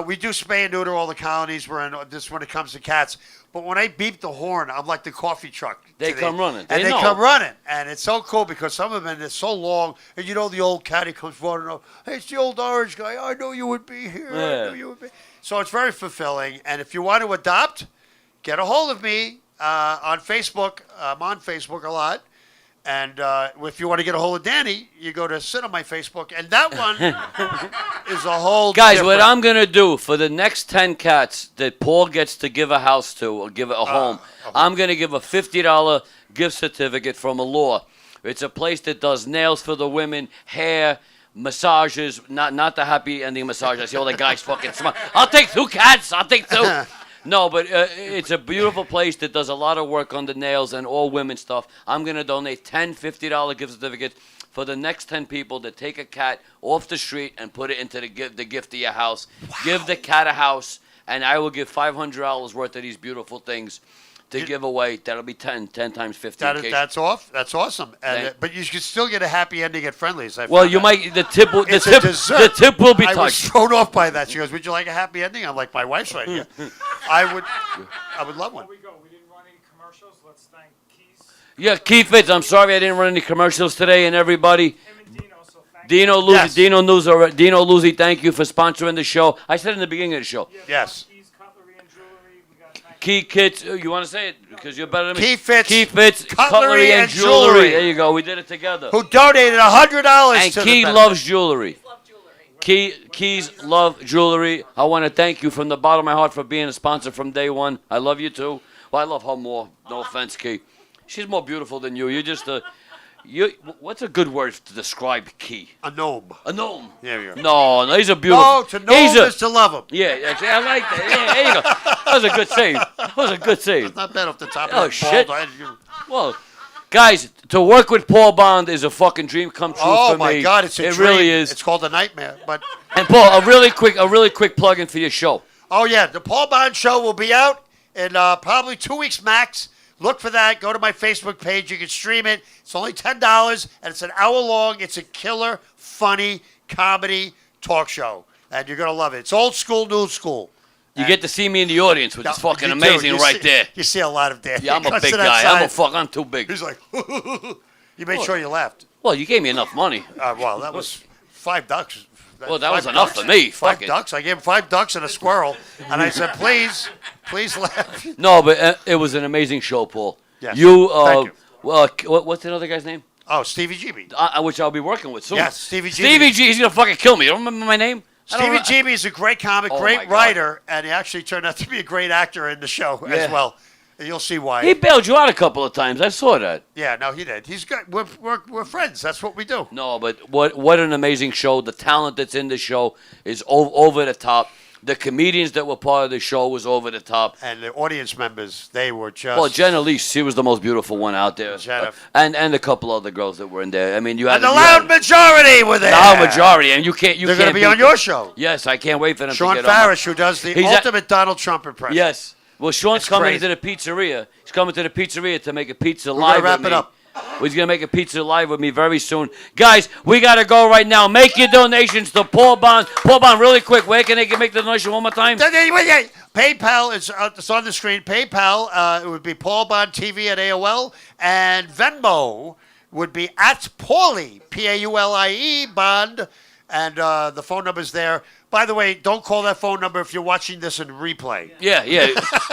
We do spay and neuter all the colonies. We're in this when it comes to cats. But when I beep the horn, I'm like the coffee truck. They come running. And They know. come running. And it's so cool because some of them, it's so long. And the old cat, he comes running up. Hey, it's the old orange guy. I know you would be here. Yeah. I know you would be. So it's very fulfilling. And if you want to adopt, get a hold of me on Facebook. I'm on Facebook a lot. And if you want to get a hold of Danny, you go to sit on my Facebook. And that one is a whole Guys, different. what I'm going to do for the next 10 cats that Paul gets to give a house to or give a home, I'm going to give a $50 gift certificate from Allure. It's a place that does nails for the women, hair, massages, not the happy ending massage. I see all the guys fucking smile. I'll take 2 cats. I'll take 2. No, but it's a beautiful place that does a lot of work on the nails and all women stuff. I'm going to donate 10 $50 gift certificates for the next 10 people that take a cat off the street and put it into the gift of your house. Wow. Give the cat a house, and I will give $500 worth of these beautiful things to give away. That'll be 10 times 50. That's awesome. And, but you can still get a happy ending at Friendly's. Well, you might. The tip will be I was touched. thrown off by that. She goes, "Would you like a happy ending?" I'm like, "My wife's right here. I would love one." We didn't run any commercials. Let's thank Keith. Yeah, Keith Fitz. I'm sorry I didn't run any commercials today, and everybody. Dino Lucy, Yes. Dino Lucy, thank you for sponsoring the show. I said in the beginning of the show. Yes. Key Kits, you want to say it because you're better than me. Key Fitz, Cutlery and jewelry. There you go. We did it together. Who donated $100 And to Key the loves jewelry. Keys love jewelry. I want to thank you from the bottom of my heart for being a sponsor from day one. I love you too. Well, I love her more. No offense, Key. She's more beautiful than you. You're just a. What's a good word to describe Key? A gnome. A gnome. There you go. No, he's a beautiful. No, to know him is to love him. Yeah, actually, I like that. Yeah, there you go. That was a good save. That was a good save. Not bad off the top of Oh, the shit. bald. Well, guys, to work with Paul Bond is a fucking dream come true for me. Oh my God, it's a It dream. really is. It's called a nightmare. But And Paul, a really quick plug-in for your show. oh yeah, the Paul Bond Show will be out in probably 2 weeks max. Look for that. Go to my Facebook page. You can stream it. It's only $10, and it's an hour long. It's a killer, funny comedy talk show, and you're gonna love it. It's old school, new school. You get to see me in the audience, which is fucking You do. amazing You right see- there. You see a lot of Danny. Yeah, I'm He a comes big to that guy. side. I'm too big. He's like, you made sure you laughed. Well, you gave me enough money. Well, that was $5. Well, that was enough for me. Five Fuck it. ducks. I gave him 5 ducks and a squirrel, and I said, please laugh. No, but it was an amazing show, Paul. Yes. Thank you. Well, what's the other guy's name? Oh, Stevie GB. Which I'll be working with soon. Yes, Stevie G. Stevie G. He's gonna fucking kill me. You don't remember my name? Stevie GB is a great comic, Oh, my great God. writer, and he actually turned out to be a great actor in the show Yeah. as well. And you'll see why. He bailed you out a couple of times. I saw that. Yeah, no, he did. He's good. We're friends. That's what we do. No, but what an amazing show. The talent that's in the show is over the top. The comedians that were part of the show was over the top. And the audience members, they were just. Well, Jen Elise, she was the most beautiful one out there. Jennifer. And a couple other girls that were in there. I mean, you had And the loud majority were there. The loud majority, and you can't. They're going to be on your show. Yes, I can't wait for them Sean to get on. Farish, who does the ultimate Donald Trump impression. Yes. Well, Sean's That's coming great. to the pizzeria. He's coming to the pizzeria to make a pizza We're live gonna wrap with it me. up. Well, he's going to make a pizza live with me very soon. Guys, we got to go right now. Make your donations to Paul Bond. Paul Bond, really quick. Where can they make the donation one more time? PayPal is it's on the screen. PayPal it would be Paul Bond TV at AOL, and Venmo would be at Paulie Paulie Bond, and the phone number's there. By the way, don't call that phone number if you're watching this in replay. Yeah.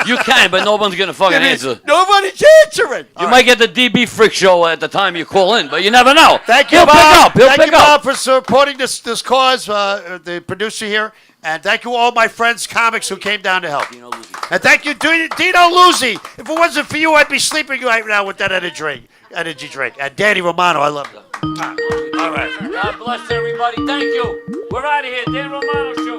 You can, but no one's going to fucking answer. Nobody's answering. You might get the DB Frick show at the time you call in, but you never know. Thank you, He'll Bob. pick up. He'll Thank pick you, Bob, up. for supporting this cause, the producer here. And thank you all my friends, comics, who came down to help. And thank you, Dino Lucy. If it wasn't for you, I'd be sleeping right now with that energy drink. And Danny Romano, I love you. All right. God bless everybody. Thank you. We're out of here. Dan Romano Show.